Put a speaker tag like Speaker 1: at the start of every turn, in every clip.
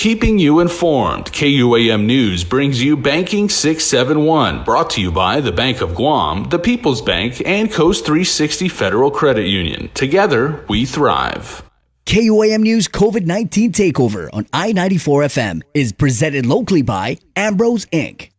Speaker 1: Keeping you informed, KUAM News brings you Banking 671, brought to you by the Bank of Guam, the People's Bank, and Coast 360 Federal Credit Union. Together, we thrive.
Speaker 2: KUAM News COVID-19 Takeover on I-94 FM is presented locally by Ambrose Inc.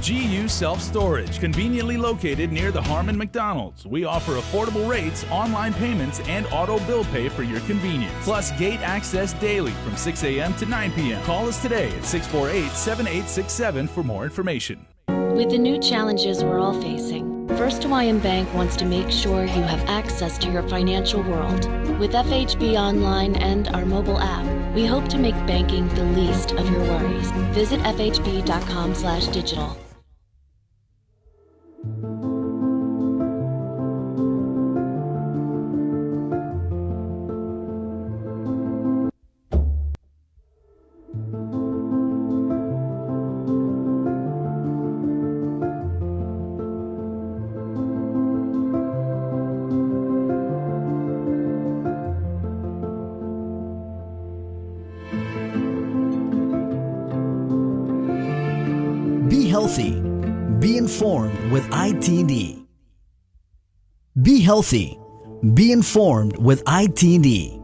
Speaker 3: GU Self-Storage, conveniently located near the Harmon McDonald's. We offer affordable rates, online payments, and auto bill pay for your convenience. Plus gate access daily from 6 a.m. to 9 p.m. Call us today at 648-7867 for more information.
Speaker 4: With the new challenges we're all facing, First Hawaiian Bank wants to make sure you have access to your financial world. With FHB Online and our mobile app, we hope to make banking the least of your worries. Visit fhb.com/digital.
Speaker 2: Be healthy. Be informed with ITD. Be healthy. Be informed with ITD.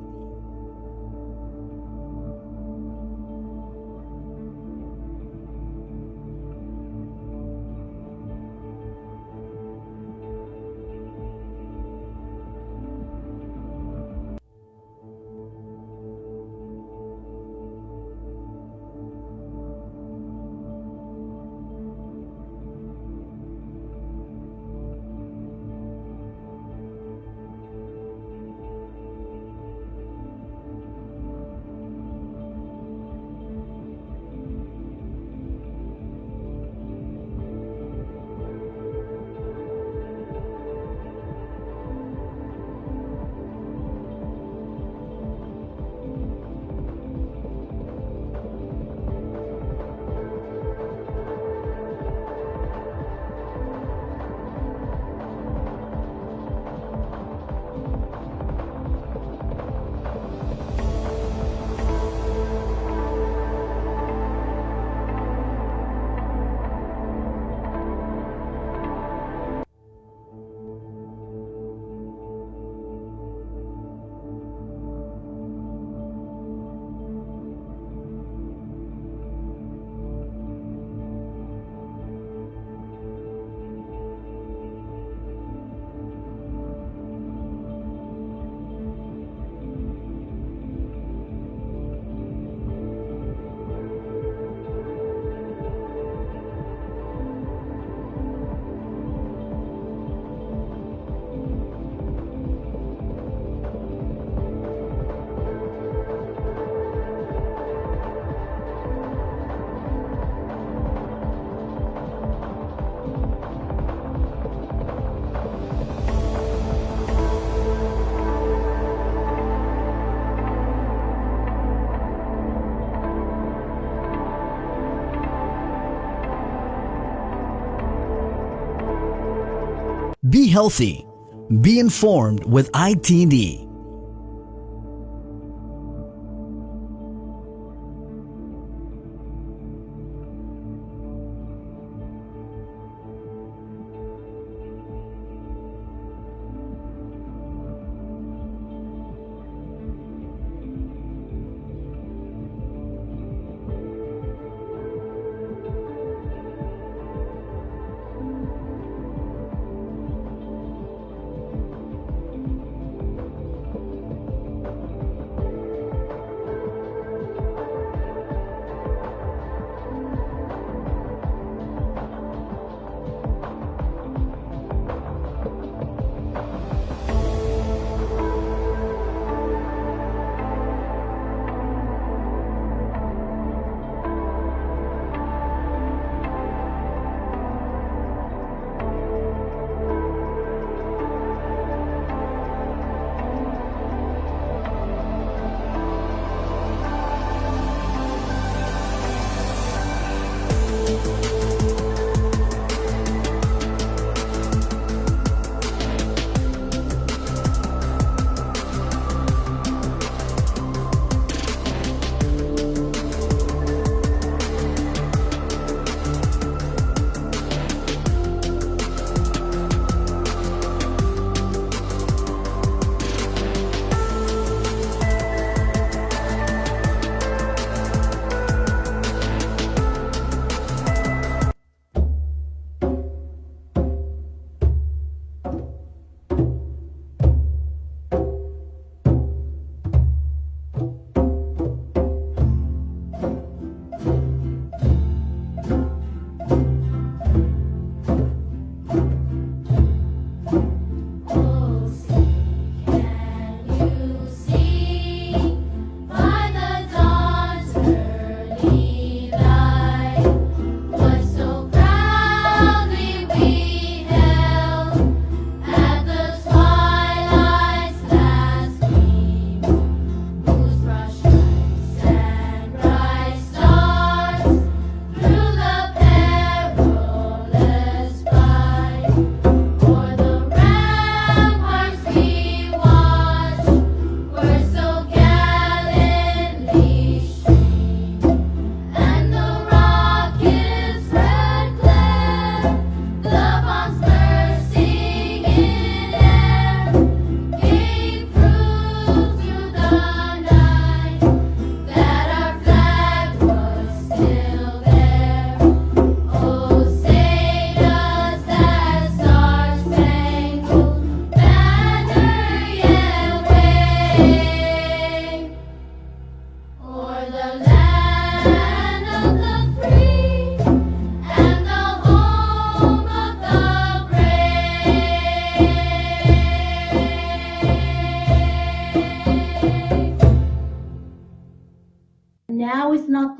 Speaker 2: Be healthy. Be informed with ITD.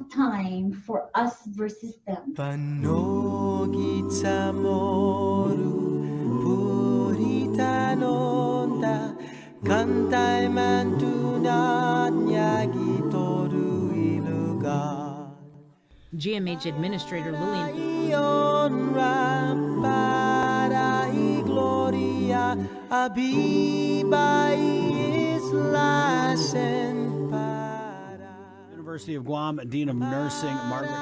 Speaker 5: the time for us versus them.
Speaker 6: Panogita moru purita nonda kantai mantunat nyagitoru iluga.
Speaker 7: GMH Administrator Lillian
Speaker 8: University of Guam Dean of Nursing Margaret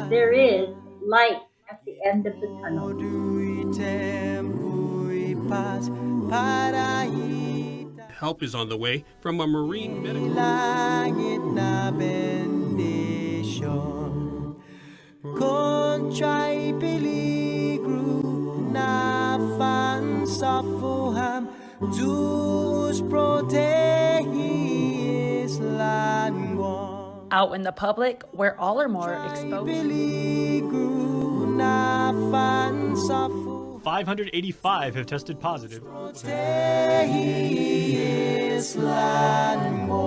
Speaker 5: There is light at the end of the tunnel.
Speaker 9: Help is on the way from a marine medical.
Speaker 6: Contrai peligro na fansafuham dus protegis languam.
Speaker 10: Out in the public, where all are more exposed.
Speaker 11: 585 have tested positive.
Speaker 6: Protegis languam.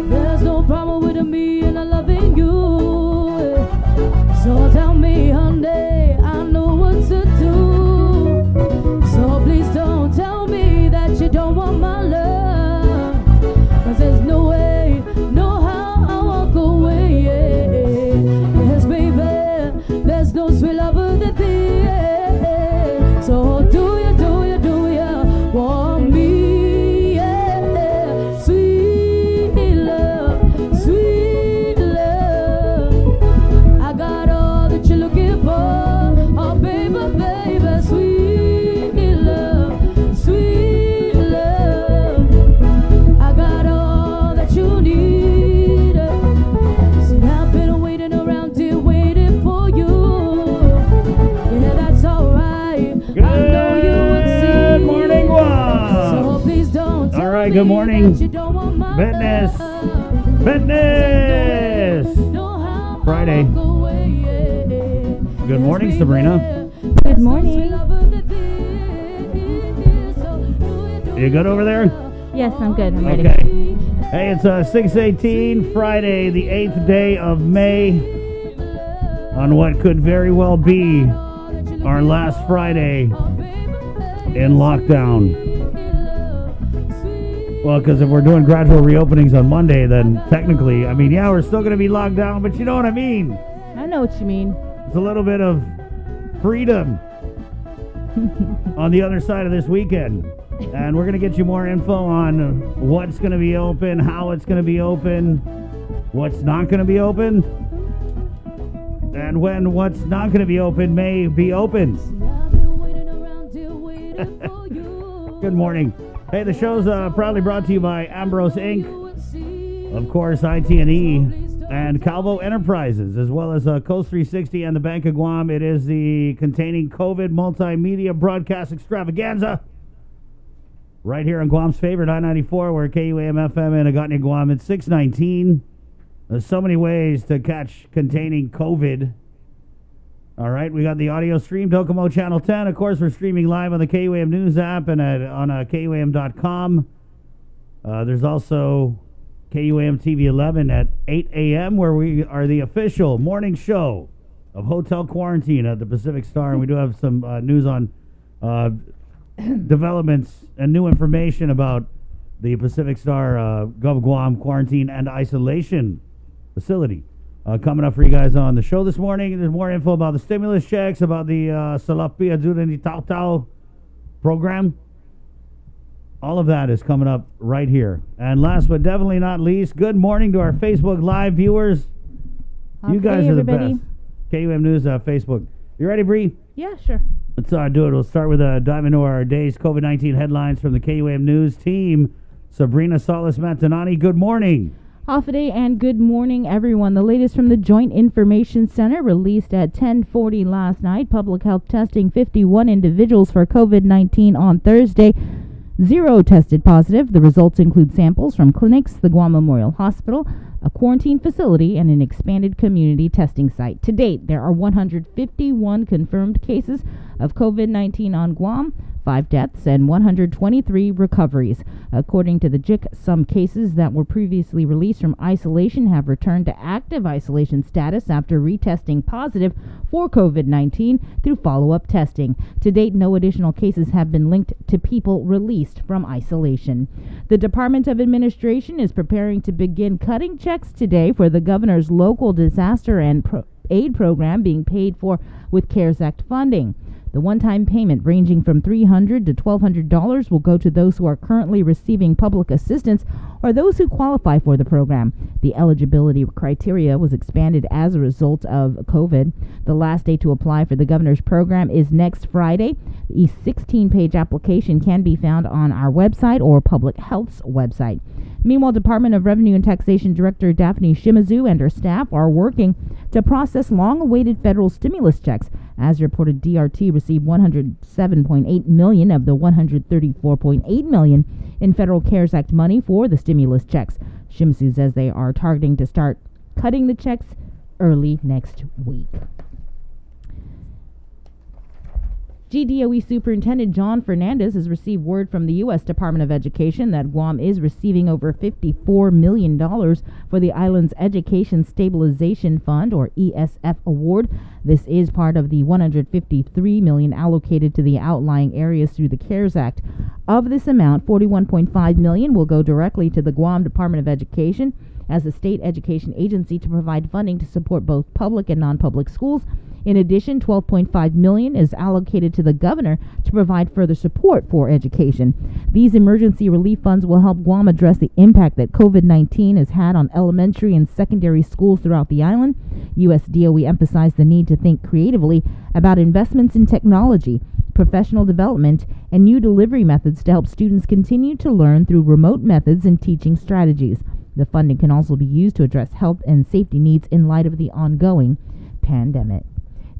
Speaker 12: There's no problem with me and I loving you. So tell me, honey, I know what to do. So please don't tell me that you don't want my love. 'Cause there's no way, no how I walk away. Yes, baby, there's no sweet love than thee. So do you want me? Sweet love, sweet love. I got all that you're looking for. Oh, baby, baby, sweet love, sweet love. I got all that you need. See, I've been waiting around here, waiting for you. Yeah, that's alright. I know you would see.
Speaker 13: Good morning, Guam.
Speaker 12: So please don't tell
Speaker 13: All right,
Speaker 12: me
Speaker 13: good morning.
Speaker 12: that you don't want my
Speaker 13: Fitness.
Speaker 12: love.
Speaker 13: Fitness. Friday. Good morning, Sabrina.
Speaker 12: Good morning.
Speaker 13: You good over there?
Speaker 14: Yes, I'm good. I'm ready.
Speaker 13: Okay. Hey, it's 6/18, Friday, the 8th day of May, on what could very well be our last Friday in lockdown. Well, because if we're doing gradual reopenings on Monday, then technically, I mean, yeah, we're still going to be locked down, but you know what I mean.
Speaker 14: I know what you mean.
Speaker 13: It's a little bit of freedom on the other side of this weekend. And we're going to get you more info on what's going to be open, how it's going to be open, what's not going to be open, and when what's not going to be open may be open. Good morning. Hey, the show's proudly brought to you by Ambrose Inc., of course, IT&E, and Calvo Enterprises, as well as Coast 360 and the Bank of Guam. It is the Containing COVID Multimedia Broadcast Extravaganza right here on Guam's favorite I-94, where KUAM-FM in Agatna, Guam. It's 6:19. There's so many ways to catch Containing COVID. All right, we got the audio stream, Docomo Channel 10. Of course, we're streaming live on the KUAM News app and on KUAM.com. There's also KUAM TV 11 at 8 a.m., where we are the official morning show of Hotel Quarantine at the Pacific Star. And we do have some news on developments and new information about the Pacific Star Gov Guam Quarantine and Isolation Facility. Coming up for you guys on the show this morning. There's more info about the stimulus checks, about the Salapia Durani Tau Tau program. All of that is coming up right here. And last but definitely not least, good morning to our Facebook Live viewers. You guys are the
Speaker 14: everybody.
Speaker 13: best. KUM News Facebook. You ready, Bree?
Speaker 14: Yeah, sure.
Speaker 13: Let's do it. We'll start with dive into our day's COVID-19 headlines from the KUM News team. Sabrina Salas-Matanani, good morning.
Speaker 14: Day and good morning, everyone. The latest from the Joint Information Center released at 10:40 last night. Public health testing 51 individuals for COVID-19 on Thursday. 0 tested positive. The results include samples from clinics, the Guam Memorial Hospital, a quarantine facility, and an expanded community testing site. To date, there are 151 confirmed cases of COVID-19 on Guam, 5 deaths, and 123 recoveries. According to the JIC, some cases that were previously released from isolation have returned to active isolation status after retesting positive for COVID-19 through follow-up testing. To date, no additional cases have been linked to people released from isolation. The Department of Administration is preparing to begin cutting checks today for the governor's local disaster and aid program being paid for with CARES Act funding. The one-time payment ranging from $300 to $1,200 will go to those who are currently receiving public assistance or those who qualify for the program. The eligibility criteria was expanded as a result of COVID. The last day to apply for the governor's program is next Friday. The 16-page application can be found on our website or Public Health's website. Meanwhile, Department of Revenue and Taxation Director Daphne Shimizu and her staff are working to process long-awaited federal stimulus checks. As reported, DRT received $107.8 million of the $134.8 million in federal CARES Act money for the stimulus checks. Shimizu says they are targeting to start cutting the checks early next week. GDOE Superintendent John Fernandez has received word from the U.S. Department of Education that Guam is receiving over $54 million for the island's Education Stabilization Fund, or ESF award. This is part of the $153 million allocated to the outlying areas through the CARES Act. Of this amount, $41.5 million will go directly to the Guam Department of Education as a state education agency to provide funding to support both public and non-public schools. In addition, $12.5 million is allocated to the governor to provide further support for education. These emergency relief funds will help Guam address the impact that COVID-19 has had on elementary and secondary schools throughout the island. USDOE emphasized the need to think creatively about investments in technology, professional development, and new delivery methods to help students continue to learn through remote methods and teaching strategies. The funding can also be used to address health and safety needs in light of the ongoing pandemic.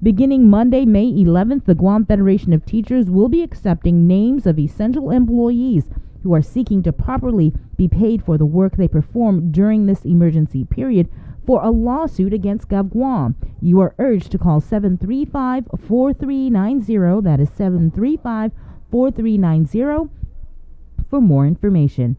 Speaker 14: Beginning Monday, May 11th, the Guam Federation of Teachers will be accepting names of essential employees who are seeking to properly be paid for the work they perform during this emergency period for a lawsuit against GovGuam. You are urged to call 735-4390, that is 735-4390, for more information.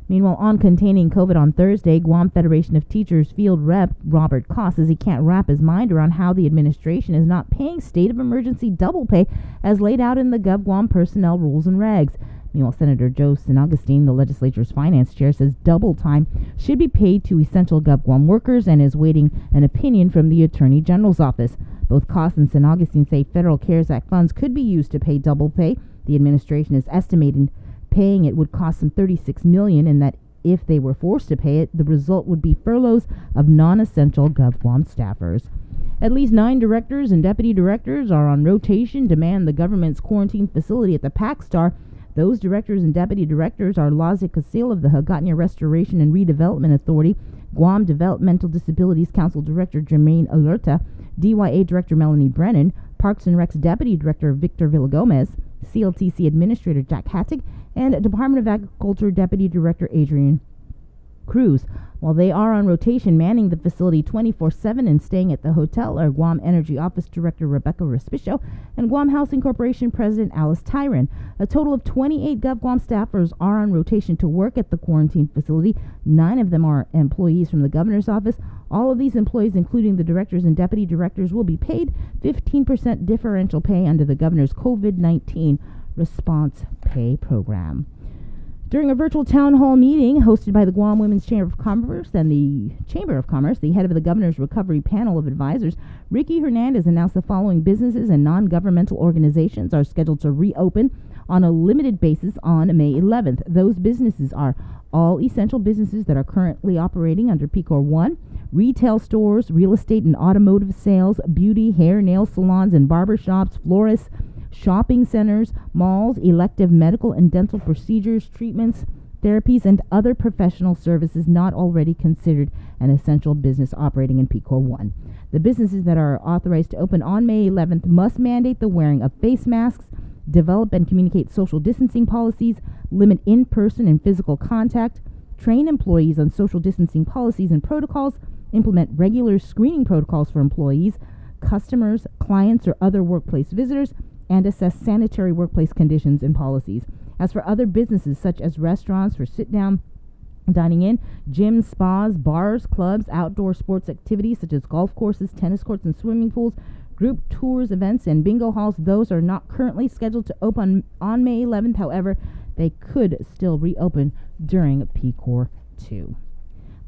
Speaker 14: Meanwhile, on containing COVID on Thursday, Guam Federation of Teachers Field Rep Robert Koss says he can't wrap his mind around how the administration is not paying state of emergency double pay as laid out in the GovGuam personnel rules and regs. Meanwhile, Senator Joe San Agustin, the legislature's finance chair, says double time should be paid to essential GovGuam workers and is waiting an opinion from the Attorney General's office. Both Koss and San Agustin say federal CARES Act funds could be used to pay double pay. The administration is estimating paying it would cost them $36 million, and that if they were forced to pay it, the result would be furloughs of non-essential GovGuam staffers. At least 9 directors and deputy directors are on rotation to man the government's quarantine facility at the Pac Star. Those directors and deputy directors are Lazi Kasil of the Hagåtña Restoration and Redevelopment Authority, Guam Developmental Disabilities Council Director Jermaine Alerta, DYA Director Melanie Brennan, Parks and Rec's Deputy Director Victor Villagomez, CLTC Administrator Jack Hattig, and Department of Agriculture Deputy Director Adrian Cruz. While they are on rotation manning the facility 24/7 and staying at the hotel are Guam Energy Office Director Rebecca Respicio and Guam Housing Corporation President Alice Tyron. A total of 28 GovGuam staffers are on rotation to work at the quarantine facility. 9 of them are employees from the governor's office. All of these employees, including the directors and deputy directors, will be paid 15% differential pay under the governor's COVID-19 response pay program. During a virtual town hall meeting hosted by the Guam Women's Chamber of Commerce and the Chamber of Commerce, the head of the governor's recovery panel of advisors, Ricky Hernandez, announced the following businesses and non-governmental organizations are scheduled to reopen on a limited basis on May 11th. Those businesses are all essential businesses that are currently operating under PCOR 1, retail stores, real estate and automotive sales, beauty, hair, nail salons and barber shops, florists, shopping centers, malls, elective medical and dental procedures, treatments, therapies, and other professional services not already considered an essential business operating in PCOR 1. The businesses that are authorized to open on May 11th must mandate the wearing of face masks, develop and communicate social distancing policies, limit in-person and physical contact, train employees on social distancing policies and protocols, implement regular screening protocols for employees, customers, clients, or other workplace visitors, and assess sanitary workplace conditions and policies. As for other businesses such as restaurants for sit-down dining in, gyms, spas, bars, clubs, outdoor sports activities such as golf courses, tennis courts, and swimming pools, group tours, events, and bingo halls, those are not currently scheduled to open on May 11th. However, they could still reopen during PCOR 2.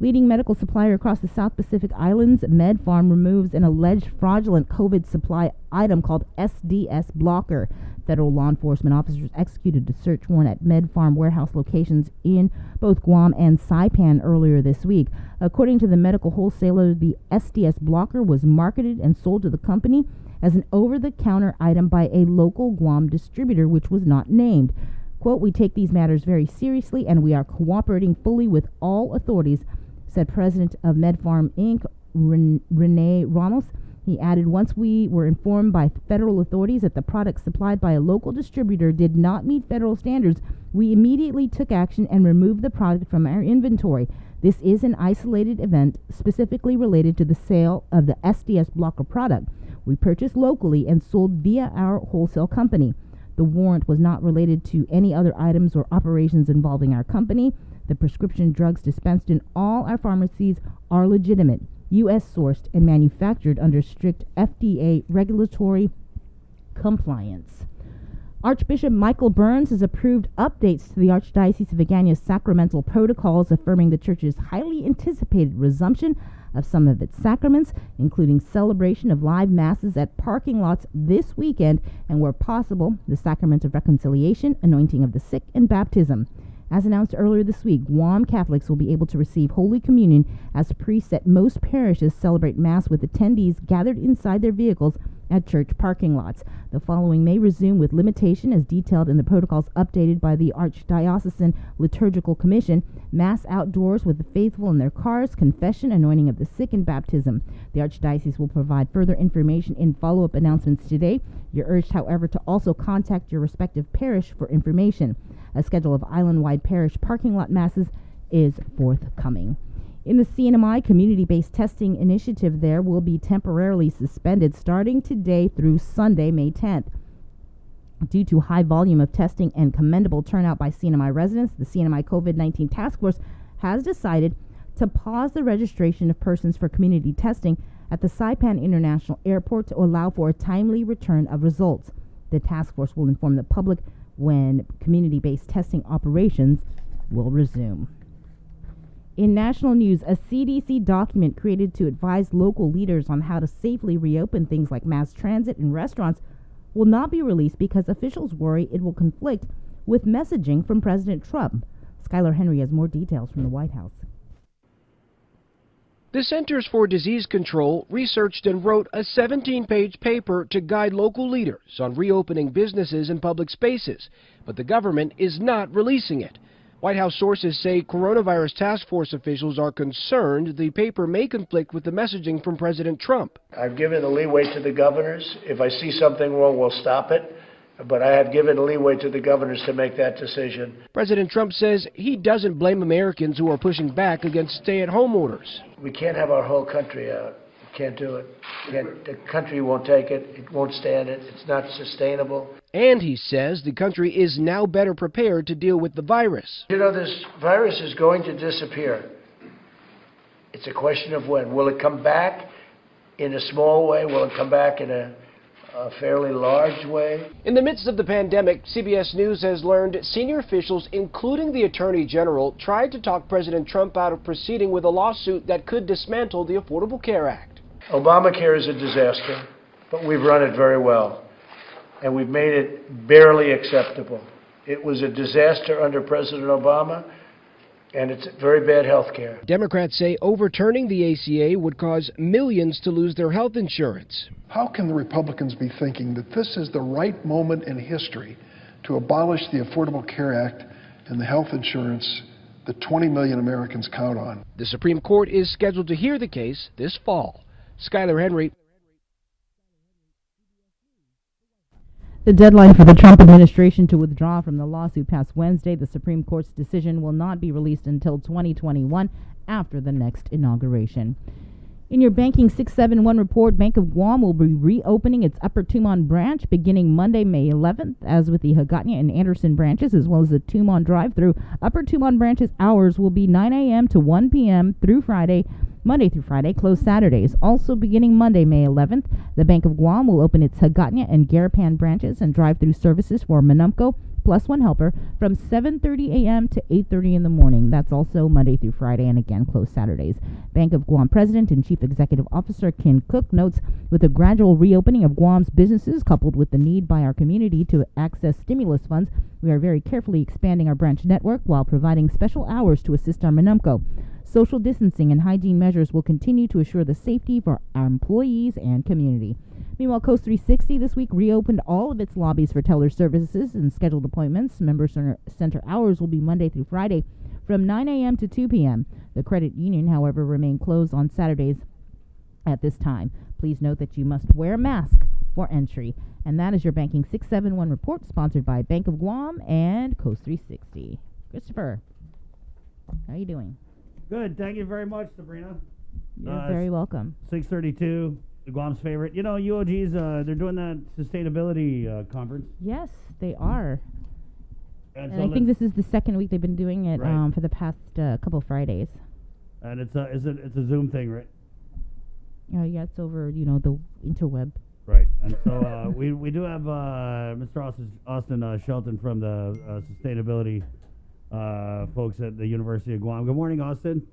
Speaker 14: Leading medical supplier across the South Pacific Islands, MedFarm removes an alleged fraudulent COVID supply item called SDS Blocker. Federal law enforcement officers executed a search warrant at MedFarm warehouse locations in both Guam and Saipan earlier this week. According to the medical wholesaler, the SDS Blocker was marketed and sold to the company as an over-the-counter item by a local Guam distributor, which was not named. Quote, "We take these matters very seriously and we are cooperating fully with all authorities," said President of MedFarm Inc., Rene Ramos. He added, "Once we were informed by federal authorities that the product supplied by a local distributor did not meet federal standards, we immediately took action and removed the product from our inventory. This is an isolated event specifically related to the sale of the SDS Blocker product. We purchased locally and sold via our wholesale company. The warrant was not related to any other items or operations involving our company. The prescription drugs dispensed in all our pharmacies are legitimate, U.S. sourced, and manufactured under strict FDA regulatory compliance." Archbishop Michael Burns has approved updates to the Archdiocese of Agana's sacramental protocols, affirming the Church's highly anticipated resumption of some of its sacraments, including celebration of live masses at parking lots this weekend, and where possible, the sacrament of reconciliation, anointing of the sick, and baptism. As announced earlier this week, Guam Catholics will be able to receive Holy Communion as priests at most parishes celebrate Mass with attendees gathered inside their vehicles at church parking lots. The following may resume with limitation as detailed in the protocols updated by the Archdiocesan Liturgical Commission: Mass outdoors with the faithful in their cars, confession, anointing of the sick, and baptism. The Archdiocese will provide further information in follow-up announcements today. You're urged, however, to also contact your respective parish for information. A schedule of island-wide parish parking lot masses is forthcoming. In the CNMI, community-based testing initiative there will be temporarily suspended starting today through Sunday, May 10th. Due to high volume of testing and commendable turnout by CNMI residents, the CNMI COVID-19 Task Force has decided to pause the registration of persons for community testing at the Saipan International Airport to allow for a timely return of results. The task force will inform the public when community-based testing operations will resume. In national news, a CDC document created to advise local leaders on how to safely reopen things like mass transit and restaurants will not be released because officials worry it will conflict with messaging from President Trump. Skylar Henry has more details from the White House.
Speaker 15: The Centers for Disease Control researched and wrote a 17-page paper to guide local leaders on reopening businesses and public spaces, but the government is not releasing it. White House sources say coronavirus task force officials are concerned the paper may conflict with the messaging from President Trump.
Speaker 16: I've given the leeway to the governors. If I see something wrong, we'll stop it. But I have given leeway to the governors to make that decision.
Speaker 15: President Trump says he doesn't blame Americans who are pushing back against stay-at-home orders.
Speaker 16: We can't have our whole country out. We can't do it. The country won't take it. It won't stand it. It's not sustainable.
Speaker 15: And he says the country is now better prepared to deal with the virus.
Speaker 16: You know, this virus is going to disappear. It's a question of when. Will it come back in a small way? Will it come back in a fairly large way?
Speaker 15: In the midst of the pandemic, CBS News has learned senior officials, including the Attorney General, tried to talk President Trump out of proceeding with a lawsuit that could dismantle the Affordable Care Act.
Speaker 16: Obamacare is a disaster, but we've run it very well, and we've made it barely acceptable. It was a disaster under President Obama. and it's very bad health care.
Speaker 15: Democrats say overturning the ACA would cause millions to lose their health insurance.
Speaker 17: How can the Republicans be thinking that this is the right moment in history to abolish the Affordable Care Act and the health insurance that 20 million Americans count on?
Speaker 15: The Supreme Court is scheduled to hear the case this fall. Skylar Henry.
Speaker 14: The deadline for the Trump administration to withdraw from the lawsuit passed Wednesday. The Supreme Court's decision will not be released until 2021 after the next inauguration. In your Banking 671 report, Bank of Guam will be reopening its Upper Tumon branch beginning Monday, May 11th. As with the Hagåtña and Anderson branches, as well as the Tumon drive-through, Upper Tumon branch's hours will be 9 a.m. to 1 p.m. through Friday, Monday through Friday, closed Saturdays. Also beginning Monday, May 11th, the Bank of Guam will open its Hagåtña and Garapan branches and drive-through services for Manumco plus one helper from 7:30 a.m. to 8:30 in the morning. That's also Monday through Friday and again closed Saturdays. Bank of Guam President and Chief Executive Officer Ken Cook notes, with the gradual reopening of Guam's businesses coupled with the need by our community to access stimulus funds, we are very carefully expanding our branch network while providing special hours to assist our Manumco. Social distancing and hygiene measures will continue to assure the safety for our employees and community. Meanwhile, Coast 360 this week reopened all of its lobbies for teller services and scheduled appointments. Member center hours will be Monday through Friday from 9 a.m. to 2 p.m. The credit union, however, remain closed on Saturdays at this time. Please note that you must wear a mask for entry. And that is your Banking 671 report, sponsored by Bank of Guam and Coast 360. Christopher, how are you doing?
Speaker 13: Good. Thank you very much, Sabrina.
Speaker 14: You're very welcome.
Speaker 13: 632, the Guam's favorite. You know, UOG's, they're doing that sustainability conference.
Speaker 14: Yes, they are.
Speaker 13: And
Speaker 14: I think this is the second week they've been doing it for the past couple Fridays.
Speaker 13: And it's a Zoom thing, right?
Speaker 14: Yeah, it's over, the interweb.
Speaker 13: Right. And so we do have Mr. Austin Shelton from the sustainability folks at the University of Guam. Good morning, Austin.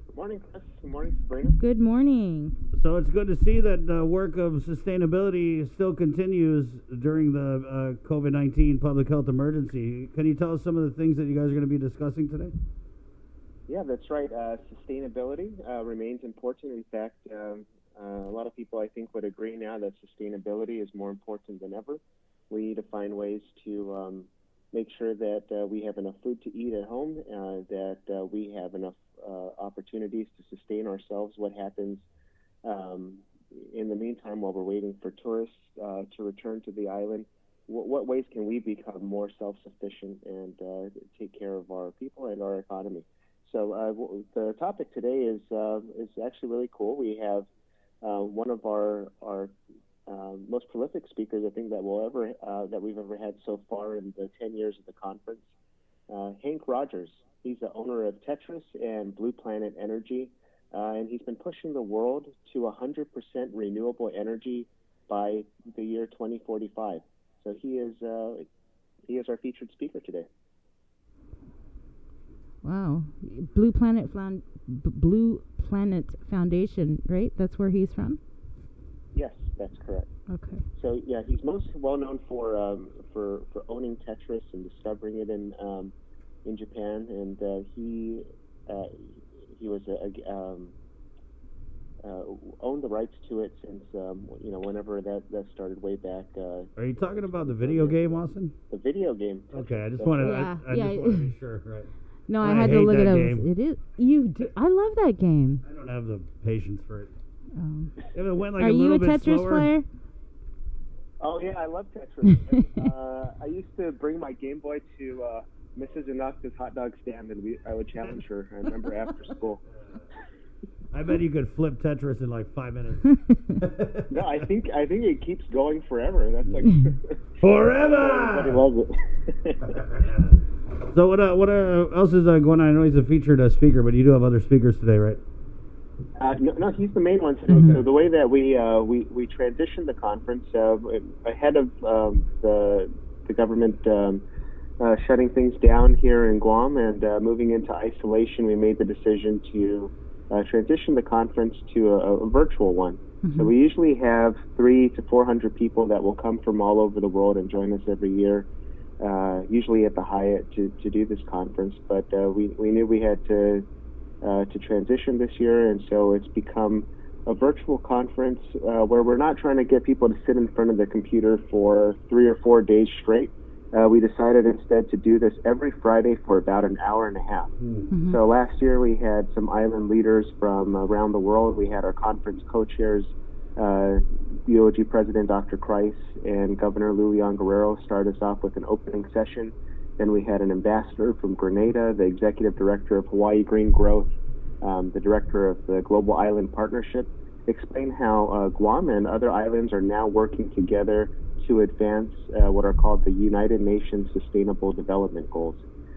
Speaker 18: Good morning, Chris. Good morning, Sabrina.
Speaker 14: Good morning.
Speaker 13: So it's good to see that the work of sustainability still continues during the COVID-19 public health emergency. Can you tell us some of the things that you guys are going to be discussing today?
Speaker 18: Yeah, that's right. Sustainability remains important. In fact, a lot of people, I think, would agree now that sustainability is more important than ever. We need to find ways to make sure that we have enough food to eat at home, that we have enough opportunities to sustain ourselves. What happens in the meantime while we're waiting for tourists to return to the island? What ways can we become more self-sufficient and take care of our people and our economy? So the topic today is actually really cool. We have one of our most prolific speakers, I think, that we've ever had so far in the 10 years of the conference. Hank Rogers. He's the owner of Tetris and Blue Planet Energy, and he's been pushing the world to 100% renewable energy by the year 2045. So he is our featured speaker today.
Speaker 14: Wow, Blue Planet Foundation, right? That's where he's from.
Speaker 18: Yes, that's correct.
Speaker 14: Okay.
Speaker 18: So yeah, he's most well known for owning Tetris and discovering it in Japan, and he was owned the rights to it since whenever that started way back.
Speaker 13: Are you talking about the video game, Austin?
Speaker 18: The video game.
Speaker 13: Okay, I just wanted to be sure, right?
Speaker 14: No, I had to look it up. It is. You do. I love that game.
Speaker 13: I don't have the patience for it. If it went like
Speaker 14: Are
Speaker 13: a
Speaker 14: you
Speaker 13: little
Speaker 14: a
Speaker 13: bit
Speaker 14: Tetris
Speaker 13: slower,
Speaker 14: player?
Speaker 18: Oh yeah, I love Tetris. I used to bring my Game Boy to Mrs. Inaka's hot dog stand, and I would challenge her. I remember after school.
Speaker 13: I bet you could flip Tetris in like 5 minutes.
Speaker 18: No, I think it keeps going forever. That's like
Speaker 13: forever.
Speaker 18: Everybody loves it.
Speaker 13: So what else is going on? I know he's a featured speaker, but you do have other speakers today, right?
Speaker 18: No, he's the main one today. Mm-hmm. So the way that we transitioned the conference ahead of the government shutting things down here in Guam and moving into isolation, we made the decision to transition the conference to a virtual one. Mm-hmm. So we usually have 300 to 400 people that will come from all over the world and join us every year. usually at the Hyatt to do this conference, but we knew we had to transition this year, and so it's become a virtual conference where we're not trying to get people to sit in front of the computer for 3 or 4 days straight. We decided instead to do this every Friday for about an hour and a half.
Speaker 14: Mm-hmm.
Speaker 18: So last year we had some island leaders from around the world. We had our conference co-chairs, UOG President Dr. Kreis and Governor Lulian Guerrero start us off with an opening session. Then we had an ambassador from Grenada, the executive director of Hawaii Green Growth, the director of the Global Island Partnership, explain how Guam and other islands are now working together to advance what are called the United Nations Sustainable Development Goals.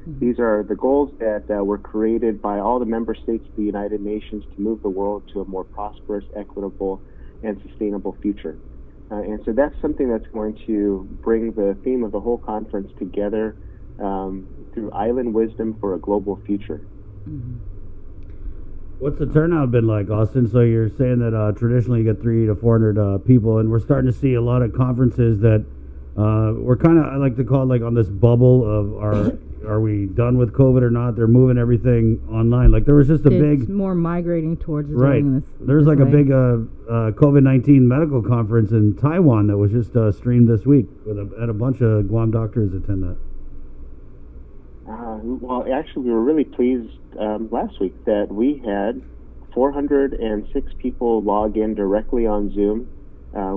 Speaker 14: Mm-hmm.
Speaker 18: These are the goals that were created by all the member states of the United Nations to move the world to a more prosperous, equitable, and sustainable future. And so that's something that's going to bring the theme of the whole conference together through island wisdom for a global future.
Speaker 14: Mm-hmm.
Speaker 13: What's the turnout been like, Austin? So you're saying that traditionally you get 300 to 400 people, and we're starting to see a lot of conferences that we're kind of, I like to call it like on this bubble of are we done with COVID or not? They're moving everything online. Like there was just a
Speaker 14: It's
Speaker 13: big
Speaker 14: more migrating towards
Speaker 13: right.
Speaker 14: doing this.
Speaker 13: There's like
Speaker 14: way.
Speaker 13: a big COVID-19 medical conference in Taiwan that was just streamed this week had a bunch of Guam doctors attend that.
Speaker 18: Well, actually, we were really pleased last week that we had 406 people log in directly on Zoom.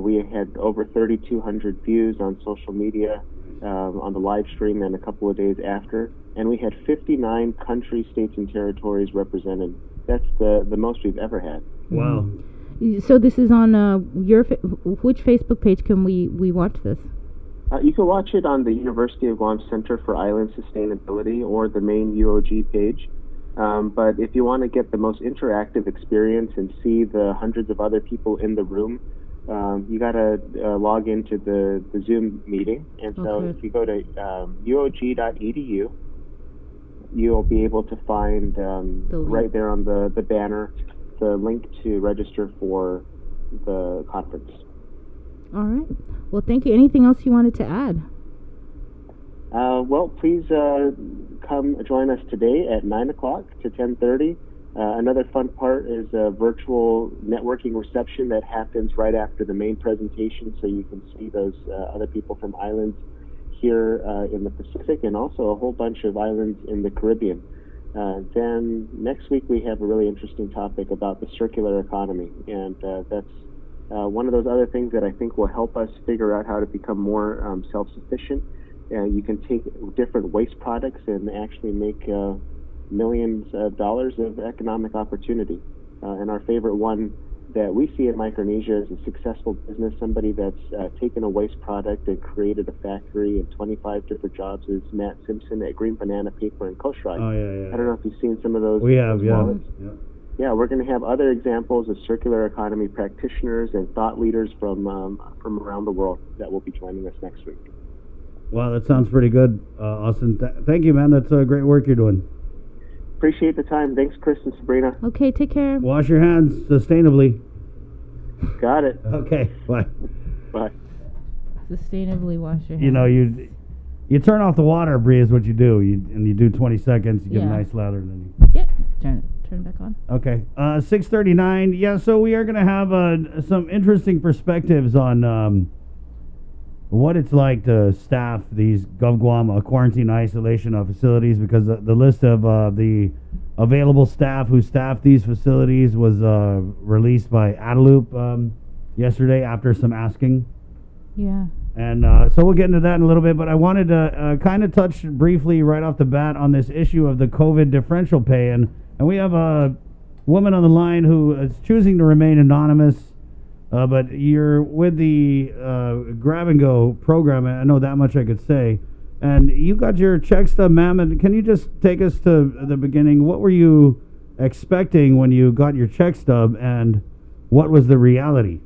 Speaker 18: We had over 3,200 views on social media on the live stream and a couple of days after. And we had 59 countries, states, and territories represented. That's the most we've ever had.
Speaker 13: Wow.
Speaker 14: So this is on which Facebook page can we watch this?
Speaker 18: You can watch it on the University of Guam Center for Island Sustainability or the main UOG page. But if you want to get the most interactive experience and see the hundreds of other people in the room, you got to log into the Zoom meeting. And so if you go to uog.edu, you'll be able to find right there on the banner the link to register for the conference.
Speaker 14: All right. Well, thank you. Anything else you wanted to add?
Speaker 18: Well, please come join us today at 9 o'clock to 10:30. Another fun part is a virtual networking reception that happens right after the main presentation, so you can see those other people from islands here in the Pacific and also a whole bunch of islands in the Caribbean. Then next week we have a really interesting topic about the circular economy, and that's one of those other things that I think will help us figure out how to become more self-sufficient. You can take different waste products and actually make millions of dollars of economic opportunity. And our favorite one that we see in Micronesia is a successful business, somebody that's taken a waste product and created a factory and 25 different jobs is Matt Simpson at Green Banana Paper and Kosrae.
Speaker 13: Oh, yeah.
Speaker 18: I don't know if you've seen some of those.
Speaker 13: We have, yeah.
Speaker 18: Yeah, we're going to have other examples of circular economy practitioners and thought leaders from around the world that will be joining us next week.
Speaker 13: Wow, that sounds pretty good, Austin. Thank you, man. That's great work you're doing.
Speaker 18: Appreciate the time. Thanks, Chris and Sabrina.
Speaker 14: Okay, take care.
Speaker 13: Wash your hands sustainably.
Speaker 18: Got it.
Speaker 13: Okay, bye.
Speaker 18: Bye.
Speaker 14: Sustainably wash your hands.
Speaker 13: You know, you turn off the water, Bree, is what you do. You do 20 seconds, you get a nice lather, and then you...
Speaker 14: Yep, turn it back on.
Speaker 13: Okay, 6:39. Yeah, so we are going to have some interesting perspectives on what it's like to staff these GovGuam quarantine isolation facilities, because the list of the available staff who staff these facilities was released by Adeloop yesterday after some asking.
Speaker 14: Yeah.
Speaker 13: And so we'll get into that in a little bit, but I wanted to kind of touch briefly right off the bat on this issue of the COVID differential pay. And we have a woman on the line who is choosing to remain anonymous, but you're with the Grab and Go program, and I know that much I could say. And you got your check stub, ma'am, and can you just take us to the beginning? What were you expecting when you got your check stub, and what was the reality?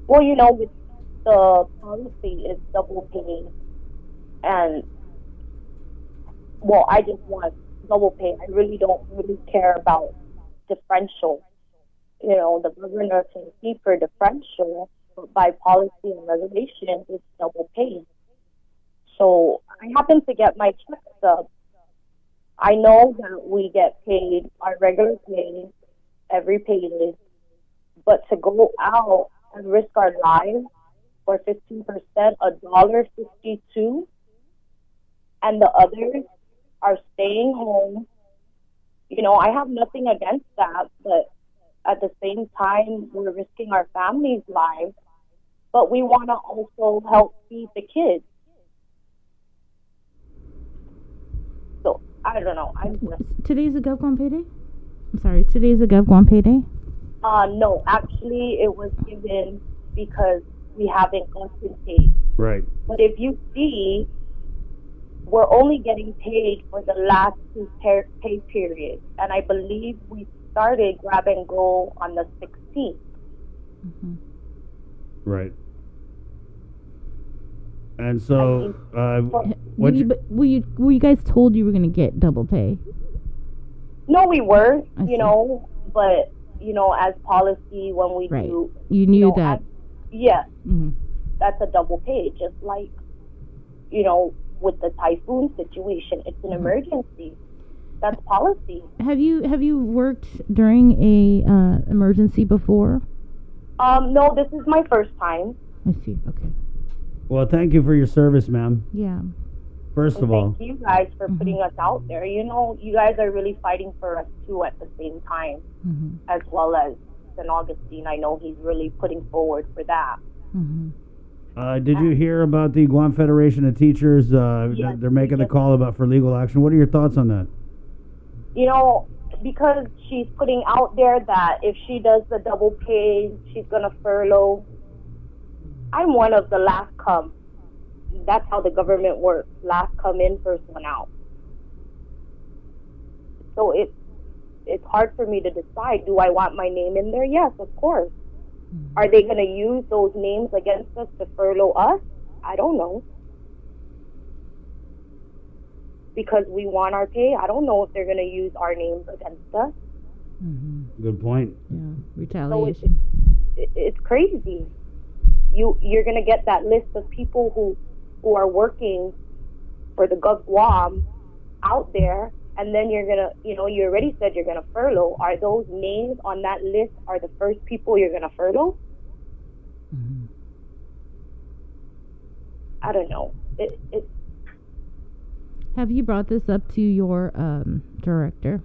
Speaker 5: Well, you know, with the policy is double pay, and well, I just want double pay. I really don't really care about differential. You know, the governor can keep her differential, but by policy and regulations, it's double pay. So I happen to get my check stub. I know that we get paid our regular pay every payday, but to go out and risk our lives for 15%, $1.52, and the others are staying home. You know, I have nothing against that, but at the same time, we're risking our families' lives, but we want to also help feed the kids. So, I don't know.
Speaker 14: Today's a GovGuam payday? I'm sorry, today's a GovGuam payday?
Speaker 5: No, actually, it was given because we haven't gotten paid.
Speaker 13: Right.
Speaker 5: But if you see, we're only getting paid for the last two pay periods. And I believe we started grab and go on the 16th.
Speaker 14: Mm-hmm.
Speaker 13: Right. And so,
Speaker 14: were you guys told you were going to get double pay?
Speaker 5: No, we were, you know, but, you know, as policy, when we do...
Speaker 14: You knew that...
Speaker 5: Yes.
Speaker 14: Mm-hmm.
Speaker 5: That's a double pay, just like, you know, with the typhoon situation. It's an emergency. That's policy.
Speaker 14: Have you worked during a emergency before?
Speaker 5: No, this is my first time.
Speaker 14: I see. Okay.
Speaker 13: Well, thank you for your service, ma'am.
Speaker 14: Yeah.
Speaker 13: First of all.
Speaker 5: Thank you guys for putting us out there. You know, you guys are really fighting for us too at the same time, as well as St. Augustine. I know he's really putting forward for that.
Speaker 13: Did you hear about the Guam Federation of Teachers?
Speaker 5: Yes,
Speaker 13: they're making the call for legal action. What are your thoughts on that?
Speaker 5: You know, because she's putting out there that if she does the double pay, she's going to furlough. I'm one of the last come. That's how the government works. Last come in, first one out. So it's hard for me to decide. Do I want my name in there? Yes, of course. Are they going to use those names against us to furlough us? I don't know. Because we want our pay. I don't know if they're going to use our names against us.
Speaker 13: Good point.
Speaker 14: Yeah, retaliation.
Speaker 5: So it's crazy. You're going to get that list of people who are working for the GovGuam out there, and then you're going to, you know, you already said you're going to furlough. Are those names on that list are the first people you're going to furlough? I don't know.
Speaker 14: Have you brought this up to your director?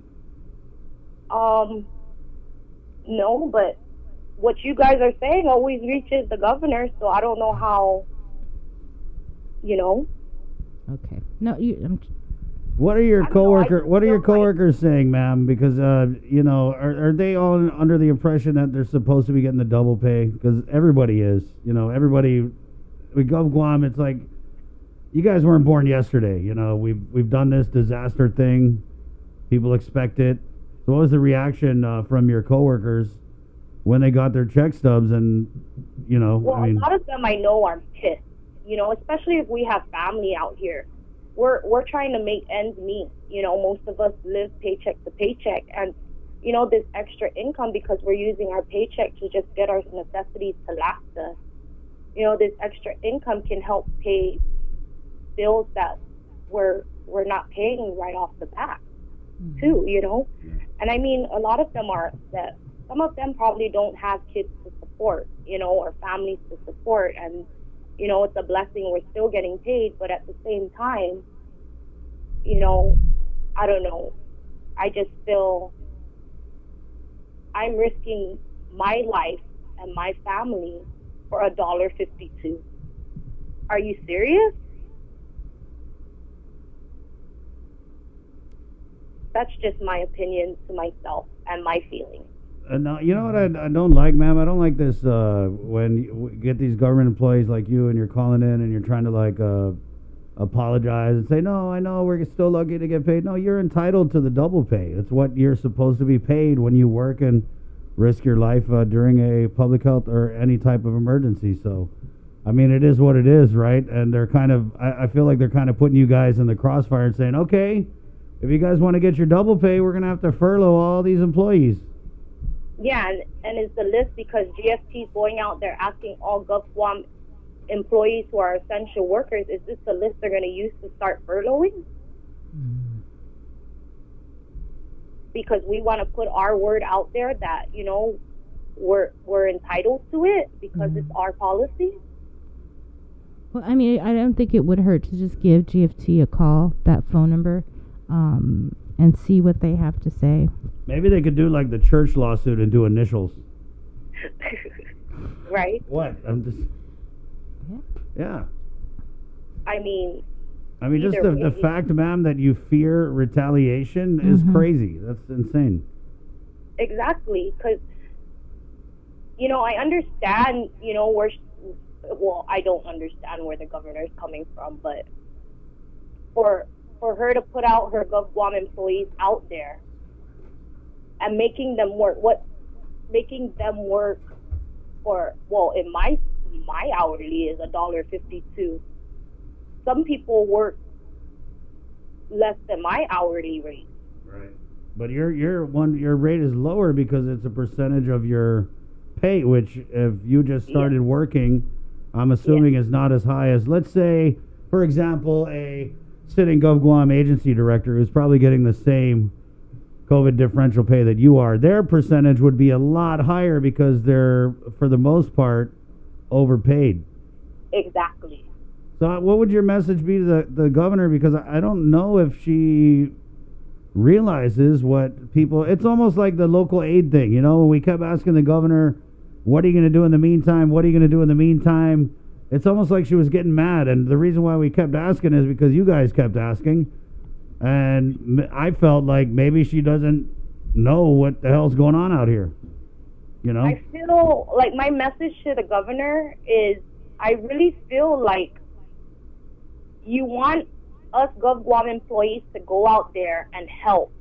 Speaker 5: No, but what you guys are saying always reaches the governor, so I don't know how, you know.
Speaker 14: Okay. No,
Speaker 13: What are your coworkers saying, ma'am? Because you know, are they all under the impression that they're supposed to be getting the double pay? Because everybody is. You know, everybody. We GovGuam. It's like you guys weren't born yesterday. You know, we've done this disaster thing. People expect it. So what was the reaction from your coworkers when they got their check stubs? And you know,
Speaker 5: well,
Speaker 13: I mean,
Speaker 5: a lot of them I know are pissed. You know, especially if we have family out here. We're trying to make ends meet. You know, most of us live paycheck to paycheck, and you know, this extra income, because we're using our paycheck to just get our necessities to last us. You know, this extra income can help pay bills that we're not paying right off the bat, too. You know, and I mean, a lot of them are upset. Some of them probably don't have kids to support, you know, or families to support, and you know, it's a blessing. We're still getting paid, but at the same time, you know, I don't know. I just feel I'm risking my life and my family for $1.52. Are you serious? That's just my opinion to myself and my feelings.
Speaker 13: No, you know what I don't like, ma'am? I don't like this when you get these government employees like you and you're calling in and you're trying to like apologize and say, no, I know we're still lucky to get paid. No, you're entitled to the double pay. It's what you're supposed to be paid when you work and risk your life during a public health or any type of emergency. So, I mean, it is what it is, right? And they're kind of, I feel like they're kind of putting you guys in the crossfire and saying, okay, if you guys want to get your double pay, we're going to have to furlough all these employees.
Speaker 5: Yeah, and it's the list because GFT is going out there asking all GovGuam employees who are essential workers, is this the list they're going to use to start furloughing? Because we want to put our word out there that, you know, we're entitled to it because it's our policy.
Speaker 14: Well, I mean, I don't think it would hurt to just give GFT a call, that phone number, and see what they have to say.
Speaker 13: Maybe they could do like the church lawsuit and do initials.
Speaker 5: Right?
Speaker 13: What? I'm just... Yeah.
Speaker 5: I mean,
Speaker 13: just the fact, ma'am, that you fear retaliation is crazy. That's insane.
Speaker 5: Exactly, because, you know, I understand, you know, well, I don't understand where the governor is coming from, but for her to put out her GovGuam employees out there and making them work for, well, in my hourly is $1.52. Some people work less than my hourly rate.
Speaker 13: Right. But your rate is lower because it's a percentage of your pay, which if you just started working, I'm assuming is not as high as, let's say, for example, a sitting GovGuam agency director who's probably getting the same COVID differential pay that you are. Their percentage would be a lot higher because they're, for the most part, overpaid.
Speaker 5: Exactly.
Speaker 13: So what would your message be to the governor? Because I don't know if she realizes what people... It's almost like the local aid thing, you know, when we kept asking the governor, what are you going to do in the meantime? What are you going to do in the meantime? It's almost like she was getting mad. And the reason why we kept asking is because you guys kept asking. And I felt like maybe she doesn't know what the hell's going on out here. You know?
Speaker 5: I feel like my message to the governor is I really feel like you want us GovGuam employees to go out there and help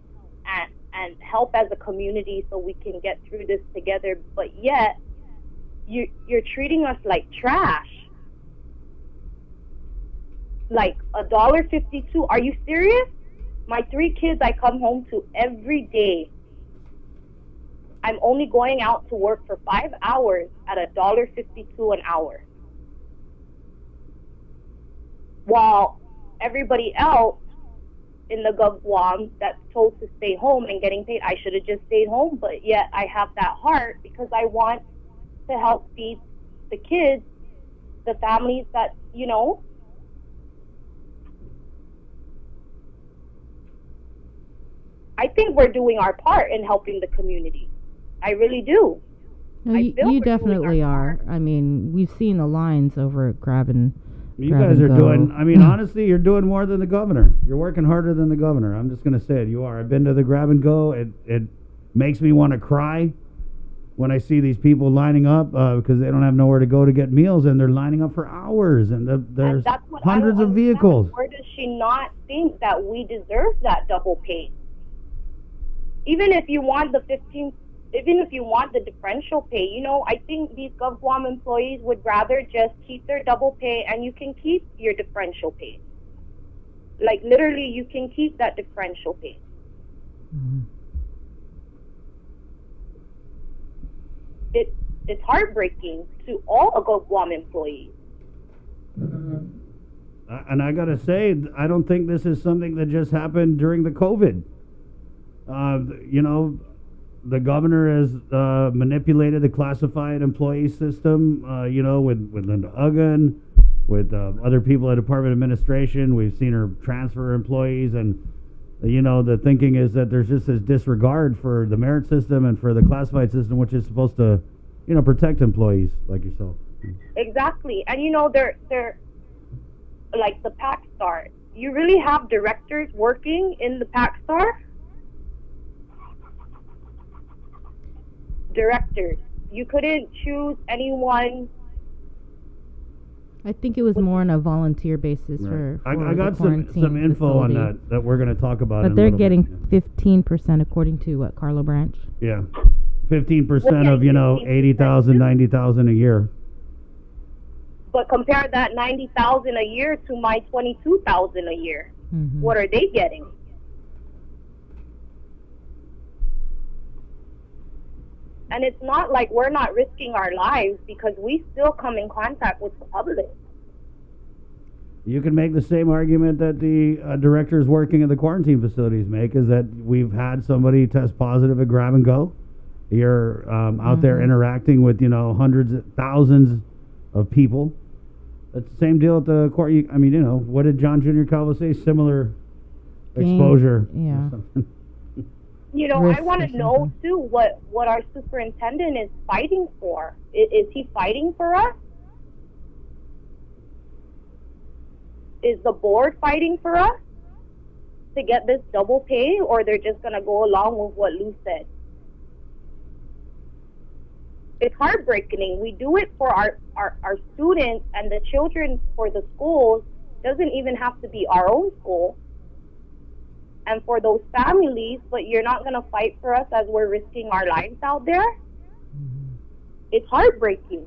Speaker 5: and help as a community so we can get through this together, but yet you're treating us like trash. Like $1.52. Are you serious? My 3 kids I come home to every day. I'm only going out to work for 5 hours at $1.52 an hour. While everybody else in the GovGuam that's told to stay home and getting paid, I should have just stayed home, but yet I have that heart because I want to help feed the kids, the families that, you know. I think we're doing our part in helping the community. I really do.
Speaker 14: No, you definitely are. I mean, we've seen the lines over at Grab and
Speaker 13: You guys are doing, I mean, honestly, you're doing more than the governor. You're working harder than the governor. I'm just going to say it. You are. I've been to the Grab and Go. It makes me want to cry when I see these people lining up because they don't have nowhere to go to get meals, and they're lining up for hours, and there's hundreds of vehicles.
Speaker 5: Or does she not think that we deserve that double pay? Even if you want the differential pay, you know, I think these GovGuam employees would rather just keep their double pay, and you can keep your differential pay. Like, literally, you can keep that differential pay.
Speaker 14: Mm-hmm.
Speaker 5: It's heartbreaking to all GovGuam employees.
Speaker 13: And I got to say, I don't think this is something that just happened during the COVID. You know, the governor has manipulated the classified employee system, you know, with Linda Uggan, with other people at Department of Administration. We've seen her transfer employees, and, you know, the thinking is that there's just this disregard for the merit system and for the classified system, which is supposed to, you know, protect employees like yourself.
Speaker 5: Exactly. And, you know, they're like the PacStar. You really have directors working in the PacStar? Directors. You couldn't choose anyone.
Speaker 14: I think it was more on a volunteer basis for
Speaker 13: I got some info
Speaker 14: facility.
Speaker 13: on that we're going to talk about.
Speaker 14: But they're getting 15% according to what, Carlo Branch?
Speaker 13: Yeah. 15% of, you know, 80,000, 90,000 a year.
Speaker 5: But compare that 90,000 a year to my 22,000 a year.
Speaker 14: Mm-hmm.
Speaker 5: What are they getting? And it's not like we're not risking our lives because we still come in contact with the public.
Speaker 13: You can make the same argument that the directors working at the quarantine facilities make, is that we've had somebody test positive at grab and go. You're out there interacting with, hundreds, thousands of people. It's the same deal at the court. What did John Jr. Calvo say? Similar exposure.
Speaker 14: Yeah.
Speaker 5: I want to know, too, what our superintendent is fighting for. Is he fighting for us? Is the board fighting for us to get this double pay, or they're just going to go along with what Lou said? It's heartbreaking. We do it for our students and the children for the schools. Doesn't even have to be our own school. And for those families, but you're not going to fight for us as we're risking our lives out there? It's heartbreaking.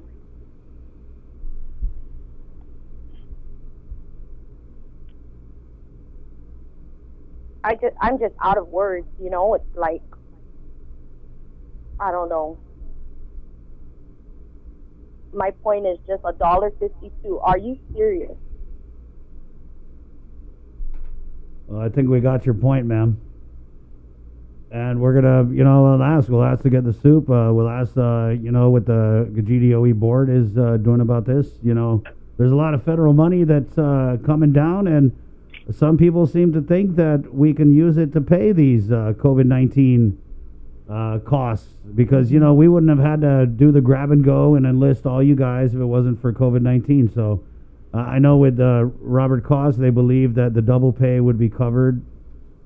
Speaker 5: I'm just out of words, It's like, I don't know. My point is just $1.52. Are you serious?
Speaker 13: Well, I think we got your point, ma'am. And we're gonna, we'll ask to get the soup. We'll ask, what the GDOE board is doing about this. There's a lot of federal money that's coming down, and some people seem to think that we can use it to pay these COVID-19 costs, because we wouldn't have had to do the grab and go and enlist all you guys if it wasn't for COVID-19. So I know with Robert Cost, they believe that the double pay would be covered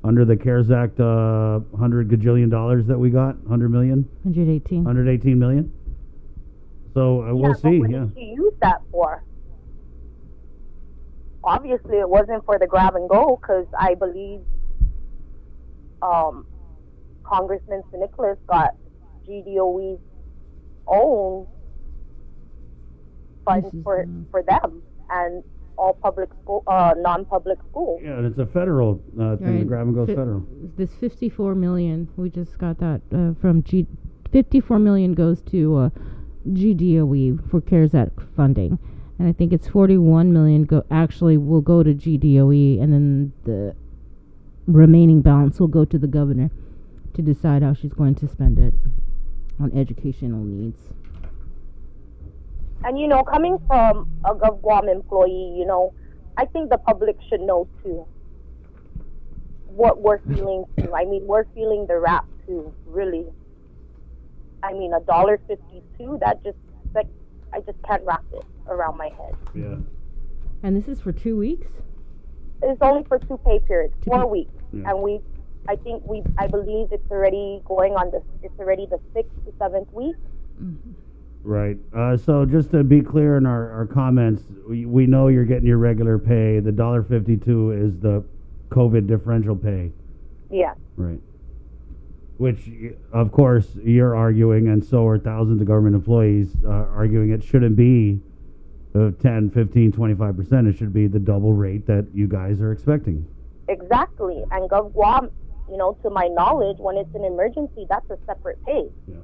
Speaker 13: under the CARES Act, $100 gajillion that we got, 100 million, 118 million. So we'll see.
Speaker 5: What did you use that for? Obviously, it wasn't for the grab and go, because I believe Congressman St. Nicholas got GDOE's own funds for them and all public school, non-public schools.
Speaker 13: Yeah, and it's a federal thing. The grab and go federal.
Speaker 14: This $54 million, we just got that from $54 million goes to GDOE for CARES Act funding. And I think it's 41 million will go to GDOE, and then the remaining balance will go to the governor to decide how she's going to spend it on educational needs.
Speaker 5: And coming from a GovGuam employee, I think the public should know too what we're feeling too. I mean, we're feeling the wrap too, really. I mean, $1.52, I just can't wrap it around my head.
Speaker 13: Yeah.
Speaker 14: And this is for 2 weeks?
Speaker 5: It's only for 2 pay periods, 4 weeks. Yeah. And I believe it's already it's already the 6th to 7th week.
Speaker 14: Mm-hmm.
Speaker 13: Right. So just to be clear in our comments, we know you're getting your regular pay. The $1.52 is the COVID differential pay.
Speaker 5: Yeah.
Speaker 13: Right. Which, of course, you're arguing, and so are thousands of government employees arguing it shouldn't be 10, 15, 25%. It should be the double rate that you guys are expecting.
Speaker 5: Exactly. And GovGuam, to my knowledge, when it's an emergency, that's a separate pay.
Speaker 13: Yeah.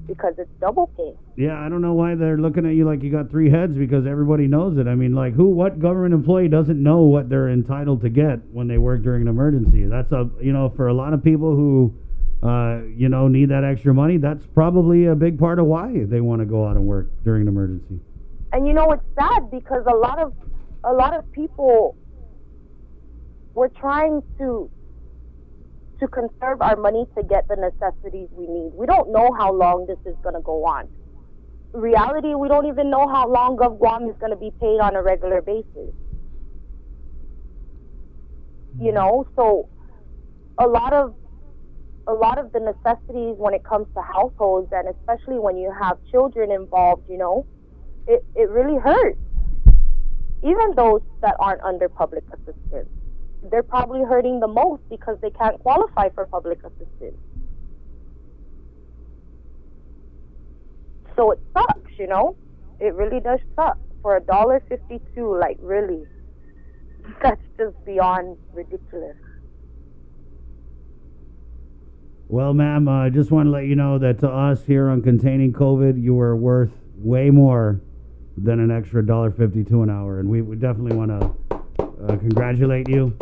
Speaker 5: Because it's double pay.
Speaker 13: Yeah, I don't know why they're looking at you like you got 3 heads, because everybody knows it. I mean, like, what government employee doesn't know what they're entitled to get when they work during an emergency? That's for a lot of people who need that extra money, that's probably a big part of why they want to go out and work during an emergency.
Speaker 5: And it's sad because a lot of people, we're trying to conserve our money to get the necessities we need. We don't know how long this is going to go on. In reality, we don't even know how long GovGuam is going to be paid on a regular basis. So a lot of the necessities when it comes to households, and especially when you have children involved, it really hurts. Even those that aren't under public assistance, they're probably hurting the most because they can't qualify for public assistance. So it sucks, It really does suck. For $1.52, like, really, that's just beyond ridiculous.
Speaker 13: Well, ma'am, I just want to let you know that to us here on Containing COVID, you are worth way more than an extra $1.52 an hour, and we definitely want to congratulate you.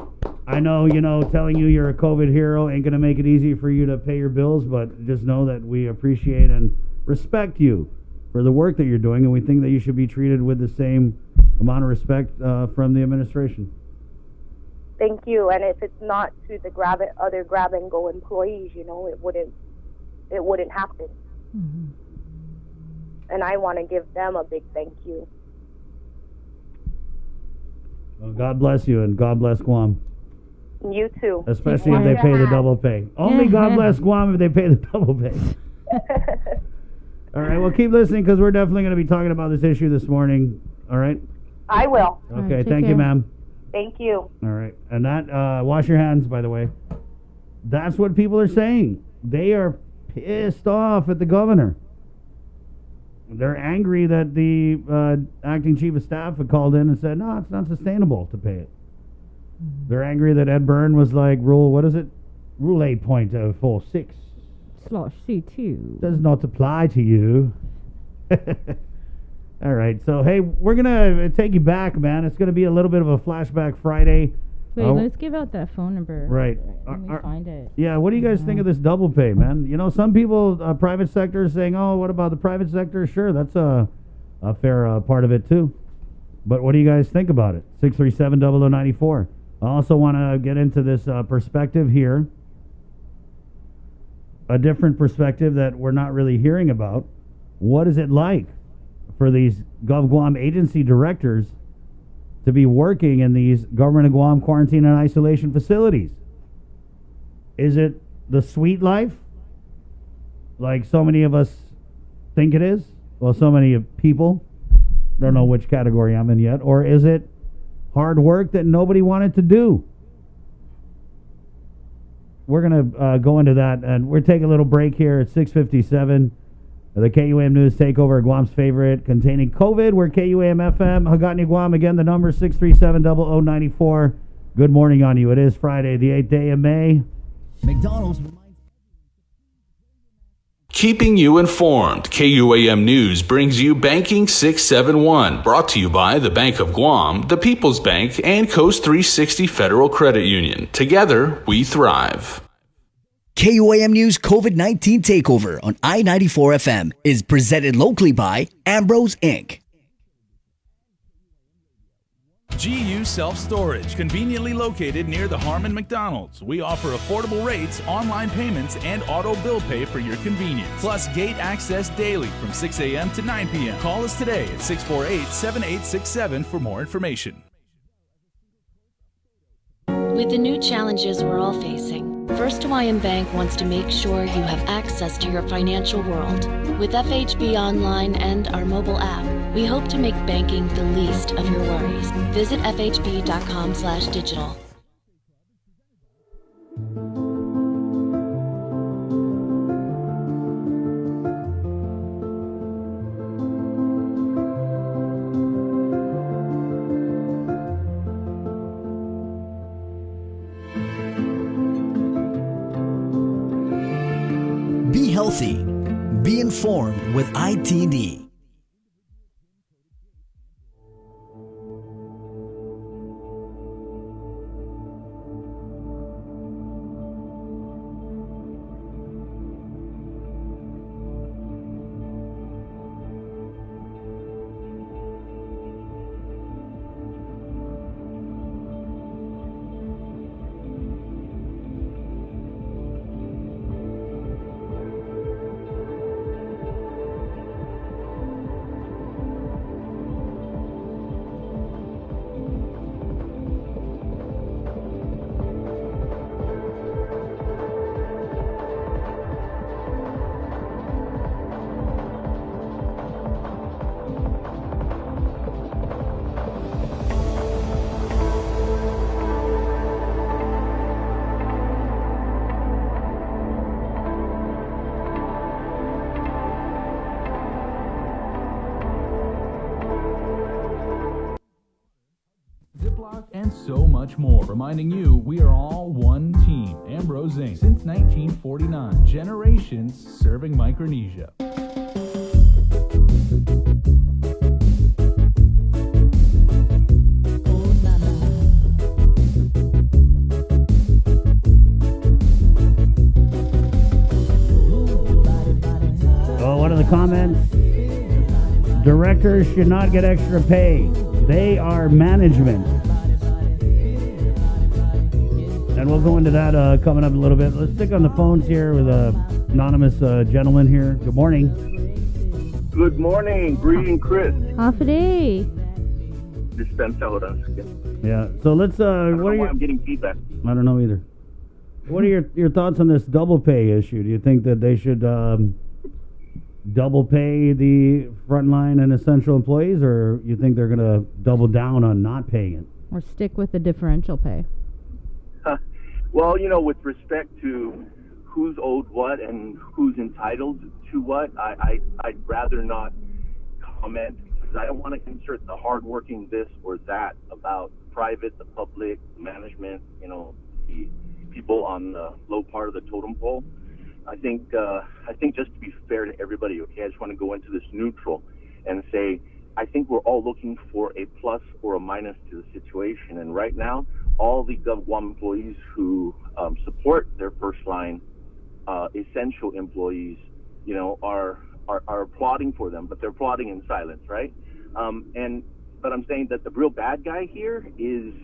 Speaker 13: I know, telling you you're a COVID hero ain't going to make it easy for you to pay your bills, but just know that we appreciate and respect you for the work that you're doing, and we think that you should be treated with the same amount of respect from the administration.
Speaker 5: Thank you. And if it's not to the other grab and go employees, it wouldn't happen.
Speaker 14: Mm-hmm.
Speaker 5: And I want to give them a big thank you.
Speaker 13: Well, God bless you, and God bless Guam.
Speaker 5: You too.
Speaker 13: Especially if they pay the double pay. Only God bless Guam if they pay the double pay. All right, well, keep listening because we're definitely going to be talking about this issue this morning. All right?
Speaker 5: I will.
Speaker 13: Okay, thank you, ma'am.
Speaker 5: Thank you.
Speaker 13: All right. And that, wash your hands, by the way. That's what people are saying. They are pissed off at the governor. They're angry that the acting chief of staff had called in and said, no, it's not sustainable to pay it. They're angry that Ed Byrne was like, Rule 8.46.
Speaker 14: Slash C2.
Speaker 13: Does not apply to you. All right. So, hey, we're going to take you back, man. It's going to be a little bit of a flashback Friday.
Speaker 14: Wait, let's give out that phone number.
Speaker 13: Right.
Speaker 14: Let me find it.
Speaker 13: Yeah, what do you guys think of this double pay, man? Some people, private sector is saying, oh, what about the private sector? Sure, that's a fair part of it, too. But what do you guys think about it? 637-0094. I also want to get into this perspective here. A different perspective that we're not really hearing about. What is it like for these GovGuam agency directors to be working in these Government of Guam quarantine and isolation facilities? Is it the sweet life, like so many of us think it is? Well, so many people, don't know which category I'm in yet. Or is it hard work that nobody wanted to do? We're going to go into that, and we're taking a little break here at 6:57. The KUAM News Takeover, Guam's favorite, Containing COVID. We're KUAM FM, Hagatni, Guam. Again, the number 637-0094. Good morning on you. It is Friday, the 8th day of May.
Speaker 2: McDonald's.
Speaker 1: Keeping you informed, KUAM News brings you Banking 671, brought to you by the Bank of Guam, the People's Bank, and Coast 360 Federal Credit Union. Together, we thrive.
Speaker 2: KUAM News COVID-19 Takeover on I-94 FM is presented locally by Ambrose Inc.
Speaker 3: GU Self-Storage, conveniently located near the Harmon McDonald's. We offer affordable rates, online payments, and auto bill pay for your convenience. Plus gate access daily from 6 a.m. to 9 p.m. Call us today at 648-7867 for more information.
Speaker 4: With the new challenges we're all facing, First Hawaiian Bank wants to make sure you have access to your financial world. With FHB Online and our mobile app, we hope to make banking the least of your worries. Visit fhb.com/digital.
Speaker 2: Be healthy. Be informed with ITD.
Speaker 3: and so much more. Reminding you, we are all one team. Ambrose Inc. Since 1949. Generations serving Micronesia.
Speaker 13: One of the comments, directors should not get extra pay. They are management. And we'll go into that coming up in a little bit. Let's stick on the phones here with an anonymous gentleman here. Good morning.
Speaker 19: Good morning, Bree and Chris.
Speaker 14: Half a day.
Speaker 19: Dispense out on.
Speaker 13: Yeah, so let's, what are your...
Speaker 19: I'm getting feedback.
Speaker 13: I don't know either. What are your thoughts on this double pay issue? Do you think that they should... double pay the frontline and essential employees, or you think they're going to double down on not paying it?
Speaker 14: Or stick with the differential pay?
Speaker 19: Well, with respect to who's owed what and who's entitled to what, I'd rather not comment, because I don't want to insert the hardworking this or that about private, the public, management, the people on the low part of the totem pole. I think just to be fair to everybody, okay, I just want to go into this neutral and say, I think we're all looking for a plus or a minus to the situation. And right now, all the GovGuam employees who support their first line essential employees, are applauding for them, but they're applauding in silence, right? But I'm saying that the real bad guy here is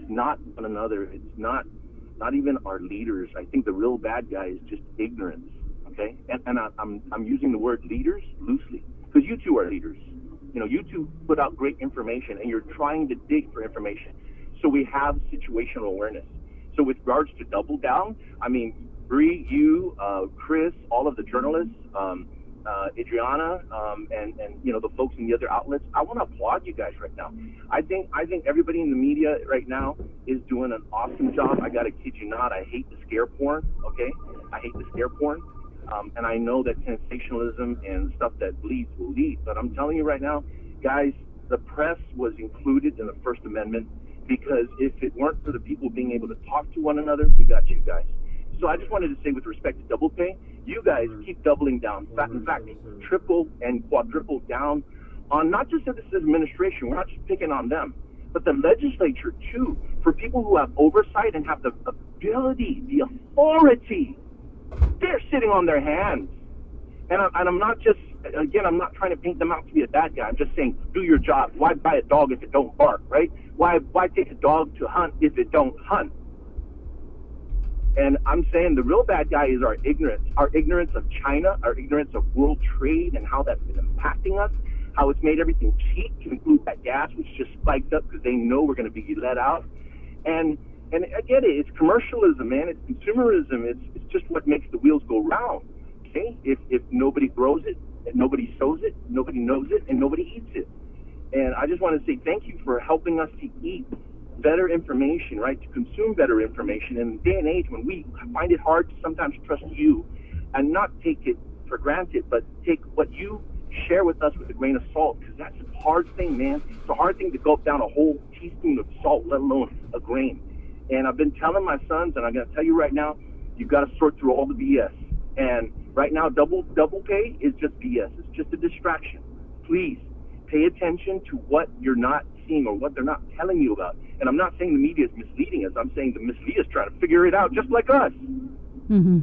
Speaker 19: not one another. It's not even our leaders. I think the real bad guy is just ignorance, okay? And I'm using the word leaders loosely, because you two are leaders. You two put out great information, and you're trying to dig for information. So we have situational awareness. So with regards to double down, I mean, Bree, you, Chris, all of the journalists, Adriana, and the folks in the other outlets, I want to applaud you guys right now. I think everybody in the media right now is doing an awesome job. I gotta kid you not, I hate the scare porn, okay? I hate the scare porn. And I know that sensationalism and stuff that bleeds will lead, but I'm telling you right now, guys, the press was included in the First Amendment, because if it weren't for the people being able to talk to one another, we got you guys. So I just wanted to say, with respect to double pay, you guys keep doubling down. In fact, triple and quadruple down on not just this administration. We're not just picking on them, but the legislature too, for people who have oversight and have the ability, the authority. They're sitting on their hands. And I'm not just, again, I'm not trying to paint them out to be a bad guy. I'm just saying, do your job. Why buy a dog if it don't bark, right? Why take a dog to hunt if it don't hunt? And I'm saying the real bad guy is our ignorance of China, our ignorance of world trade and how that's been impacting us, how it's made everything cheap, to include that gas, which just spiked up because they know we're going to be let out. And I get it. It's commercialism, man. It's consumerism. It's just what makes the wheels go round. Okay? If nobody grows it, and nobody sows it, nobody knows it, and nobody eats it. And I just want to say thank you for helping us to eat better information, right? To consume better information in a day and age when we find it hard to sometimes trust you and not take it for granted, but take what you share with us with a grain of salt, because that's a hard thing, man. It's a hard thing to gulp down a whole teaspoon of salt, let alone a grain. And I've been telling my sons, and I'm going to tell you right now, you've got to sort through all the BS. And right now, double pay is just BS. It's just a distraction. Please pay attention to what you're not seeing or what they're not telling you about. And I'm not saying the media is misleading us. I'm saying the mislead is trying to figure it out just like us.
Speaker 14: Mm-hmm.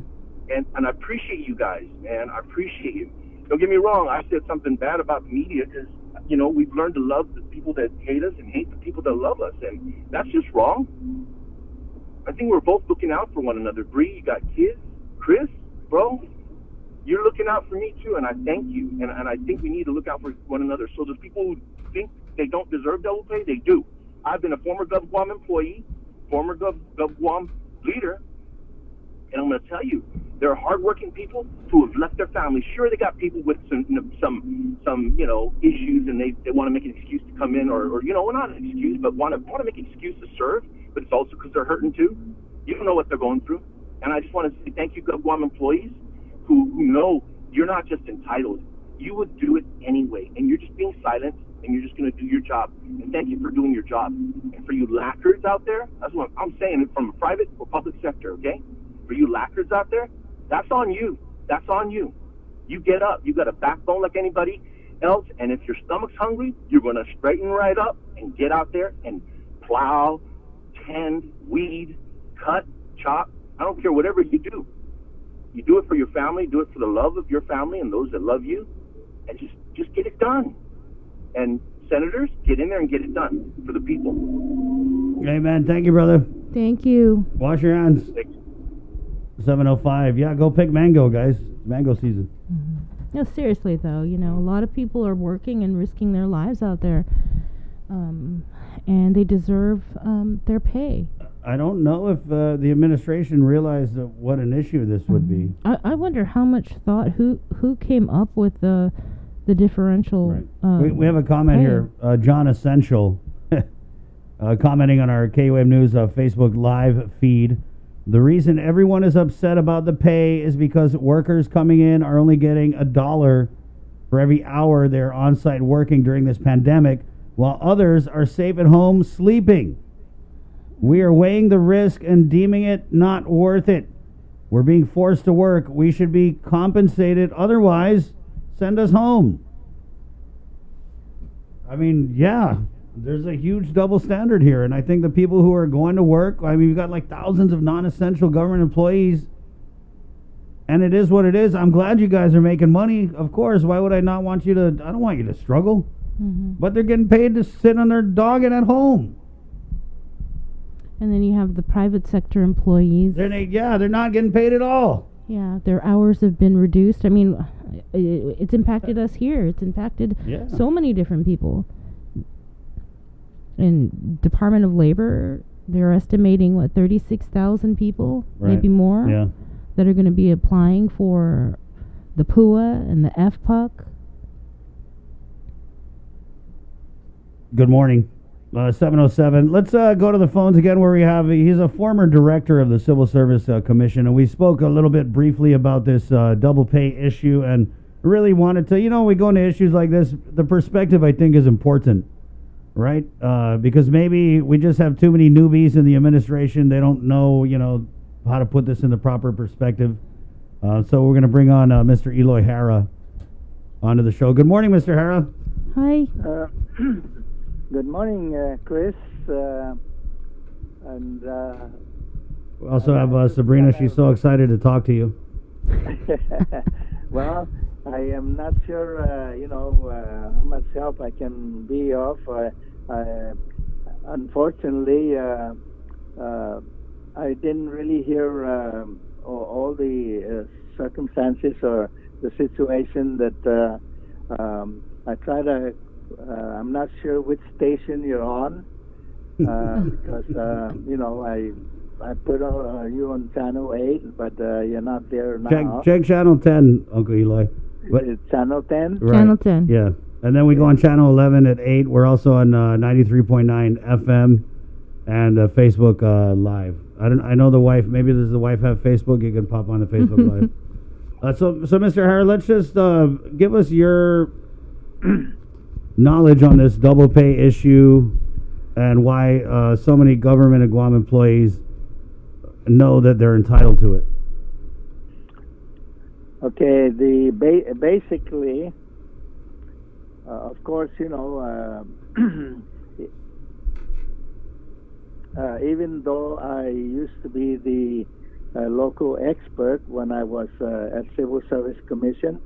Speaker 19: And I appreciate you guys, man. I appreciate you. Don't get me wrong. I said something bad about the media because, we've learned to love the people that hate us and hate the people that love us. And that's just wrong. I think we're both looking out for one another. Bree, you got kids. Chris, bro, you're looking out for me too, and I thank you. And I think we need to look out for one another. So those people who think they don't deserve double pay, they do. I've been a former GovGuam employee, former GovGuam leader, and I'm going to tell you, there are hardworking people who have left their families. Sure, they got people with some issues, and they want to make an excuse to come in, or well, not an excuse, but want to make an excuse to serve. But it's also because they're hurting too. You don't know what they're going through, and I just want to say thank you, GovGuam employees, who know you're not just entitled. You would do it anyway, and you're just being silent, and you're just going to do your job. And thank you for doing your job. And And for you lacquers out there, that's what I'm saying from a private or public sector, okay? For you lacquers out there, that's on you. That's on you. You get up. You got a backbone like anybody else, and if your stomach's hungry, you're going to straighten right up and get out there and plow, tend, weed, cut, chop. I don't care, whatever you do. You do it for your family, do it for the love of your family and those that love you, and just get it done. And senators, get in there and get it done for the people.
Speaker 13: Amen. Thank you, brother.
Speaker 14: Thank you.
Speaker 13: Wash your hands. 7:05. Yeah, go pick mango, guys. It's mango season.
Speaker 14: No, seriously though, you know, a lot of people are working and risking their lives out there, and they deserve their pay.
Speaker 13: I don't know if the administration realized what an issue this would be.
Speaker 14: I wonder how much thought who came up with the differential.
Speaker 13: We have a comment
Speaker 14: pay.
Speaker 13: here. John Essential commenting on our KUM News Facebook live feed. The reason everyone is upset about the pay is because workers coming in are only getting $1 for every hour they're on site working during this pandemic, while others are safe at home sleeping. We are weighing the risk and deeming it not worth it. We're being forced to work. We should be compensated. Otherwise, send us home. I mean, yeah, there's a huge double standard here. And I think the people who are going to work, I mean, we've got like thousands of non-essential government employees. And it is what it is. I'm glad you guys are making money. Of course, why would I not want you to, I don't want you to struggle. But they're getting paid to sit on their dog and at home.
Speaker 14: And then you have the private sector employees.
Speaker 13: They're not getting paid at all.
Speaker 14: Yeah, their hours have been reduced. I mean, it's impacted us here. It's impacted so many different people. In Department of Labor, they're estimating, 36,000 people, maybe more, that are going to be applying for the PUA and the FPUC.
Speaker 13: Good morning. 7:07. Let's go to the phones again where we have, he's a former director of the Civil Service Commission, and we spoke a little bit briefly about this double pay issue and really wanted to, we go into issues like this, the perspective I think is important, right? Because maybe we just have too many newbies in the administration. They don't know, how to put this in the proper perspective. So we're going to bring on Mr. Eloy Hara onto the show. Good morning, Mr. Hara.
Speaker 14: Hi.
Speaker 20: Good morning, Chris.
Speaker 13: We also have Sabrina. She's so excited to talk to you.
Speaker 20: Well, I am not sure, how much help I can be of. Unfortunately, I didn't really hear all the circumstances or the situation that I try to. I'm not sure which station you're on because I put you on channel 8, but you're not there now.
Speaker 13: Check channel 10, Uncle Eloy.
Speaker 20: It's channel 10.
Speaker 13: Right.
Speaker 14: Channel 10.
Speaker 13: Yeah, and then we go on channel 11 at 8. We're also on 93.9 FM and Facebook Live. I know the wife. Maybe does the wife have Facebook? You can pop on the Facebook Live. So Mr. Hara, let's just give us your knowledge on this double pay issue and why so many government and Guam employees know that they're entitled to it.
Speaker 20: Okay, basically, of course, even though I used to be the local expert when I was at Civil Service Commission,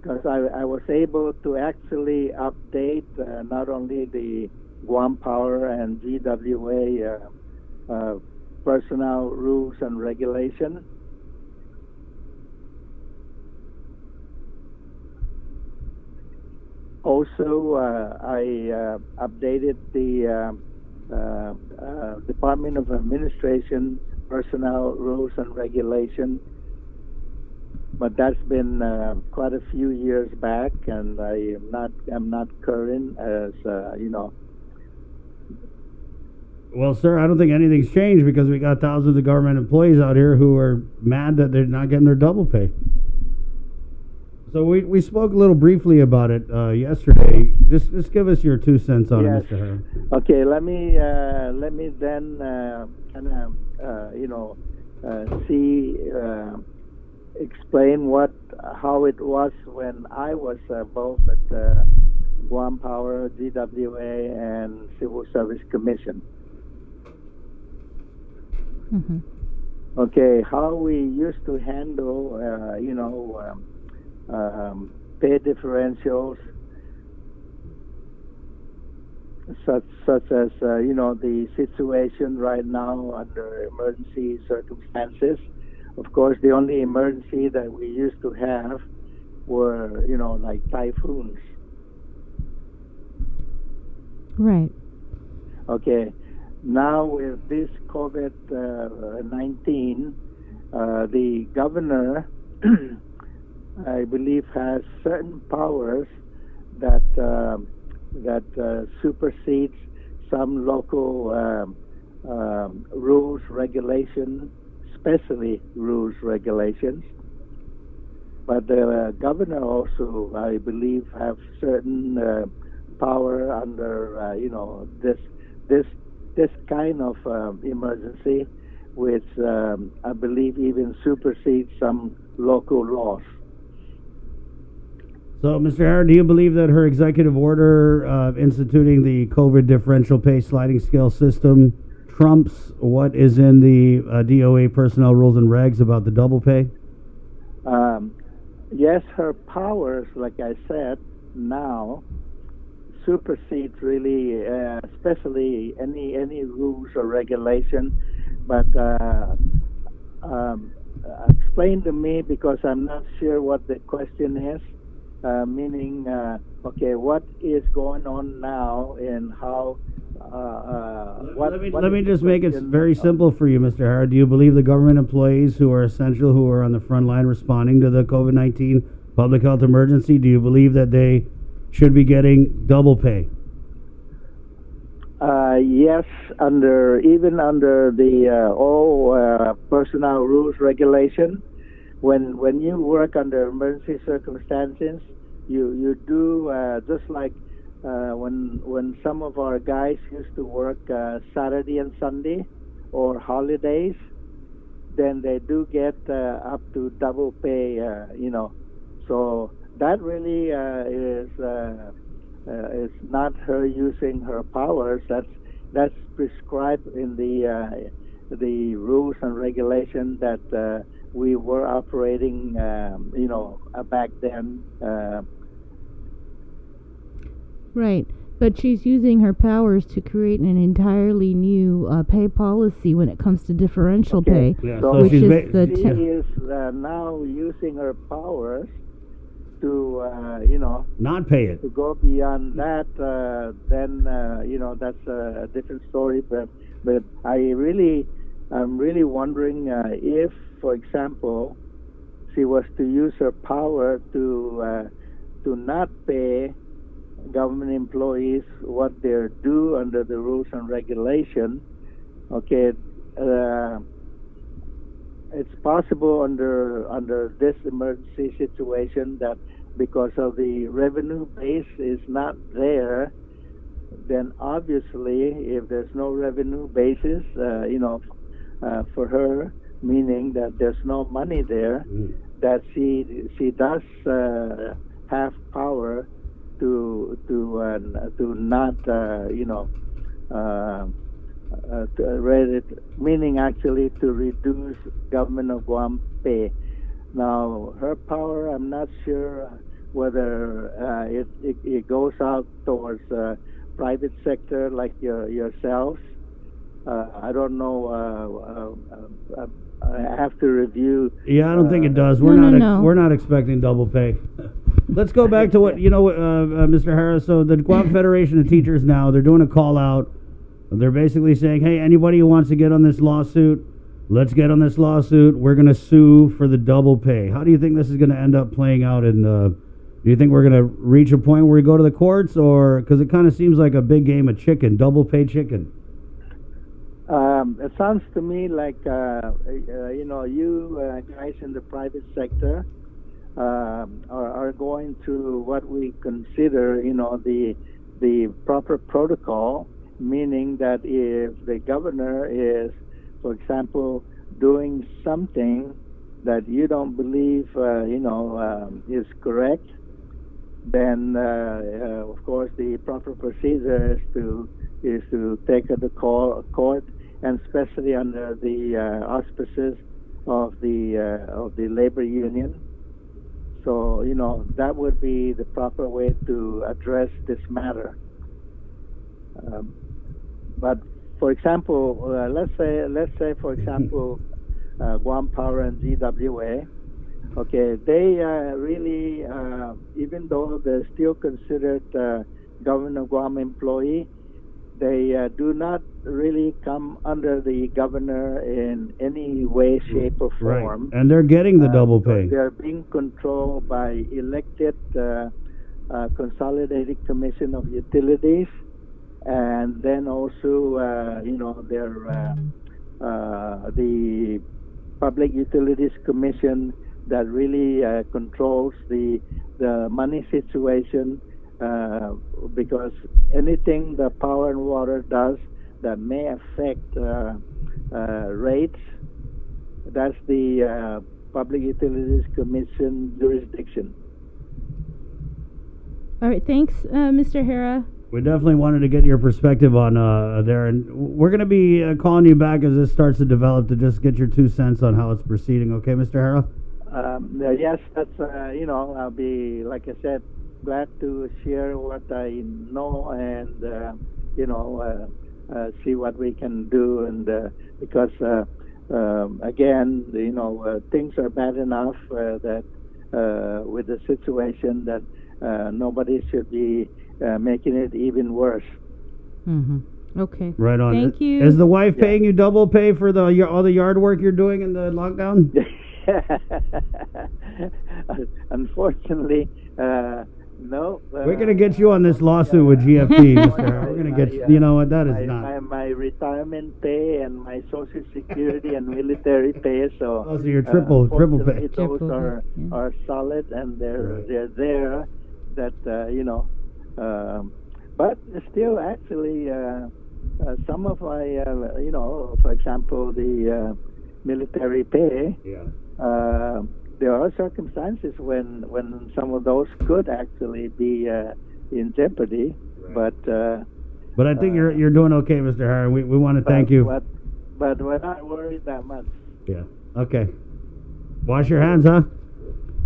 Speaker 20: because I was able to actually update not only the Guam Power and GWA personnel rules and regulation, also I updated the Department of Administration personnel rules and regulation. But that's been quite a few years back, and I'm not current as
Speaker 13: Well, sir, I don't think anything's changed because we got thousands of government employees out here who are mad that they're not getting their double pay. So we spoke a little briefly about it yesterday. Just give us your 2 cents on
Speaker 20: Yes.
Speaker 13: it, Mr. Hara.
Speaker 20: Okay, let me then kind of explain how it was when I was both at Guam Power, GWA, and Civil Service Commission.
Speaker 14: Mm-hmm.
Speaker 20: Okay, how we used to handle pay differentials, such as the situation right now under emergency circumstances. Of course, the only emergency that we used to have were like typhoons.
Speaker 14: Right.
Speaker 20: Okay. Now with this COVID-19, the governor, I believe, has certain powers that supersedes some local rules, regulations, especially rules, regulations. But the governor also, I believe, have certain power under this kind of emergency, which I believe even supersedes some local laws.
Speaker 13: So, Mr. Hara, do you believe that her executive order instituting the COVID differential pay sliding scale system trumps what is in the DOA personnel rules and regs about the double pay?
Speaker 20: Yes, her powers, like I said, now supersedes really, especially any rules or regulation. But explain to me, because I'm not sure what the question is. Meaning, okay, what is going on now and how?
Speaker 13: Let me just make it very simple for you, Mr. Hara. Do you believe the government employees who are essential, who are on the front line responding to the COVID-19 public health emergency, do you believe that they should be getting double pay?
Speaker 20: Yes, even under the all personnel rules regulation. When you work under emergency circumstances, you do just like when some of our guys used to work Saturday and Sunday or holidays, then they do get up to double pay. So that really is not her using her powers. That's prescribed in the rules and regulation that we were operating, back then.
Speaker 14: Right. But she's using her powers to create an entirely new pay policy when it comes to differential pay,
Speaker 20: So
Speaker 14: which
Speaker 20: she
Speaker 14: is the
Speaker 20: is now using her powers to,
Speaker 13: not pay it.
Speaker 20: To go beyond that, then that's a different story. But I'm really wondering if, for example, she was to use her power to not pay government employees what they're due under the rules and regulation. Okay, it's possible under this emergency situation that because of the revenue base is not there, then obviously if there's no revenue basis, for her, meaning that there's no money there, that she does have power to not meaning actually to reduce government of Guam pay. Now her power, I'm not sure whether it goes out towards private sector like yourselves. I don't know. I have to review.
Speaker 13: Yeah, I don't think it does. We're not expecting double pay. Let's go back to what Mr. Harris. So the Guam Federation of Teachers now, they're doing a call out. They're basically saying, hey, anybody who wants to get on this lawsuit, let's get on this lawsuit. We're going to sue for the double pay. How do you think this is going to end up playing out? Do you think we're going to reach a point where we go to the courts, or because it kind of seems like a big game of chicken, double pay chicken?
Speaker 20: It sounds to me like you guys in the private sector are going through what we consider, the proper protocol, meaning that if the governor is, for example, doing something that you don't believe, is correct, then of course the proper procedure is to take it to court, and especially under the auspices of the labor union. So that would be the proper way to address this matter. But for example, let's say for example, Guam Power and GWA. Okay, they really, even though they're still considered government of Guam employee, they do not really come under the governor in any way, shape, or form.
Speaker 13: Right. And they're getting the double pay.
Speaker 20: They're being controlled by elected Consolidated Commission of Utilities, and then also, the Public Utilities Commission that really controls the money situation, because anything the Power and Water does that may affect rates, that's the Public Utilities Commission jurisdiction.
Speaker 14: All right, thanks, Mr. Hera.
Speaker 13: We definitely wanted to get your perspective on there, and we're going to be calling you back as this starts to develop to just get your 2 cents on how it's proceeding. Okay, Mr. Hera?
Speaker 20: Yes, that's, I'll be, like I said, glad to share what I know and, see what we can do. And because, again, things are bad enough that with the situation that nobody should be making it even worse.
Speaker 14: Mm-hmm. Okay.
Speaker 13: Right on.
Speaker 14: Thank you.
Speaker 13: Is the wife paying you double pay for all the yard work you're doing in the lockdown?
Speaker 20: Unfortunately, no.
Speaker 13: We're going to get you on this lawsuit with GFT, Mr. Hera. We're going to get you. You know what? That is not.
Speaker 20: My retirement pay and my Social Security and military pay. So
Speaker 13: you're triple pay.
Speaker 20: Those are solid, and they're there. That but still, actually, some of my for example, the military pay.
Speaker 13: Yeah.
Speaker 20: There are circumstances when some of those could actually be in jeopardy,
Speaker 13: right. But I think you're doing okay, Mr. Hera. We want to thank you.
Speaker 20: But we're not worried that much.
Speaker 13: Yeah. Okay. Wash your hands, huh?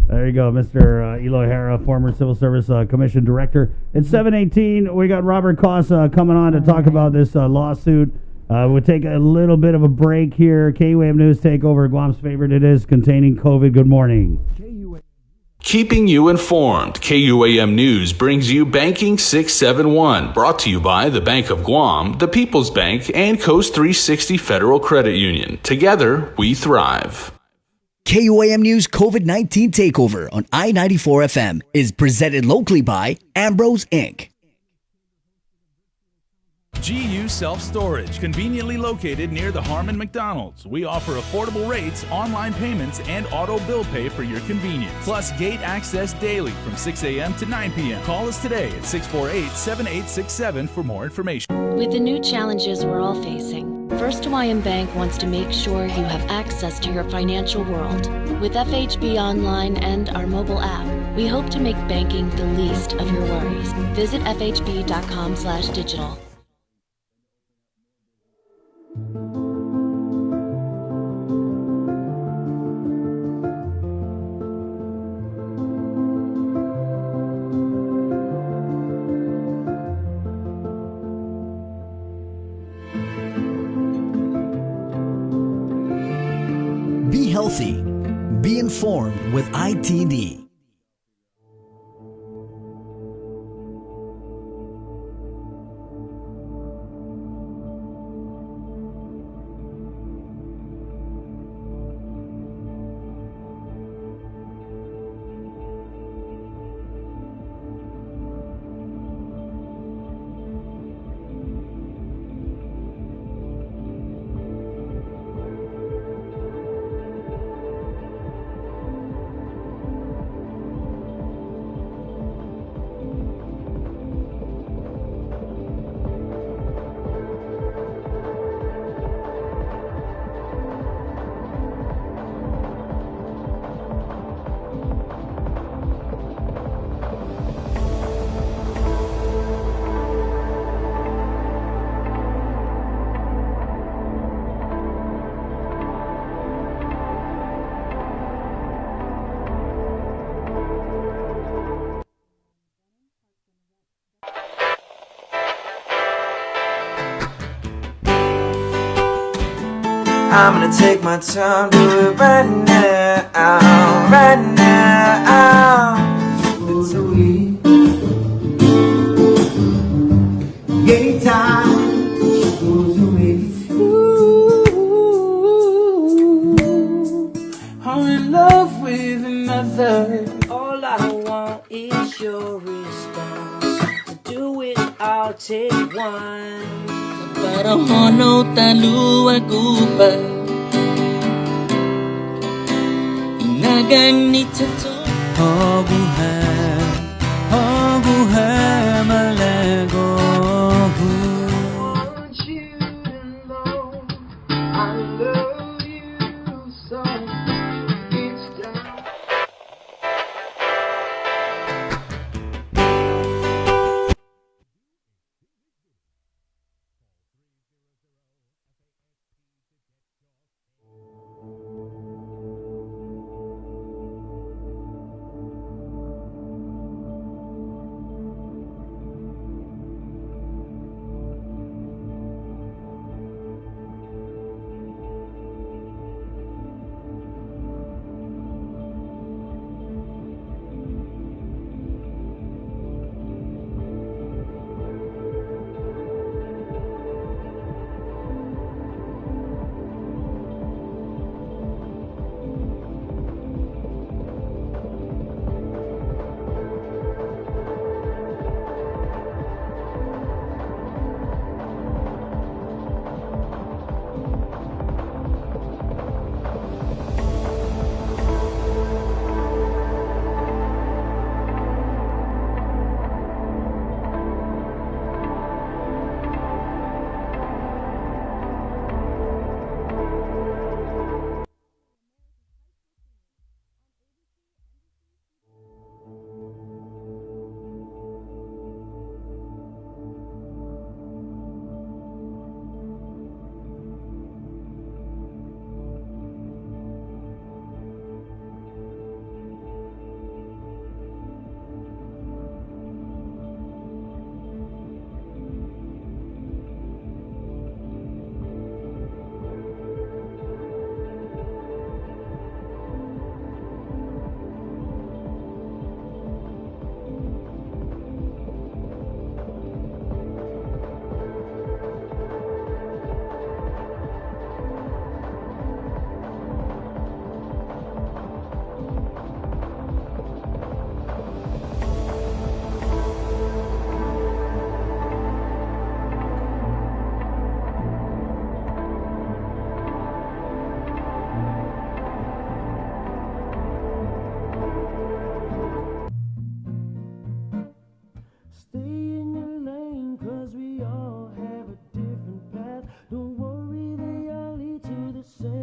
Speaker 13: There you go, Mr. Eloy Hera, former Civil Service Commission Director. It's 7:18. We got Robert Cossa coming on to talk about this lawsuit. We'll take a little bit of a break here. KUAM News Takeover, Guam's favorite. It is containing COVID. Good morning.
Speaker 1: Keeping you informed, KUAM News brings you Banking 671, brought to you by the Bank of Guam, the People's Bank, and Coast 360 Federal Credit Union. Together, we thrive.
Speaker 2: KUAM News COVID-19 Takeover on I-94 FM is presented locally by Ambrose Inc.
Speaker 3: GU Self Storage, conveniently located near the Harmon McDonald's. We offer affordable rates, online payments, and auto bill pay for your convenience. Plus gate access daily from 6 a.m. to 9 p.m. Call us today at 648-7867 for more information.
Speaker 4: With the new challenges we're all facing, First Hawaiian Bank wants to make sure you have access to your financial world. With FHB Online and our mobile app, we hope to make banking the least of your worries. Visit fhb.com/digital.
Speaker 2: Be healthy. Be informed with ITD.
Speaker 6: I'm gonna take my time, do it right now, right now. It's sweet. Anytime she goes away. Ooh, I'm in love with another. All I want is your response. To do it, I'll take one. Para hono taluwa kupa Inagang ni tato Obuha malego want you to know I love you so it's time.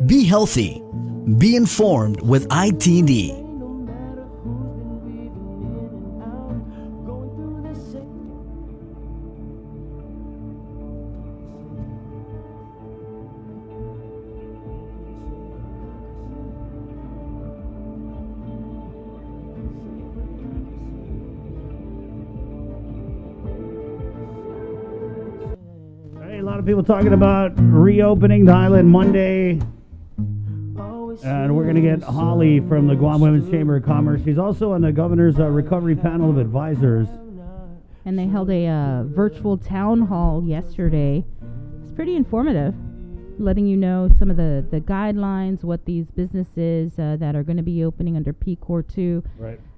Speaker 2: Be healthy. Be informed with ITD.
Speaker 13: A lot of people talking about reopening the island Monday. And we're going to get Holly from the Guam Women's Chamber of Commerce. She's also on the governor's recovery panel of advisors.
Speaker 14: And they held a virtual town hall yesterday. It's pretty informative, letting you know some of the guidelines, what these businesses that are going to be opening under PCOR 2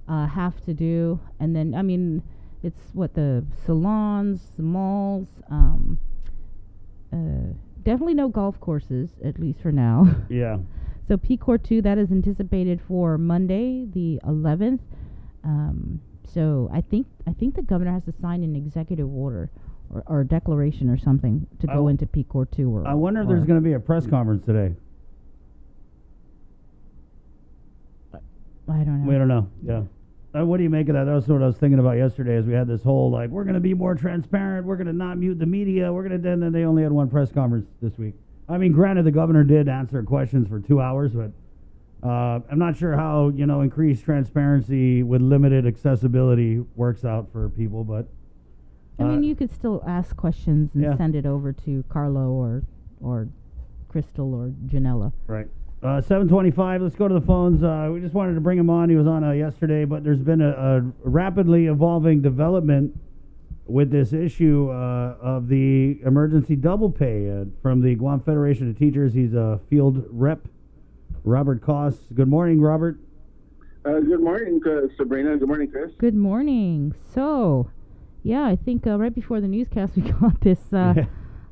Speaker 14: have to do. And then, I mean, it's what the salons, the malls, definitely no golf courses, at least for now.
Speaker 13: Yeah.
Speaker 14: So PCOR 2, that is anticipated for Monday, the 11th. So I think the governor has to sign an executive order or a declaration or something to go into PCOR 2.
Speaker 13: I wonder if there's going to be a press conference today.
Speaker 14: I don't know.
Speaker 13: We don't know. Yeah. What do you make of that? That was what I was thinking about yesterday as we had this whole, like, we're going to be more transparent. We're going to not mute the media. And then they only had one press conference this week. I mean, granted, the governor did answer questions for 2 hours, but I'm not sure how, increased transparency with limited accessibility works out for people, but...
Speaker 14: I mean, you could still ask questions and send it over to Carlo or Crystal or Janella.
Speaker 13: Right. 7:25. Let's go to the phones. We just wanted to bring him on. He was on yesterday, but there's been a rapidly evolving development with this issue of the emergency double pay from the Guam Federation of Teachers. He's a field rep, Robert Koss. Good morning, Robert.
Speaker 21: Good morning, Sabrina. Good morning, Chris.
Speaker 14: Good morning. So, yeah, I think right before the newscast we got this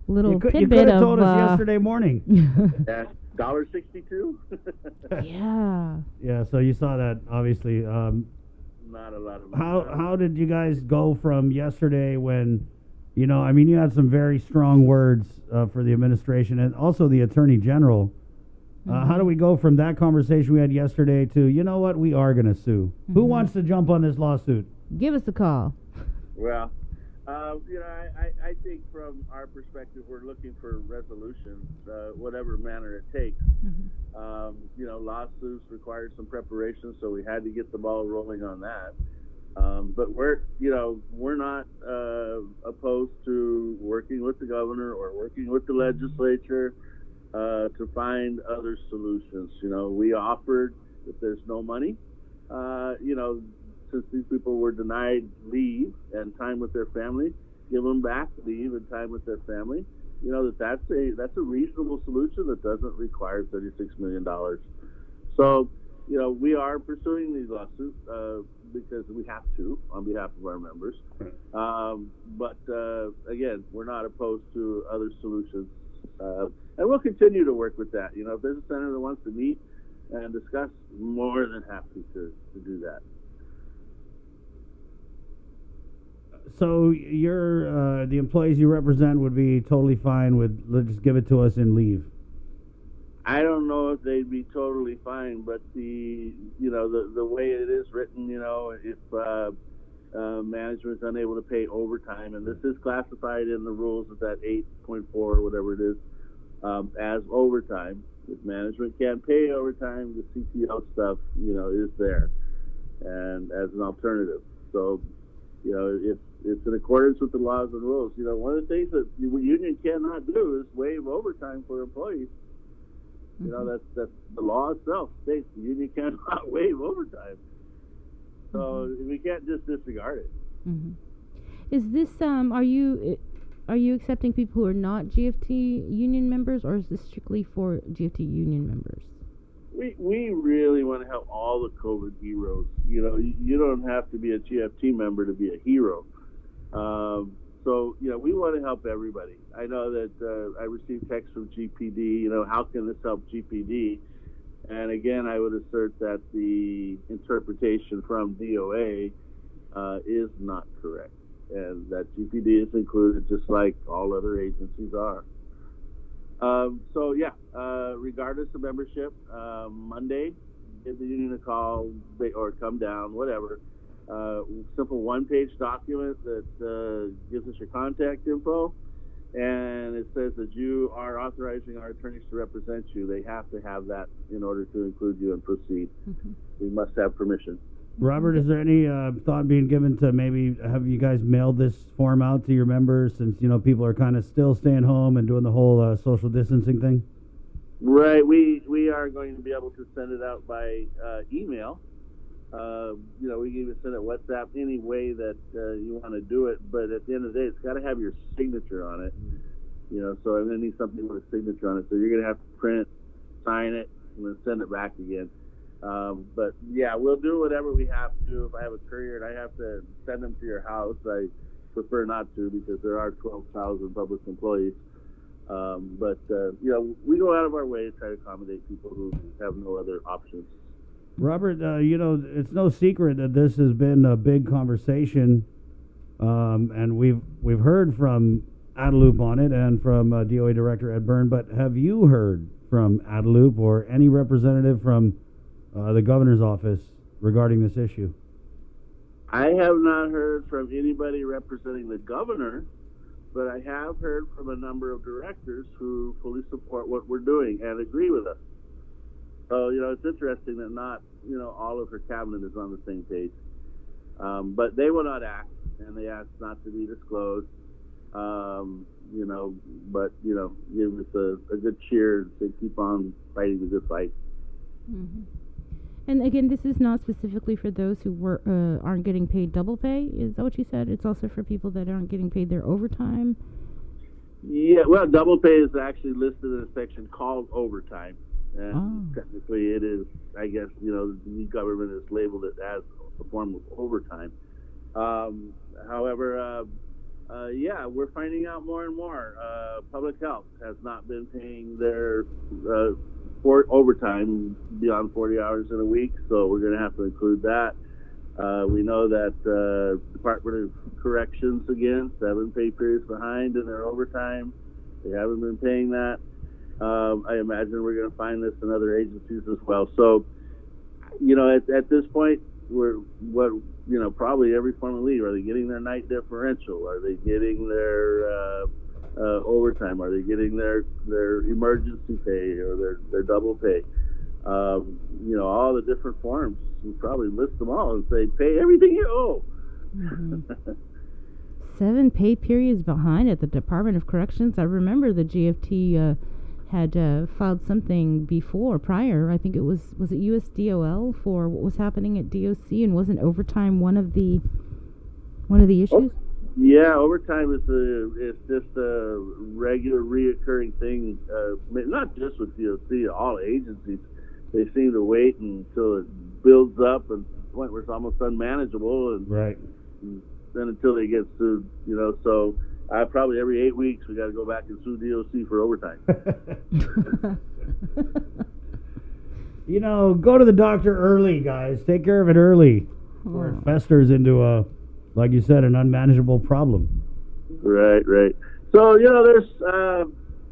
Speaker 14: little tidbit
Speaker 13: you could have
Speaker 14: of
Speaker 13: told us yesterday morning.
Speaker 21: Yeah, $1.62.
Speaker 14: Yeah.
Speaker 13: Yeah. So you saw that, obviously.
Speaker 21: Not a lot of.
Speaker 13: How did you guys go from yesterday when, you had some very strong words for the administration and also the Attorney General. How do we go from that conversation we had yesterday to, you know what, we are going to sue? Who wants to jump on this lawsuit?
Speaker 14: Give us a call.
Speaker 21: Well, I think from our perspective, we're looking for resolution, whatever manner it takes. Lawsuits require some preparation, so we had to get the ball rolling on that. But we're not opposed to working with the governor or working with the legislature to find other solutions. We offered, if there's no money, since these people were denied leave and time with their family, give them back leave and time with their family. That's a reasonable solution that doesn't require $36 million. So, we are pursuing these lawsuits because we have to on behalf of our members. But again, we're not opposed to other solutions. And we'll continue to work with that. If there's a senator that wants to meet and discuss, more than happy to do that.
Speaker 13: So you're the employees you represent would be totally fine with, let's just give it to us and leave.
Speaker 21: I don't know if they'd be totally fine, but the way it is written, if management's unable to pay overtime, and this is classified in the rules of that 8.4 or whatever it is, as overtime. If management can't pay overtime, the CTO stuff, is there, and as an alternative. So, it's in accordance with the laws and rules. One of the things that the union cannot do is waive overtime for employees. That's the law itself states the union cannot waive overtime. So we can't just disregard it.
Speaker 14: Is this are you accepting people who are not GFT union members, or is this strictly for GFT union members?
Speaker 21: We really want to help all the COVID heroes. You don't have to be a GFT member to be a hero. So, we want to help everybody. I know that I received texts from GPD, how can this help GPD? And again, I would assert that the interpretation from DOA is not correct, and that GPD is included just like all other agencies are. Regardless of membership, Monday, give the union a call or come down, whatever. Simple one-page document that gives us your contact info, and it says that you are authorizing our attorneys to represent you. They have to have that in order to include you and proceed. We must have permission.
Speaker 13: Robert, is there any thought being given to maybe have you guys mailed this form out to your members, since people are kind of still staying home and doing the whole social distancing thing?
Speaker 21: Right. We are going to be able to send it out by email. We can even send it WhatsApp, any way that you want to do it. But at the end of the day, it's got to have your signature on it. So I'm going to need something with a signature on it. So you're going to have to print, sign it, and then send it back again. But yeah, we'll do whatever we have to. If I have a courier and I have to send them to your house, I prefer not to, because there are 12,000 public employees. But we go out of our way to try to accommodate people who have no other options.
Speaker 13: Robert, it's no secret that this has been a big conversation, and we've heard from Adelup on it and from DOA Director Ed Byrne, but have you heard from Adelup or any representative from the governor's office regarding this issue?
Speaker 21: I have not heard from anybody representing the governor, but I have heard from a number of directors who fully support what we're doing and agree with us. So, it's interesting that not, all of her cabinet is on the same page. But they will not act, and they asked not to be disclosed. You know, but you know, give us a good cheer to keep on fighting the good fight.
Speaker 14: Mm-hmm. And again, this is not specifically for those who aren't getting paid double pay. Is that what you said? It's also for people that aren't getting paid their overtime.
Speaker 21: Yeah, well, double pay is actually listed in a section called overtime, and technically it is. I guess you know the government has labeled it as a form of overtime. However, yeah, we're finding out more and more. Public health has not been paying their for overtime beyond 40 hours in a week, so we're going to have to include that. We know that Department of Corrections, again, 7 pay periods behind in their overtime. They haven't been paying that. I imagine we're going to find this in other agencies as well. So, you know, at this point, probably every form of leave. Are they getting their night differential? Are they getting their overtime? Are they getting their emergency pay or their double pay? You know, all the different forms. We probably list them all and say, pay everything you owe.
Speaker 14: Mm-hmm. 7 pay periods behind at the Department of Corrections. I remember the GFT had filed something prior. I think it was it USDOL for what was happening at DOC, and wasn't overtime one of the issues?
Speaker 21: Yeah, overtime is just a regular reoccurring thing. Not just with DOC, all agencies. They seem to wait until it builds up and to the point where it's almost unmanageable, and then until they get sued, you know. So probably every 8 weeks we got to go back and sue DOC for overtime.
Speaker 13: You know, go to the doctor early, guys. Take care of it early, or it festers into like you said, an unmanageable problem.
Speaker 21: Right. So, you know, there's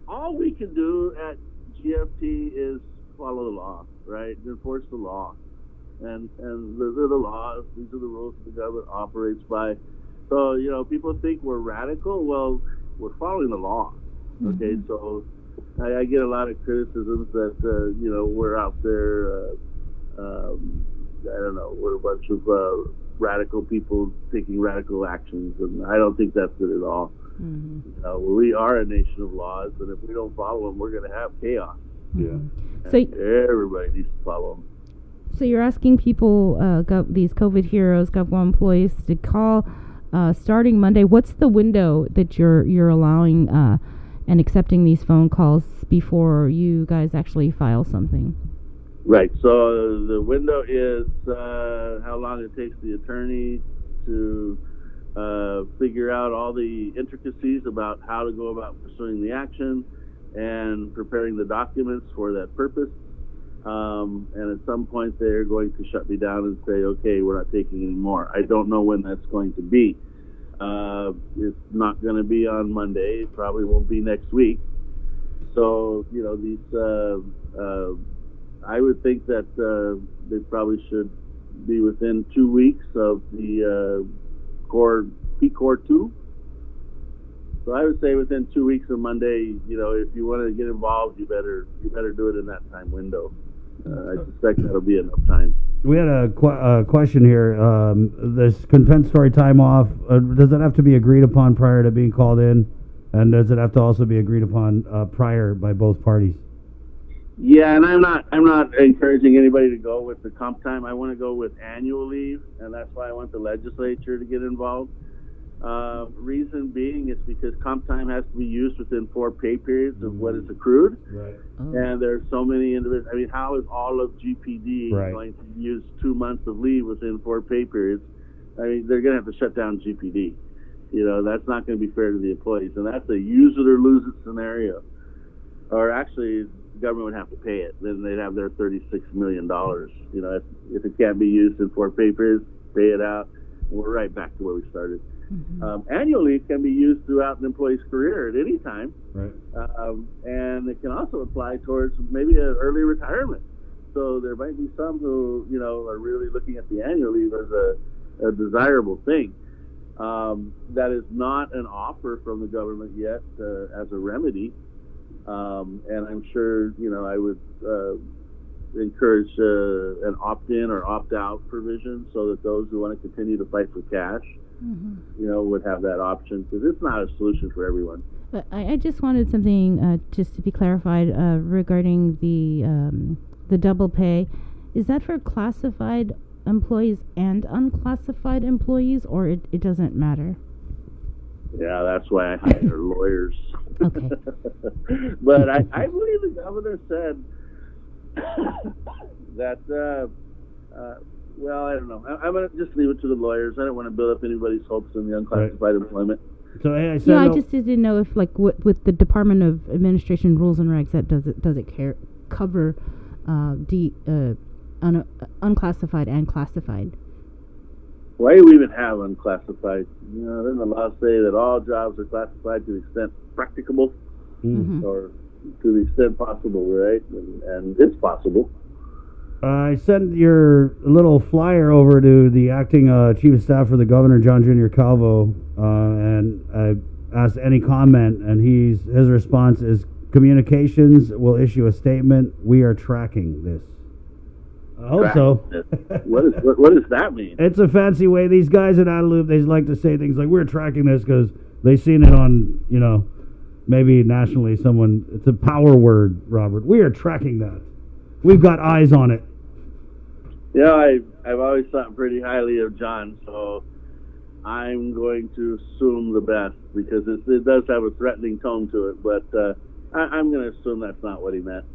Speaker 21: all we can do at GFT is follow the law, right? Enforce the law. And these are the laws, these are the rules that the government operates by. So, you know, people think we're radical. Well, we're following the law. Okay, so I get a lot of criticisms that, you know, we're out there, I don't know, we're a bunch of radical people taking radical actions, and I don't think that's it at all. You know, we are a nation of laws, and if we don't follow them, we're going to have chaos. Yeah. So everybody needs to follow them.
Speaker 14: So you're asking people, these COVID heroes, GovGuam employees, to call starting Monday. What's the window that you're allowing and accepting these phone calls before you guys actually file something?
Speaker 21: Right. So the window is how long it takes the attorney to figure out all the intricacies about how to go about pursuing the action and preparing the documents for that purpose. And at some point they're going to shut me down and say, okay, we're not taking any more. I don't know when that's going to be. It's not going to be on Monday. It probably won't be next week. So, you know, these, I would think that they probably should be within 2 weeks of the PCOR 2. So I would say within 2 weeks of Monday, you know, if you want to get involved, you better do it in that time window. I suspect that'll be enough time.
Speaker 13: We had a question here. This compensatory time off, does it have to be agreed upon prior to being called in? And does it have to also be agreed upon prior by both parties?
Speaker 21: Yeah, and I'm not encouraging anybody to go with the comp time. I want to go with annual leave, and that's why I want the legislature to get involved. Reason being is because comp time has to be used within 4 pay periods of what is accrued. Right. And there's so many individuals. I mean, how is all of GPD going to use 2 months of leave within 4 pay periods? I mean, they're going to have to shut down GPD. You know, that's not going to be fair to the employees, and that's a use it or lose it scenario. Or actually, the government would have to pay it. Then they'd have their $36 million. You know, if it can't be used in 4 pay periods, pay it out. And we're right back to where we started. Annual leave can be used throughout an employee's career at any time, and it can also apply towards maybe an early retirement. So there might be some who, you know, are really looking at the annual leave as a desirable thing. That is not an offer from the government yet as a remedy, and I'm sure, you know, I would encourage an opt-in or opt-out provision so that those who want to continue to fight for cash, would have that option, because it's not a solution for everyone.
Speaker 14: But I just wanted something just to be clarified regarding the double pay. Is that for classified employees and unclassified employees, or it doesn't matter?
Speaker 21: Yeah, that's why I hire lawyers.
Speaker 14: Okay.
Speaker 21: But I believe the governor said that, well, I don't know. I'm going to just leave it to the lawyers. I don't want to build up anybody's hopes in the unclassified employment.
Speaker 13: So hey,
Speaker 14: I just didn't know if, like, with the Department of Administration rules and regs, that does it cover unclassified and classified?
Speaker 21: Why do we even have unclassified? Doesn't the law say that all jobs are classified to the extent practicable, or to the extent possible, right? And it's possible.
Speaker 13: I sent your little flyer over to the acting chief of staff for the governor, John Junior Calvo, and I asked any comment, and his response is, communications will issue a statement. We are tracking this. I hope so.
Speaker 21: What does that mean?
Speaker 13: It's a fancy way. These guys at Adelup, they like to say things like, we're tracking this because they've seen it on, maybe nationally it's a power word, Robert. We are tracking that. We've got eyes on it.
Speaker 21: I've always thought pretty highly of John, so I'm going to assume the best, because it does have a threatening tone to it, but I'm going to assume that's not what he meant.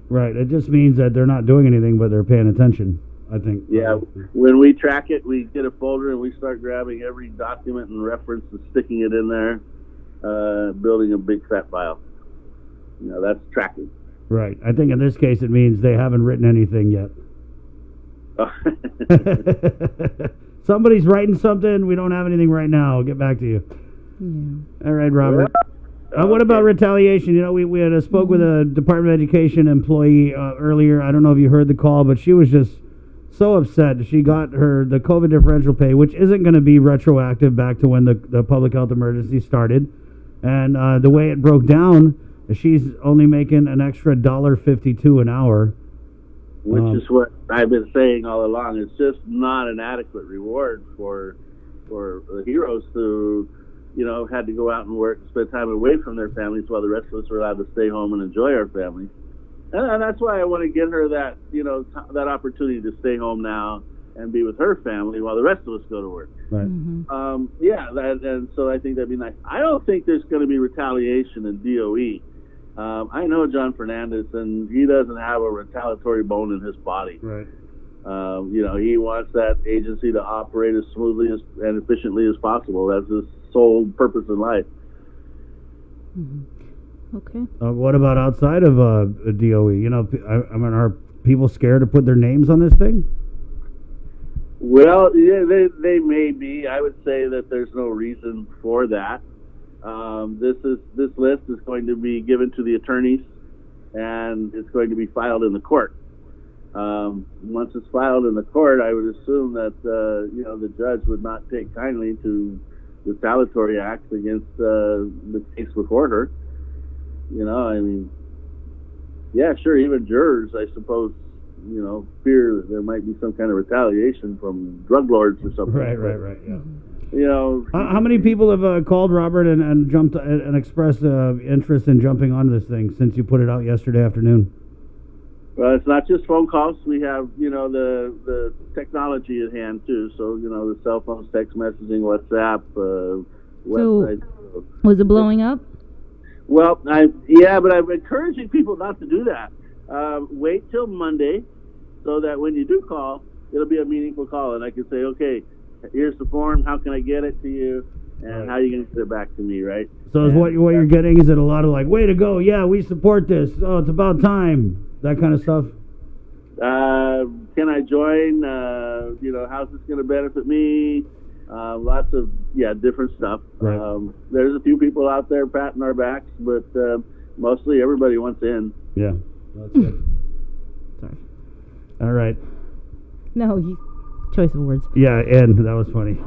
Speaker 13: Right. It just means that they're not doing anything, but they're paying attention, I think.
Speaker 21: Yeah. When we track it, we get a folder and we start grabbing every document and reference and sticking it in there, building a big fat file. That's tracking.
Speaker 13: Right. I think in this case it means they haven't written anything yet. Somebody's writing something. We don't have anything right now. I'll get back to you. Yeah. All right, Robert. What about retaliation? We had spoke with a Department of Education employee earlier. I don't know if you heard the call, but she was just so upset. She got the COVID differential pay, which isn't going to be retroactive back to when the public health emergency started. And the way it broke down, she's only making an extra $1.52 an hour.
Speaker 21: Which is what I've been saying all along. It's just not an adequate reward for the heroes who, had to go out and work and spend time away from their families while the rest of us were allowed to stay home and enjoy our families. And that's why I want to get her that, that opportunity to stay home now and be with her family while the rest of us go to work.
Speaker 13: Right.
Speaker 21: And so I think that'd be nice. I don't think there's going to be retaliation in DOE. I know John Fernandez, and he doesn't have a retaliatory bone in his body.
Speaker 13: Right.
Speaker 21: He wants that agency to operate as smoothly and efficiently as possible. That's his sole purpose in life.
Speaker 14: Okay.
Speaker 13: What about outside of DOE? Are people scared to put their names on this thing?
Speaker 21: Well, yeah, they may be. I would say that there's no reason for that. This list is going to be given to the attorneys, and it's going to be filed in the court. Once it's filed in the court, I would assume that the judge would not take kindly to retaliatory acts against the case before her. Yeah, sure. Even jurors, I suppose, fear that there might be some kind of retaliation from drug lords or something.
Speaker 13: Right. Yeah. How many people have called Robert and jumped and expressed interest in jumping onto this thing since you put it out yesterday afternoon?
Speaker 21: Well, it's not just phone calls. We have, the technology at hand too. So, the cell phones, text messaging, WhatsApp, websites.
Speaker 14: So, was it blowing up?
Speaker 21: Well, but I'm encouraging people not to do that. Wait till Monday, so that when you do call, it'll be a meaningful call, and I can say, okay, here's the form. How can I get it to you? And how are you going to get it back to me, right?
Speaker 13: So is what you're getting, is it a lot of like, way to go, yeah, we support this. Oh, it's about time. That kind of stuff?
Speaker 21: Can I join? How's this going to benefit me? Lots of, different stuff.
Speaker 13: Right.
Speaker 21: There's a few people out there patting our backs, but mostly everybody wants in.
Speaker 13: Yeah, that's good.
Speaker 14: Sorry.
Speaker 13: All right.
Speaker 14: No, choice of words.
Speaker 13: Yeah, and that was funny.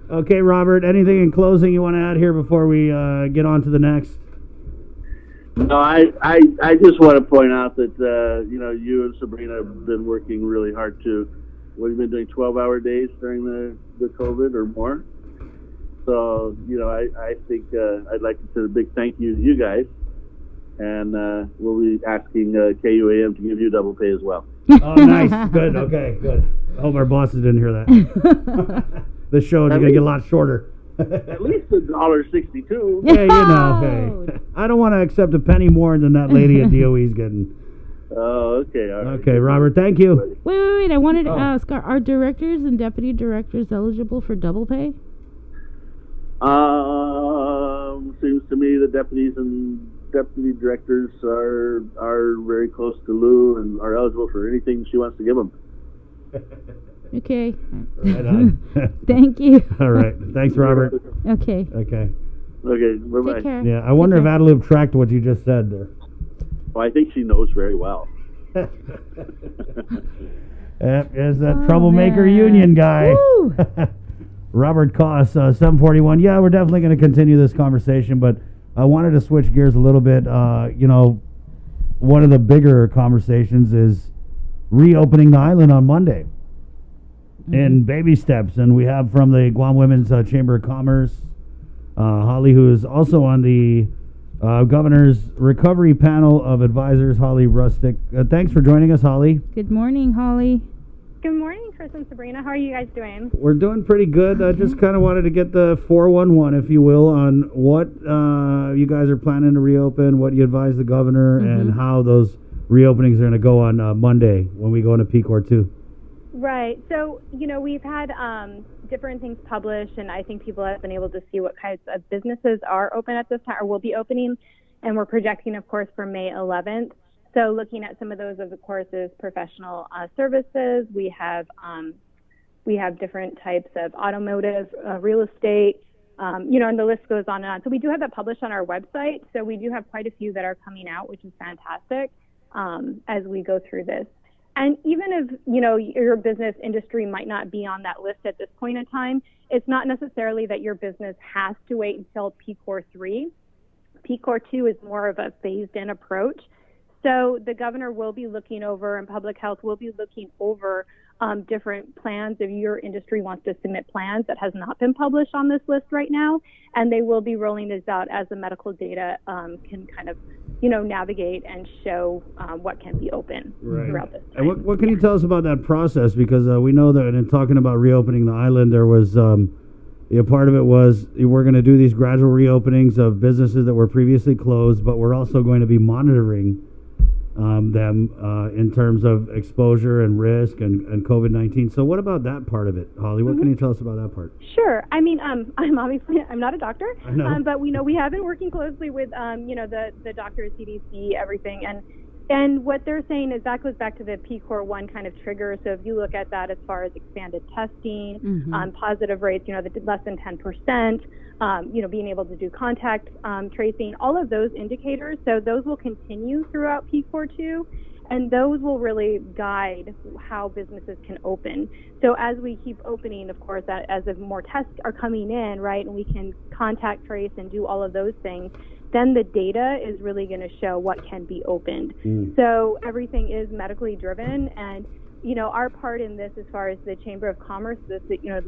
Speaker 13: Okay, Robert, anything in closing you want to add here before we get on to the next?
Speaker 21: No, I just want to point out that, you and Sabrina have been working really hard too. What, you've been doing 12-hour days during the COVID or more? So, I think I'd like to say a big thank you to you guys. And we'll be asking KUAM to give you double pay as well.
Speaker 13: Oh, nice. Good. Okay, good. I hope our bosses didn't hear that. The show is going to get a lot shorter.
Speaker 21: At least $1.62.
Speaker 13: Yeah, hey. I don't want to accept a penny more than that lady at DOE's getting.
Speaker 21: Oh, okay. All right.
Speaker 13: Okay, Robert, thank you.
Speaker 14: Wait. I wanted to ask, are directors and deputy directors eligible for double pay?
Speaker 21: Seems to me the deputies and deputy directors are very close to Lou and are eligible for anything she wants to give them.
Speaker 14: Okay.
Speaker 13: Right on.
Speaker 14: Thank you.
Speaker 13: All right. Thanks, Robert.
Speaker 14: Okay.
Speaker 13: Okay.
Speaker 21: Okay. Bye-bye.
Speaker 14: Take care.
Speaker 13: Yeah, I wonder if Adelup tracked what you just said there.
Speaker 21: Well, I think she knows very well.
Speaker 13: There's that troublemaker union guy. Robert Koss, 741. Yeah, we're definitely going to continue this conversation, but I wanted to switch gears a little bit. One of the bigger conversations is reopening the island on Monday in baby steps. And we have from the Guam Women's Chamber of Commerce, Holly, who is also on the Governor's Recovery Panel of Advisors, Holly Rustick. Thanks for joining us, Holly.
Speaker 14: Good morning, Holly.
Speaker 7: Good morning, Chris and Sabrina. How are you guys doing?
Speaker 13: We're doing pretty good. I just kind of wanted to get the 411, if you will, on what you guys are planning to reopen, what you advise the governor, and how those reopenings are going to go on Monday when we go into PCOR 2.
Speaker 7: Right. So, we've had different things published, and I think people have been able to see what kinds of businesses are open at this time or will be opening, and we're projecting, of course, for May 11th. So looking at some of those, of course, is professional services. We have different types of automotive, real estate, and the list goes on and on. So we do have that published on our website. So we do have quite a few that are coming out, which is fantastic as we go through this. And even if, your business industry might not be on that list at this point in time, it's not necessarily that your business has to wait until PCOR 3. PCOR 2 is more of a phased-in approach. So the governor will be looking over, and public health will be looking over different plans if your industry wants to submit plans that has not been published on this list right now. And they will be rolling this out as the medical data can kind of, navigate and show what can be open throughout this time.
Speaker 13: And what can you tell us about that process? Because we know that in talking about reopening the island, there was part of it was we're going to do these gradual reopenings of businesses that were previously closed, but we're also going to be monitoring them in terms of exposure and risk and COVID-19. So what about that part of it, Holly? What can you tell us about that part?
Speaker 7: Sure. I mean, I'm not a doctor,
Speaker 13: I know.
Speaker 7: but we have been working closely with the doctors, CDC, everything, and what they're saying is that goes back to the PCOR 1 kind of trigger. So if you look at that as far as expanded testing, positive rates, the less than 10%, being able to do contact tracing, all of those indicators. So those will continue throughout PCOR 2, and those will really guide how businesses can open. So as we keep opening, of course, as if more tests are coming in, right, and we can contact trace and do all of those things, then the data is really going to show what can be opened. So everything is medically driven, and our part in this, as far as the Chamber of Commerce, the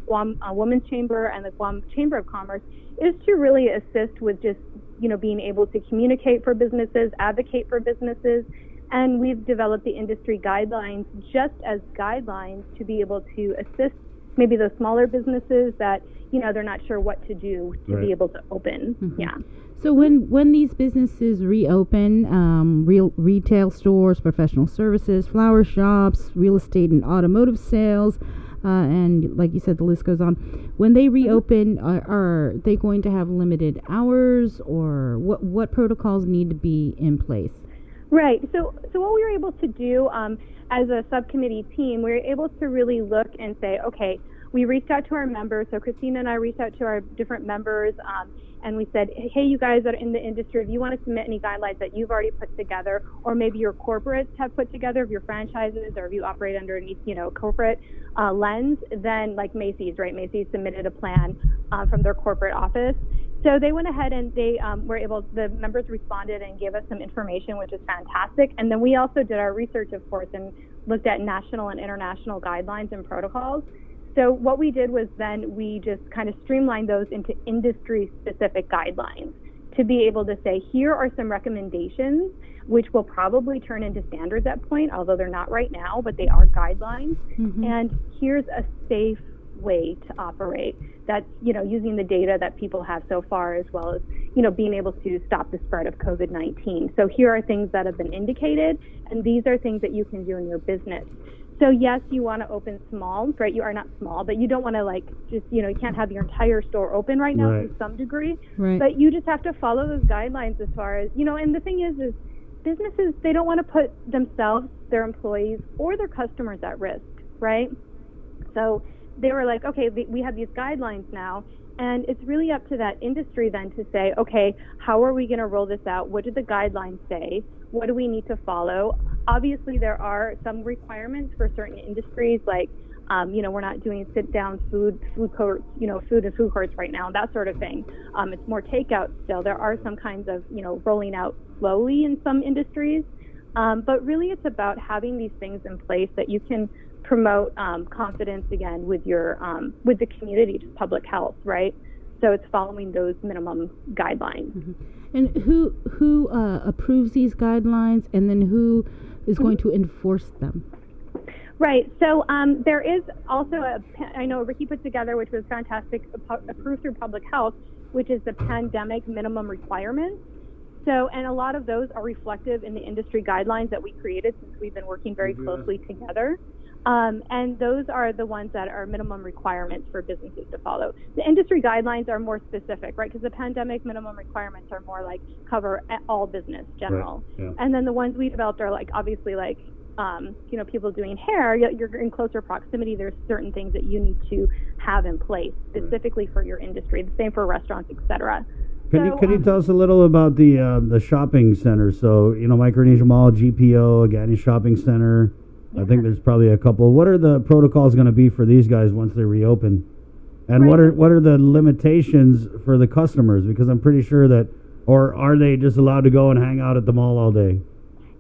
Speaker 7: Guam Women's Chamber and the Guam Chamber of Commerce, is to really assist with just being able to communicate for businesses, advocate for businesses, and we've developed the industry guidelines just as guidelines to be able to assist maybe the smaller businesses that they're not sure what to do to be able to open. Yeah.
Speaker 14: So when these businesses reopen, retail stores, professional services, flower shops, real estate and automotive sales, and like you said, the list goes on. When they reopen, are they going to have limited hours, or what protocols need to be in place?
Speaker 7: Right. So what we were able to do as a subcommittee team, we were able to really look and say, okay, we reached out to our members. So Christina and I reached out to our different members, and we said, hey, you guys that are in the industry, if you want to submit any guidelines that you've already put together, or maybe your corporates have put together, if your franchises, or if you operate underneath, corporate lens, then like Macy's, right? Macy's submitted a plan from their corporate office. So they went ahead and they the members responded and gave us some information, which is fantastic. And then we also did our research, of course, and looked at national and international guidelines and protocols. So what we did was then we just kind of streamlined those into industry-specific guidelines to be able to say, here are some recommendations, which will probably turn into standards at point, although they're not right now, but they are guidelines. And here's a safe way to operate that's, using the data that people have so far, as well as, being able to stop the spread of COVID-19. So here are things that have been indicated, and these are things that you can do in your business. So yes, you want to open small, right? You are not small, but you don't want to you can't have your entire store open right now to some degree.
Speaker 8: Right.
Speaker 7: But you just have to follow those guidelines as far as, and the thing is businesses, they don't want to put themselves, their employees, or their customers at risk, right? So they were like, okay, we have these guidelines now, and it's really up to that industry then to say, okay, how are we going to roll this out? What do the guidelines say? What do we need to follow? Obviously, there are some requirements for certain industries, like, we're not doing sit-down food courts, food and food courts right now, that sort of thing. It's more takeout still. There are some kinds of, rolling out slowly in some industries. But really, it's about having these things in place that you can promote confidence again with your with the community, to public health, right? So it's following those minimum guidelines.
Speaker 14: And who approves these guidelines, and then who is going to enforce them?
Speaker 7: Right. So there is also I know Ricky put together, which was fantastic, approved through public health, which is the pandemic minimum requirements. So, and a lot of those are reflective in the industry guidelines that we created, since we've been working very closely together. And those are the ones that are minimum requirements for businesses to follow. The industry guidelines are more specific, right? Because the pandemic minimum requirements are more like cover all business general.
Speaker 13: Right. Yeah.
Speaker 7: And then the ones we developed are like, obviously, like, people doing hair, you're in closer proximity. There's certain things that you need to have in place specifically for your industry. The same for restaurants, etc.
Speaker 13: Can you tell us a little about the shopping center? So, Micronesia Mall, GPO, Agani Shopping Center. I think there's probably a couple. What are the protocols going to be for these guys once they reopen? And what are the limitations for the customers? Because I'm pretty sure that, or are they just allowed to go and hang out at the mall all day?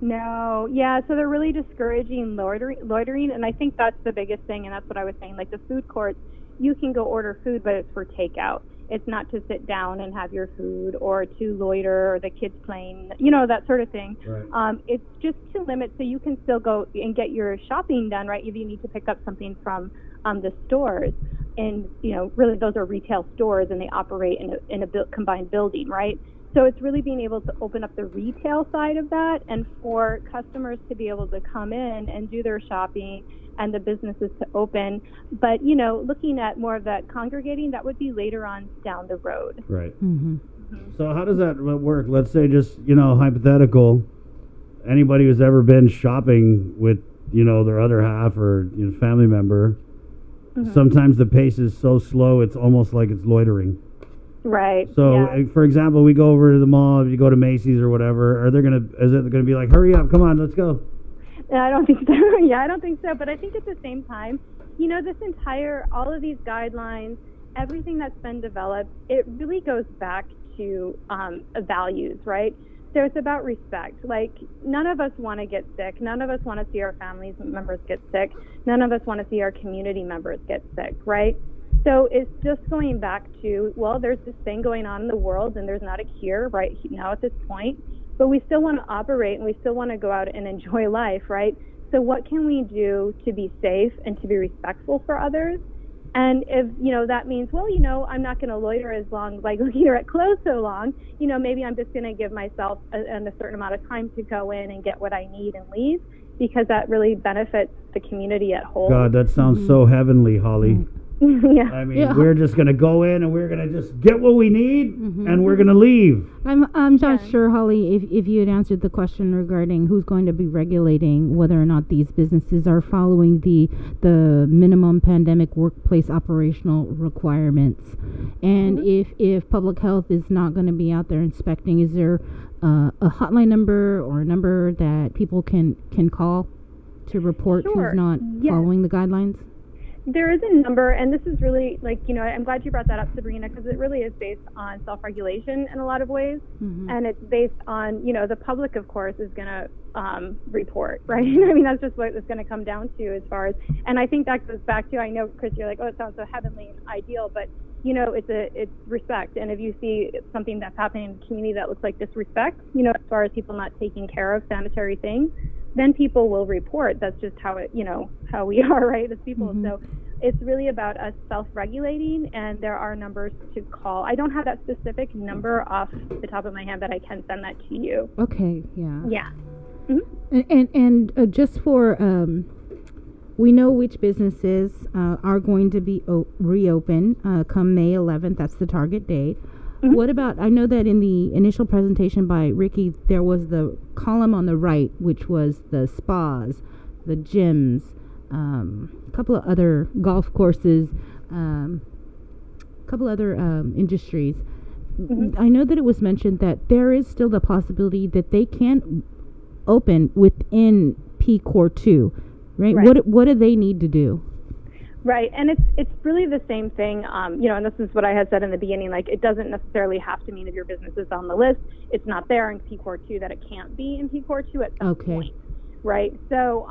Speaker 7: No, yeah, so they're really discouraging loitering, and I think that's the biggest thing, and that's what I was saying. Like the food courts, you can go order food, but it's for takeout. It's not to sit down and have your food, or to loiter, or the kids playing, that sort of thing.
Speaker 13: Right.
Speaker 7: It's just to limit, so you can still go and get your shopping done, right, if you need to pick up something from the stores. And, really those are retail stores, and they operate in a combined building, right? So it's really being able to open up the retail side of that, and for customers to be able to come in and do their shopping, and the businesses to open. But, looking at more of that congregating, that would be later on down the road.
Speaker 13: Right. So how does that work? Let's say just, hypothetical, anybody who's ever been shopping with, their other half or family member, sometimes the pace is so slow, it's almost like it's loitering.
Speaker 7: Right.
Speaker 13: So, for example, we go over to the mall, if you go to Macy's or whatever, is it going to be like, hurry up, come on, let's go?
Speaker 7: I don't think so. Yeah, I don't think so. But I think at the same time, all of these guidelines, everything that's been developed, it really goes back to values, right? So it's about respect. Like, none of us want to get sick. None of us want to see our family members get sick. None of us want to see our community members get sick, right? So it's just going back to, well, there's this thing going on in the world, and there's not a cure right now at this point, but we still want to operate, and we still want to go out and enjoy life, right? So what can we do to be safe and to be respectful for others? And if, that means, well, I'm not going to loiter as long, like loiter at clothes so long, maybe I'm just going to give myself a certain amount of time to go in and get what I need and leave, because that really benefits the community at whole.
Speaker 13: God, that sounds so heavenly, Holly.
Speaker 7: Yeah.
Speaker 13: I mean, we're just going to go in and we're going to just get what we need and we're going to leave.
Speaker 14: I'm not sure, Holly, if you had answered the question regarding who's going to be regulating whether or not these businesses are following the minimum pandemic workplace operational requirements. And if public health is not going to be out there inspecting, is there a hotline number or a number that people can call to report who's not following the guidelines?
Speaker 7: There is a number, and this is really, like, you know, I'm glad you brought that up, Sabrina, because it really is based on self-regulation in a lot of ways, and it's based on, you know, the public, of course, is going to report, right? I mean, that's just what it's going to come down to as far as, and I think that goes back to, I know, Chris, you're like, oh, it sounds so heavenly and ideal, but, you know, it's respect, and if you see something that's happening in the community that looks like disrespect, you know, as far as people not taking care of sanitary things, then people will report. That's just how it, you know, how we are, right, as people. So it's really about us self-regulating, and there are numbers to call. I don't have that specific number off the top of my head, but I can send that to you.
Speaker 14: Okay, yeah.
Speaker 7: Yeah.
Speaker 14: And just for, we know which businesses are going to be reopened come May 11th. That's the target date. What about, I know that in the initial presentation by Ricky, there was the column on the right, which was the spas, the gyms, a couple of other golf courses, a couple other industries. I know that it was mentioned that there is still the possibility that they can open within P Core 2, right? What do they need to do?
Speaker 7: Right, and it's really the same thing, you know, and this is what I had said in the beginning, like, it doesn't necessarily have to mean if your business is on the list, it's not there in P Core 2, that it can't be in P Core 2 at some point, right? So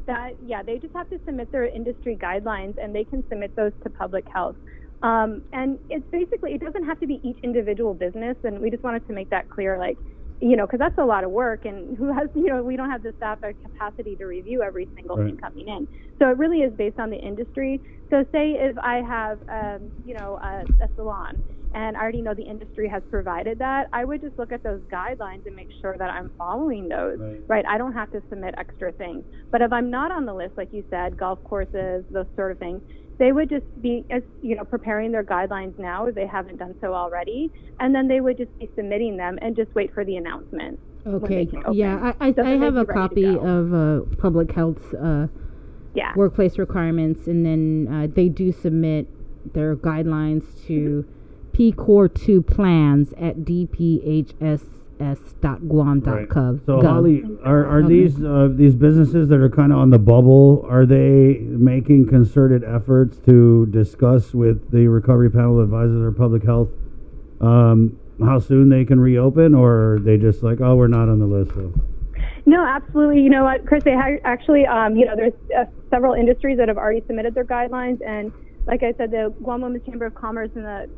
Speaker 7: they just have to submit their industry guidelines, and they can submit those to public health. And it's basically, it doesn't have to be each individual business, and we just wanted to make that clear, like, you know, because that's a lot of work, and who has, you know, we don't have the staff or capacity to review every single thing coming in. So it really is based on the industry. So say if I have, you know, a salon, and I already know the industry has provided that, I would just look at those guidelines and make sure that I'm following those, right? I don't have to submit extra things. But if I'm not on the list, like you said, golf courses, those sort of things, they would just be, you know, preparing their guidelines now if they haven't done so already, and then they would just be submitting them and just wait for the announcement.
Speaker 14: Okay, yeah, I have a copy of Public Health's workplace requirements, and then they do submit their guidelines to P Core 2 plans at dphss.guam.gov.
Speaker 13: So, Holly, are these businesses that are kind of on the bubble, are they making concerted efforts to discuss with the Recovery Panel of Advisors or Public Health how soon they can reopen, or are they just like, oh, we're not on the list? So.
Speaker 7: No, absolutely. You know what, Chris, they actually, you know, there's several industries that have already submitted their guidelines, and like I said, the Guam Women's Chamber of Commerce and the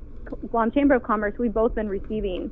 Speaker 7: Guam Chamber of Commerce, we've both been receiving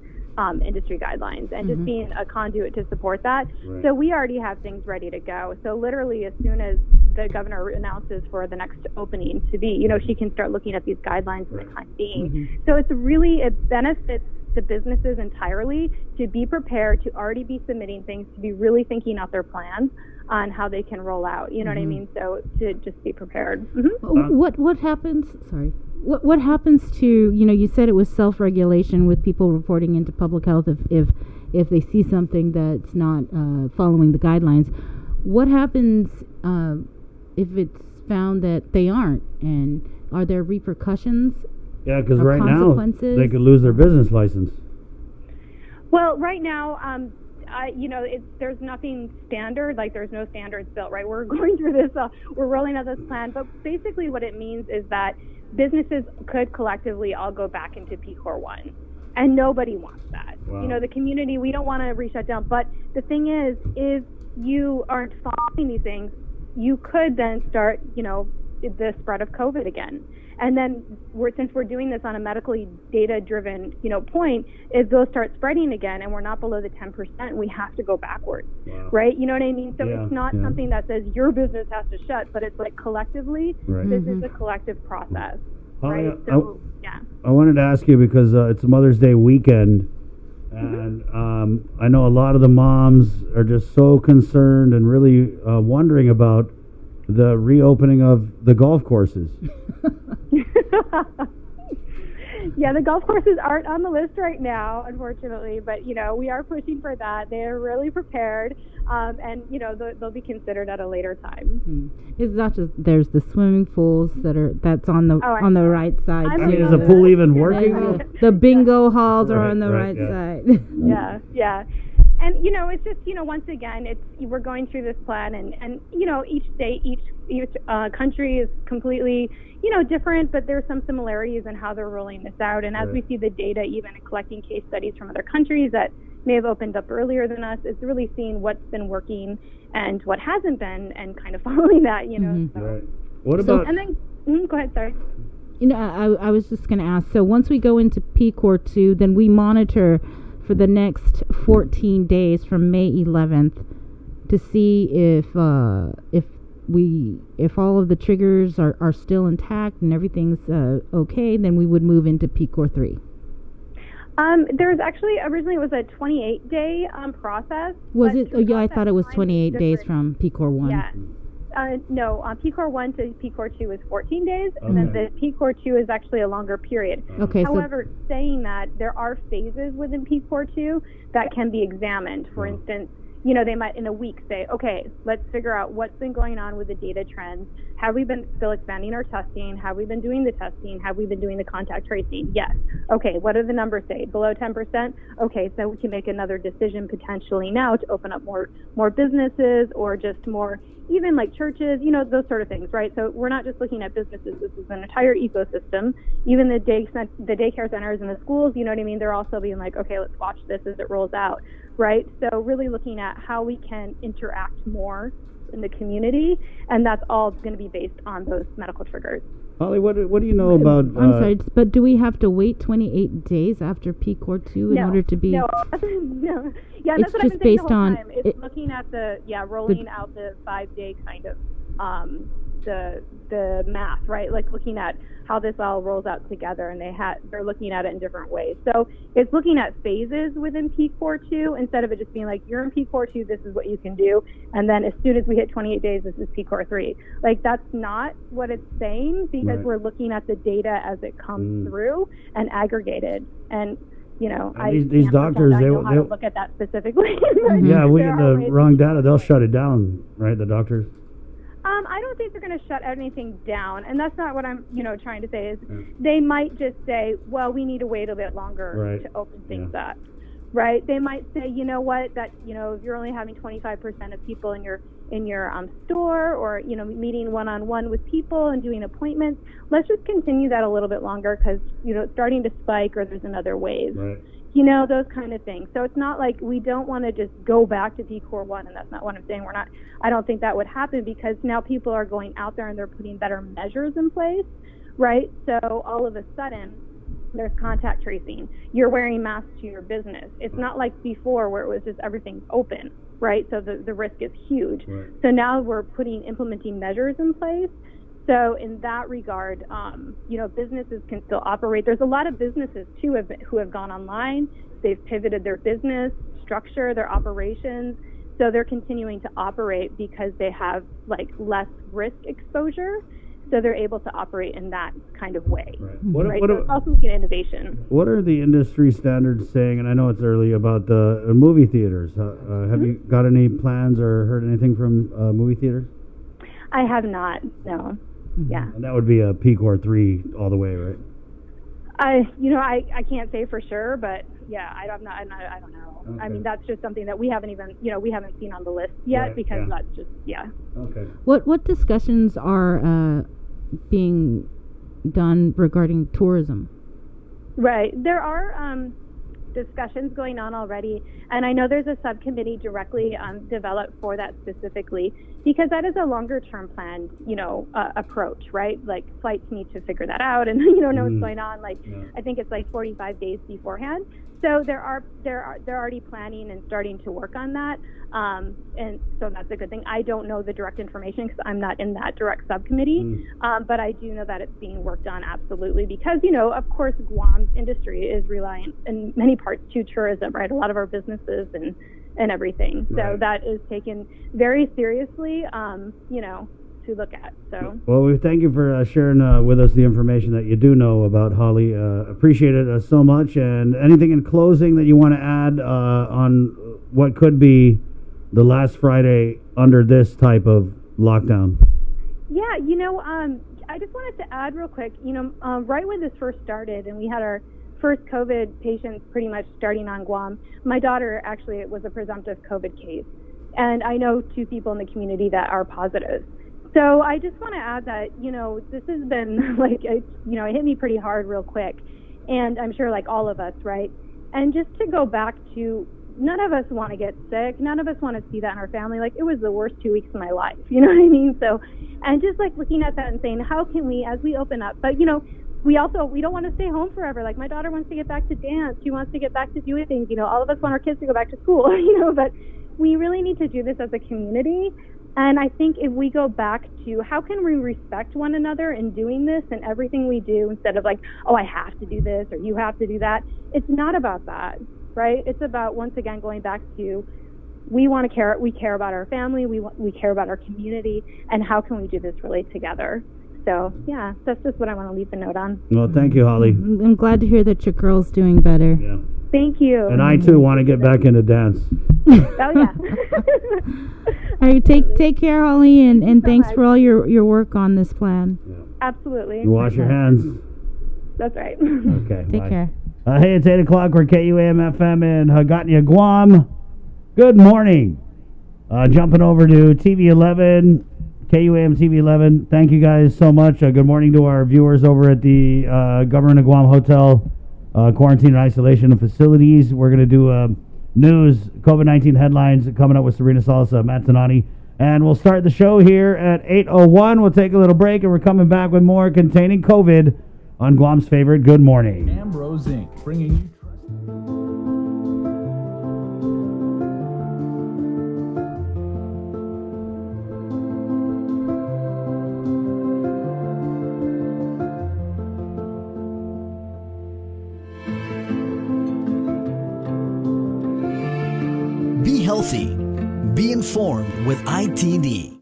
Speaker 7: industry guidelines and just being a conduit to support that. So we already have things ready to go. So literally as soon as the governor announces for the next opening to be, you know, she can start looking at these guidelines for the time being. So it's really, it benefits the businesses entirely to be prepared, to already be submitting things, to be really thinking out their plans on how they can roll out. You know what I mean? So to just be prepared.
Speaker 14: What happens? Sorry. What happens to, you know, you said it was self-regulation with people reporting into public health if they see something that's not following the guidelines. What happens if it's found that they aren't, and are there repercussions?
Speaker 13: Yeah, because right now they could lose their business license.
Speaker 7: Well, right now, you know, there's nothing standard, like there's no standards built, right? We're going through this, we're rolling out this plan, but basically what it means is that businesses could collectively all go back into P Core 1, and nobody wants that. You know, the community, we don't want to re-shut down, but the thing is, if you aren't following these things, you could then start, you know, the spread of COVID again. And then since we're doing this on a medically data-driven, you know, point, if those start spreading again and we're not below the 10%, we have to go backwards, right? You know what I mean? So it's not something that says your business has to shut, but it's like collectively, this is a collective process, right? So,
Speaker 13: I wanted to ask you because it's Mother's Day weekend, and I know a lot of the moms are just so concerned and really wondering about the reopening of the golf courses.
Speaker 7: Yeah, the golf courses aren't on the list right now, unfortunately, but, you know, we are pushing for that. They're really prepared, and, you know, they'll be considered at a later time.
Speaker 14: It's not just, there's the swimming pools that's on the right side.
Speaker 13: I mean, is the pool even working?
Speaker 14: The bingo halls are on the right side.
Speaker 7: Yeah. And, it's just, once again, we're going through this plan and each state, each country is completely, different, but there's some similarities in how they're rolling this out. And as we see the data, even collecting case studies from other countries that may have opened up earlier than us, it's really seeing what's been working and what hasn't been and kind of following that, So.
Speaker 13: Right. What about...
Speaker 7: And then, go ahead, sorry.
Speaker 14: I was just going to ask, so once we go into PCOR 2, then we monitor for the next 14 days from May 11th to see if all of the triggers are still intact and everything's okay, then we would move into PCOR 3.
Speaker 7: There's actually, originally it was a 28-day process.
Speaker 14: Was it? Oh, yeah, I thought it was 28 days from PCOR 1.
Speaker 7: Yeah. No, PCOR 1 to PCOR 2 is 14 days, and then the PCOR 2 is actually a longer period.
Speaker 14: Okay.
Speaker 7: However, saying that, there are phases within PCOR 2 that can be examined. For instance, they might in a week say, okay, let's figure out what's been going on with the data trends. Have we been still expanding our testing? Have we been doing the testing? Have we been doing the contact tracing? Yes. Okay, what do the numbers say? Below 10%? Okay, so we can make another decision potentially now to open up more businesses or just more, even like churches, those sort of things, right? So we're not just looking at businesses. This is an entire ecosystem. Even the daycare centers and the schools, you know what I mean? They're also being like, okay, let's watch this as it rolls out, right? So really looking at how we can interact more in the community, and that's all going to be based on those medical triggers.
Speaker 13: Holly, what do you know about...
Speaker 14: I'm sorry, but do we have to wait 28 days after PCOR 2 in order to be...
Speaker 7: No. Yeah, that's what I've been saying the whole time. It's looking at rolling out the 5-day kind of the math, right? Like looking at how this all rolls out together, and they're looking at it in different ways. So it's looking at phases within PCOR 2 instead of it just being like, you're in PCOR 2, this is what you can do, and then as soon as we hit 28 days, this is PCOR 3. Like, that's not what it's saying, because we're looking at the data as it comes through and aggregated. And
Speaker 13: these doctors,
Speaker 7: I know how to look at that specifically.
Speaker 13: Yeah, we get the wrong data, they'll shut it down, right? The doctors.
Speaker 7: I don't think they're going to shut anything down, and that's not what I'm, trying to say. Is they might just say, well, we need to wait a bit longer to open things up, right? They might say, you know what, that if you're only having 25% of people in your store, or meeting one-on-one with people and doing appointments, let's just continue that a little bit longer because it's starting to spike, or there's another wave.
Speaker 13: Right.
Speaker 7: Those kind of things. So it's not like we don't want to just go back to PCOR 1, and that's not what I'm saying. I don't think that would happen, because now people are going out there and they're putting better measures in place, right? So all of a sudden, there's contact tracing. You're wearing masks to your business. It's not like before where it was just everything's open, right? So the risk is huge.
Speaker 13: Right.
Speaker 7: So now we're implementing measures in place. So in that regard, businesses can still operate. There's a lot of businesses too who have gone online. They've pivoted their business structure, their operations. So they're continuing to operate because they have less risk exposure. So they're able to operate in that kind of way.
Speaker 13: Right.
Speaker 7: So it's also looking at innovation.
Speaker 13: What are the industry standards saying? And I know it's early, about the movie theaters. Have you got any plans or heard anything from movie theaters?
Speaker 7: I have not. No. Yeah.
Speaker 13: And that would be a PCOR 3 all the way, right?
Speaker 7: I can't say for sure, but yeah, I don't know. Okay. I mean, that's just something that we haven't even, we haven't seen on the list yet, because that's just,
Speaker 13: Okay.
Speaker 14: What discussions are being done regarding tourism?
Speaker 7: Right. There are discussions going on already, and I know there's a subcommittee directly developed for that specifically, because that is a longer term plan, approach, right? Like, flights need to figure that out and know what's going on. I think it's 45 days beforehand. So they're already planning and starting to work on that, and so that's a good thing. I don't know the direct information because I'm not in that direct subcommittee, but I do know that it's being worked on, absolutely, because of course Guam's industry is reliant in many parts to tourism, right? A lot of our businesses and everything, so that is taken very seriously, to look at. So
Speaker 13: well, we thank you for sharing with us the information that you do know about Holly. Appreciate it so much. And anything in closing that you want to add on what could be the last Friday under this type of lockdown?
Speaker 7: Yeah, I just wanted to add real quick, right when this first started and we had our first COVID patients pretty much starting on Guam. My daughter actually was a presumptive COVID case, and I know 2 people in the community that are positive. So I just want to add that, this has been it hit me pretty hard real quick, and I'm sure like all of us, right? And just to go back to, none of us want to get sick. None of us want to see that in our family. Like, it was the worst 2 weeks of my life. You know what I mean? So, and just like looking at that and saying, how can we, as we open up, but we don't want to stay home forever. Like, my daughter wants to get back to dance. She wants to get back to doing things. All of us want our kids to go back to school, but we really need to do this as a community. And I think if we go back to how can we respect one another in doing this and everything we do, instead of like, oh, I have to do this or you have to do that. It's not about that, right? It's about, once again, going back to, we care about our family, we care about our community, and how can we do this really together? So, yeah, that's just what I want to leave a note on.
Speaker 13: Well, thank you, Holly.
Speaker 14: I'm glad to hear that your girl's doing better.
Speaker 13: Yeah.
Speaker 7: Thank you.
Speaker 13: And I, too, want to get back into dance.
Speaker 7: Oh, yeah.
Speaker 14: All right, take care, Holly, and thanks for all your work on this plan.
Speaker 7: Absolutely.
Speaker 13: You wash your hands.
Speaker 7: That's right.
Speaker 13: Okay.
Speaker 14: Take
Speaker 13: bye.
Speaker 14: care.
Speaker 13: Hey, it's 8 o'clock. We're KUAM FM in Hagåtña, Guam. Good morning. Jumping over to TV 11, KUAM TV 11. Thank you guys so much. Good morning to our viewers over at the Government of Guam Hotel Quarantine and Isolation Facilities. We're going to do news, COVID-19 headlines coming up with Serena Salas Matanani. And we'll start the show here at 8:01. We'll take a little break, and we're coming back with more containing COVID on Guam's favorite Good Morning.
Speaker 3: Ambrose Inc., bringing you
Speaker 2: Be healthy. Be informed with ITD.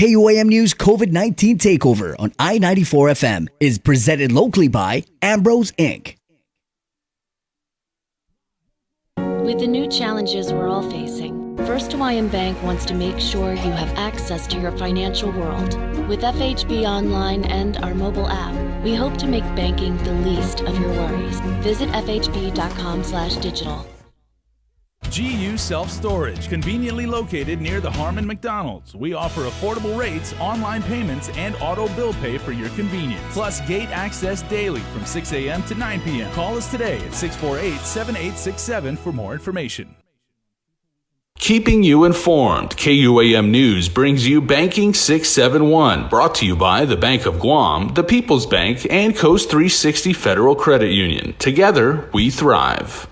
Speaker 2: KUAM News COVID-19 Takeover on I-94 FM is presented locally by Ambrose Inc.
Speaker 4: With the new challenges we're all facing, First Hawaiian Bank wants to make sure you have access to your financial world. With FHB Online and our mobile app, we hope to make banking the least of your worries. Visit fhb.com/digital.
Speaker 3: GU Self-Storage, conveniently located near the Harmon McDonald's. We offer affordable rates, online payments, and auto bill pay for your convenience. Plus gate access daily from 6 a.m. to 9 p.m. Call us today at 648-7867 for more information.
Speaker 1: Keeping you informed, KUAM News brings you Banking 671, brought to you by the Bank of Guam, the People's Bank, and Coast 360 Federal Credit Union. Together, we thrive.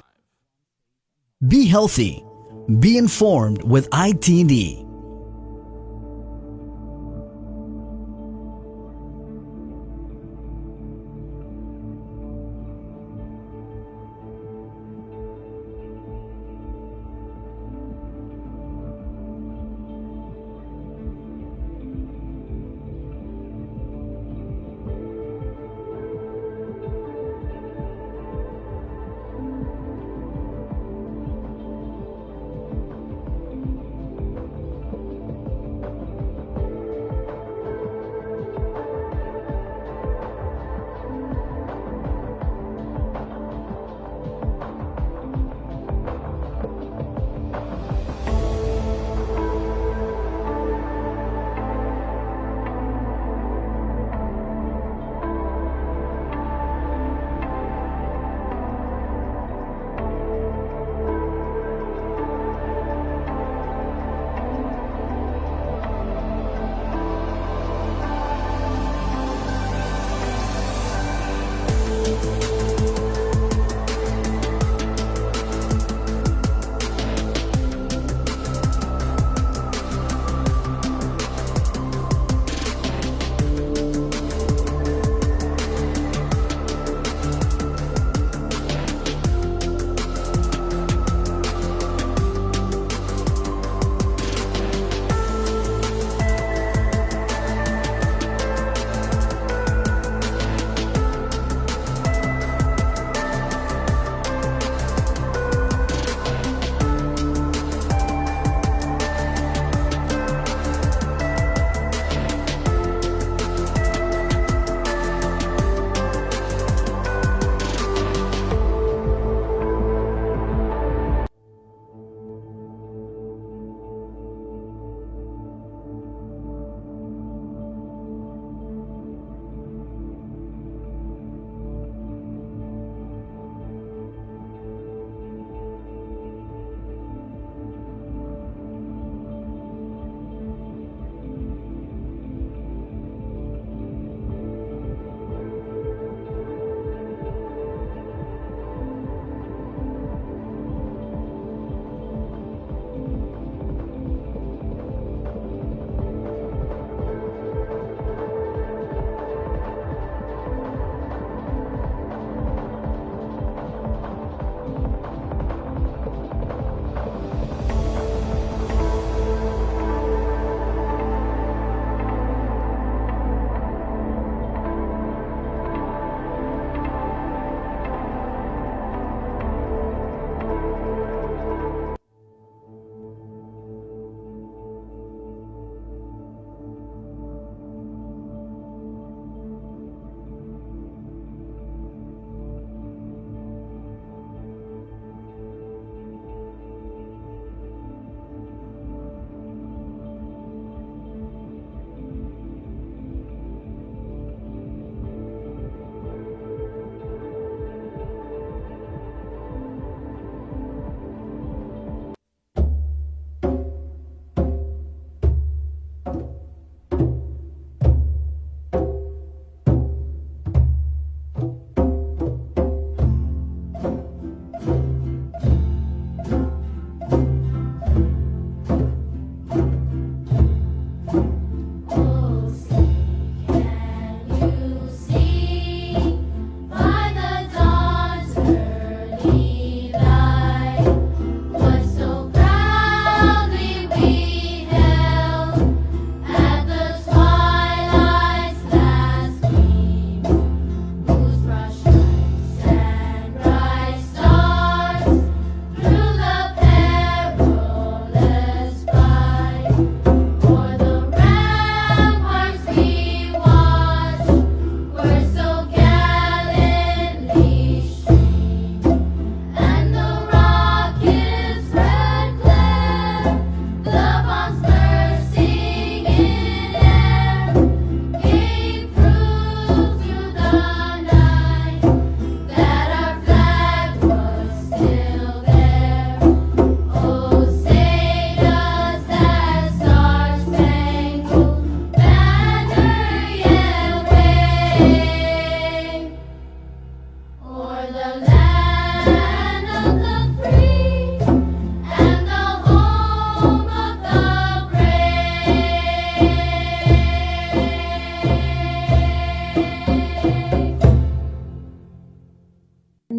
Speaker 2: Be healthy. Be informed with ITD.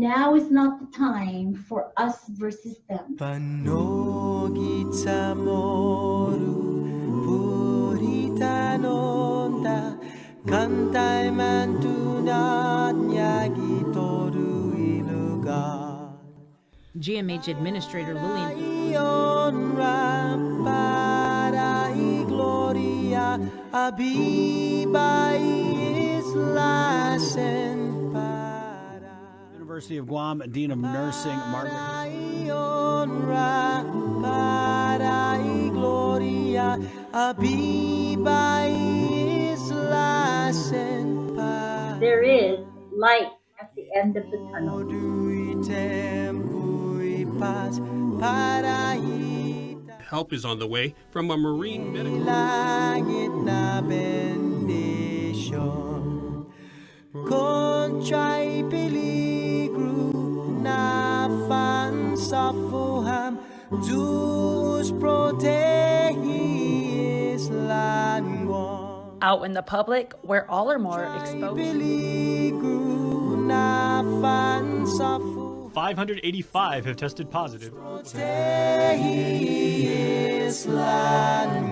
Speaker 8: now is not the time for us versus them.
Speaker 6: Panogit moru puritanonda kantai mantunat nyagitoru iluga.
Speaker 10: GMH Administrator Lillian
Speaker 13: University of Guam Dean of Nursing Margaret
Speaker 8: There is light at the end of the tunnel.
Speaker 9: Help is on the way from a marine medical.
Speaker 6: Contrai peligro na fansafuham Deus protegis languam.
Speaker 10: out in the public where all are more exposed.
Speaker 11: 585 have tested positive.
Speaker 6: Protegis languam.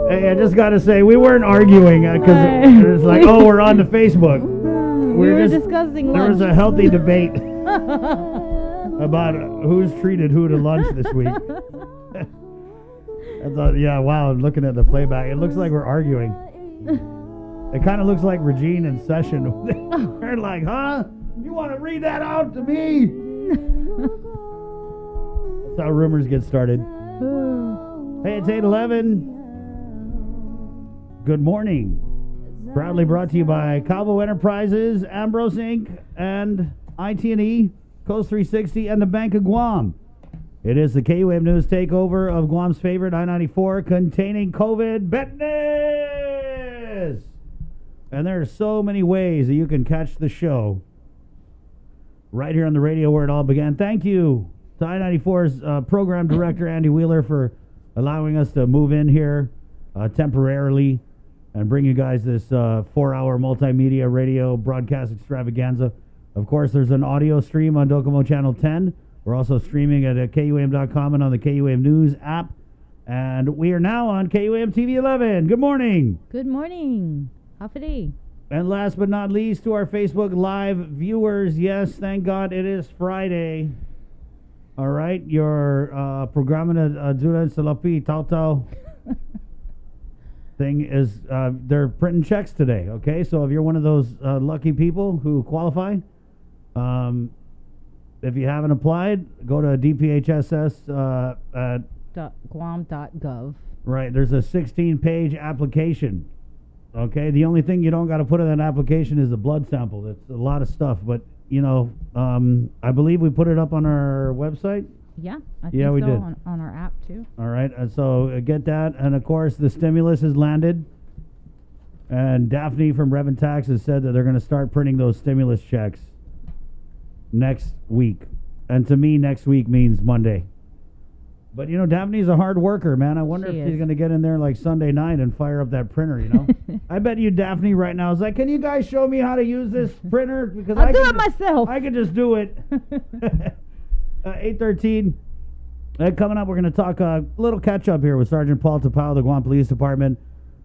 Speaker 13: Hey, I just got to say, we weren't arguing because it was like, oh, we're on to Facebook.
Speaker 14: We were discussing
Speaker 13: There
Speaker 14: lunch.
Speaker 13: was a healthy debate about who's treated who to lunch this week. I thought, yeah, wow, looking at the playback, it looks like we're arguing. It kind of looks like Regine in session. They're like, huh? You want to read that out to me? That's how rumors get started. Hey, it's 8:11. Good morning. Proudly brought to you by Calvo Enterprises, Ambrose Inc., and IT&E, Coast 360, and the Bank of Guam. It is the KUAM News takeover of Guam's favorite I-94 containing COVID business. And there are so many ways that you can catch the show right here on the radio where it all began. Thank you to I-94's program director, Andy Wheeler, for allowing us to move in here temporarily and bring you guys this 4-hour multimedia radio broadcast extravaganza. Of course, there's an audio stream on Docomo Channel 10. We're also streaming at KUAM.com and on the KUAM News app. And we are now on KUAM TV 11. Good morning.
Speaker 14: Good morning. Hafidi.
Speaker 13: And last but not least, to our Facebook Live viewers, yes, thank God it is Friday. All right, your programa Dura Salapi Tautau thing is, they're printing checks today, okay? So if you're one of those lucky people who qualify, if you haven't applied, go to DPHSS at
Speaker 14: Guam.gov.
Speaker 13: Right, there's a 16-page application. Okay, the only thing you don't got to put in that application is a blood sample. That's a lot of stuff, but you know, I believe we put it up on our website.
Speaker 14: Yeah, I
Speaker 13: Yeah,
Speaker 14: think
Speaker 13: we
Speaker 14: so,
Speaker 13: did.
Speaker 14: on our app too.
Speaker 13: All right, and so get that, and of course the stimulus has landed, and Daphne from Revan Tax has said that they're going to start printing those stimulus checks next week, and to me, next week means Monday. But you know, Daphne's a hard worker, man. I wonder
Speaker 14: She
Speaker 13: if
Speaker 14: is.
Speaker 13: she's going to get in there like Sunday night and fire up that printer. You know, I bet you Daphne right now is like, "Can you guys show me how to use this printer? Because
Speaker 14: I'll do it myself.
Speaker 13: I can just do it." 8:13. Coming up, we're going to talk a little catch up here with Sergeant Paul Tapao of the Guam Police Department.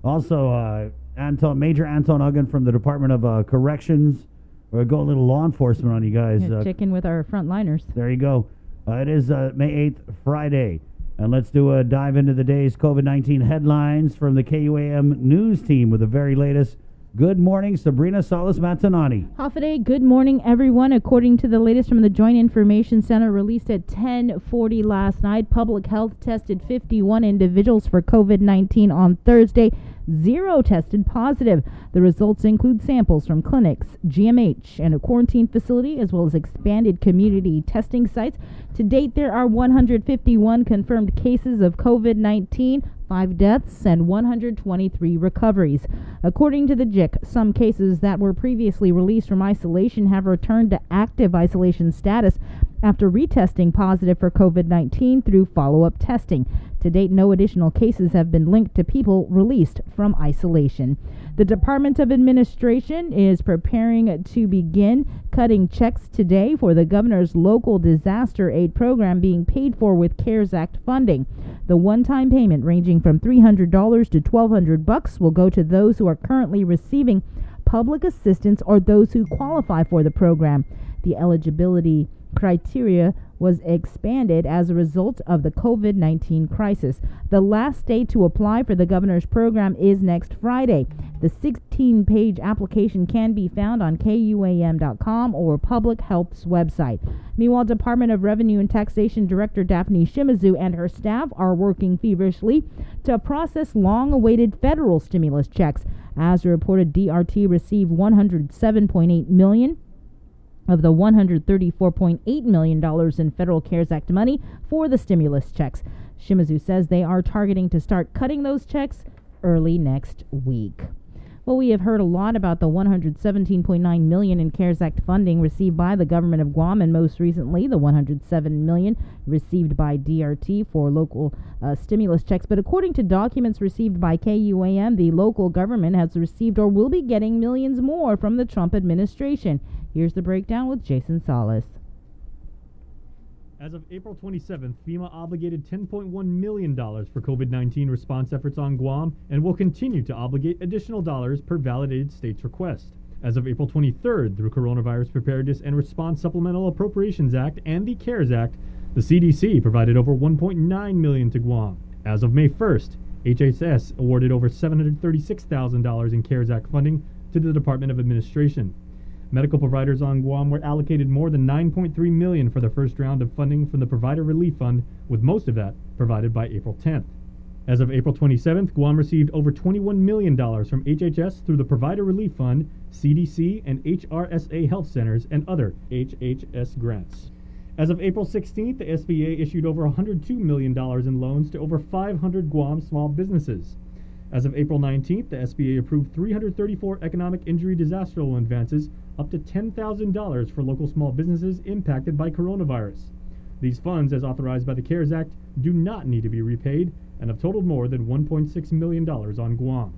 Speaker 13: Also, Major Anton Uggan from the Department of Corrections. We'll go a little law enforcement on you guys.
Speaker 14: Check in with our frontliners.
Speaker 13: There you go. It is May 8th, Friday. And let's do a dive into the day's COVID-19 headlines from the KUAM News team with the very latest. Good morning, Sabrina Salas-Matanani.
Speaker 14: Hafide, good morning, everyone. According to the latest from the Joint Information Center released at 10:40 last night, Public Health tested 51 individuals for COVID-19 on Thursday. 0 tested positive. The results include samples from clinics, GMH, and a quarantine facility, as well as expanded community testing sites. To date, there are 151 confirmed cases of COVID-19, 5 deaths, and 123 recoveries. According to the JIC, some cases that were previously released from isolation have returned to active isolation status after retesting positive for COVID-19 through follow-up testing. To date, no additional cases have been linked to people released from isolation. The Department of Administration is preparing to begin cutting checks today for the governor's local disaster aid program being paid for with CARES Act funding. The one-time payment ranging from $300 to $1,200 will go to those who are currently receiving public assistance or those who qualify for the program. The eligibility criteria was expanded as a result of the COVID-19 crisis. The last day to apply for the governor's program is next Friday. The 16-page application can be found on KUAM.com or Public Health's website. Meanwhile, Department of Revenue and Taxation Director Daphne Shimizu and her staff are working feverishly to process long-awaited federal stimulus checks. As reported, DRT received $107.8 million of the $134.8 million in federal CARES Act money for the stimulus checks. Shimizu says they are targeting to start cutting those checks early next week. Well, we have heard a lot about the $117.9 million in CARES Act funding received by the government of Guam, and most recently the $107 million received by DRT for local stimulus checks. But according to documents received by KUAM, the local government has received or will be getting millions more from the Trump administration. Here's the breakdown with Jason Salas.
Speaker 11: As of April 27th, FEMA obligated $10.1 million for COVID-19 response efforts on Guam and will continue to obligate additional dollars per validated state's request. As of April 23rd, through Coronavirus Preparedness and Response Supplemental Appropriations Act and the CARES Act, the CDC provided over $1.9 million to Guam. As of May 1st, HHS awarded over $736,000 in CARES Act funding to the Department of Administration. Medical providers on Guam were allocated more than $9.3 million for the first round of funding from the Provider Relief Fund, with most of that provided by April 10th. As of April 27th, Guam received over $21 million from HHS through the Provider Relief Fund, CDC, and HRSA health centers and other HHS grants. As of April 16th, the SBA issued over $102 million in loans to over 500 Guam small businesses. As of April 19th, the SBA approved 334 economic injury disaster loan advances up to $10,000 for local small businesses impacted by coronavirus. These funds, as authorized by the CARES Act, do not need to be repaid and have totaled more than $1.6 million on Guam.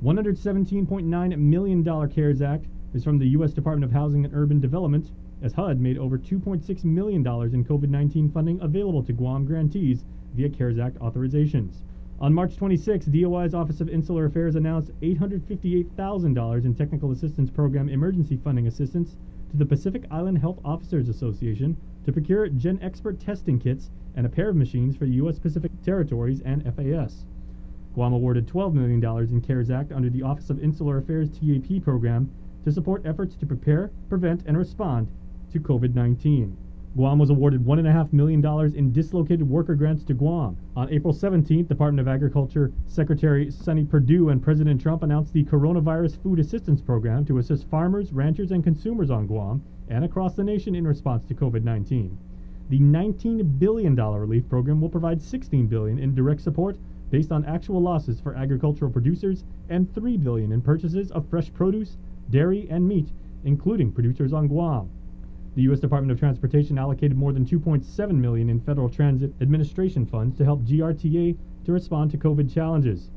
Speaker 11: $117.9 million CARES Act is from the U.S. Department of Housing and Urban Development, as HUD made over $2.6 million in COVID-19 funding available to Guam grantees via CARES Act authorizations. On March 26, DOI's Office of Insular Affairs announced $858,000 in Technical Assistance Program emergency funding assistance to the Pacific Island Health Officers Association to procure GenExpert testing kits and a pair of machines for the U.S. Pacific Territories and FAS. Guam awarded $12 million in CARES Act under the Office of Insular Affairs TAP program to support efforts to prepare, prevent, and respond to COVID-19. Guam was awarded $1.5 million in dislocated worker grants to Guam. On April 17th, Department of Agriculture Secretary Sonny Perdue and President Trump announced the Coronavirus Food Assistance Program to assist farmers, ranchers, and consumers on Guam and across the nation in response to COVID-19. The $19 billion relief program will provide $16 billion in direct support based on actual losses for agricultural producers and $3 billion in purchases of fresh produce, dairy, and meat, including producers on Guam. The U.S. Department of Transportation allocated more than $2.7 million in Federal Transit Administration funds to help GRTA to respond to COVID challenges.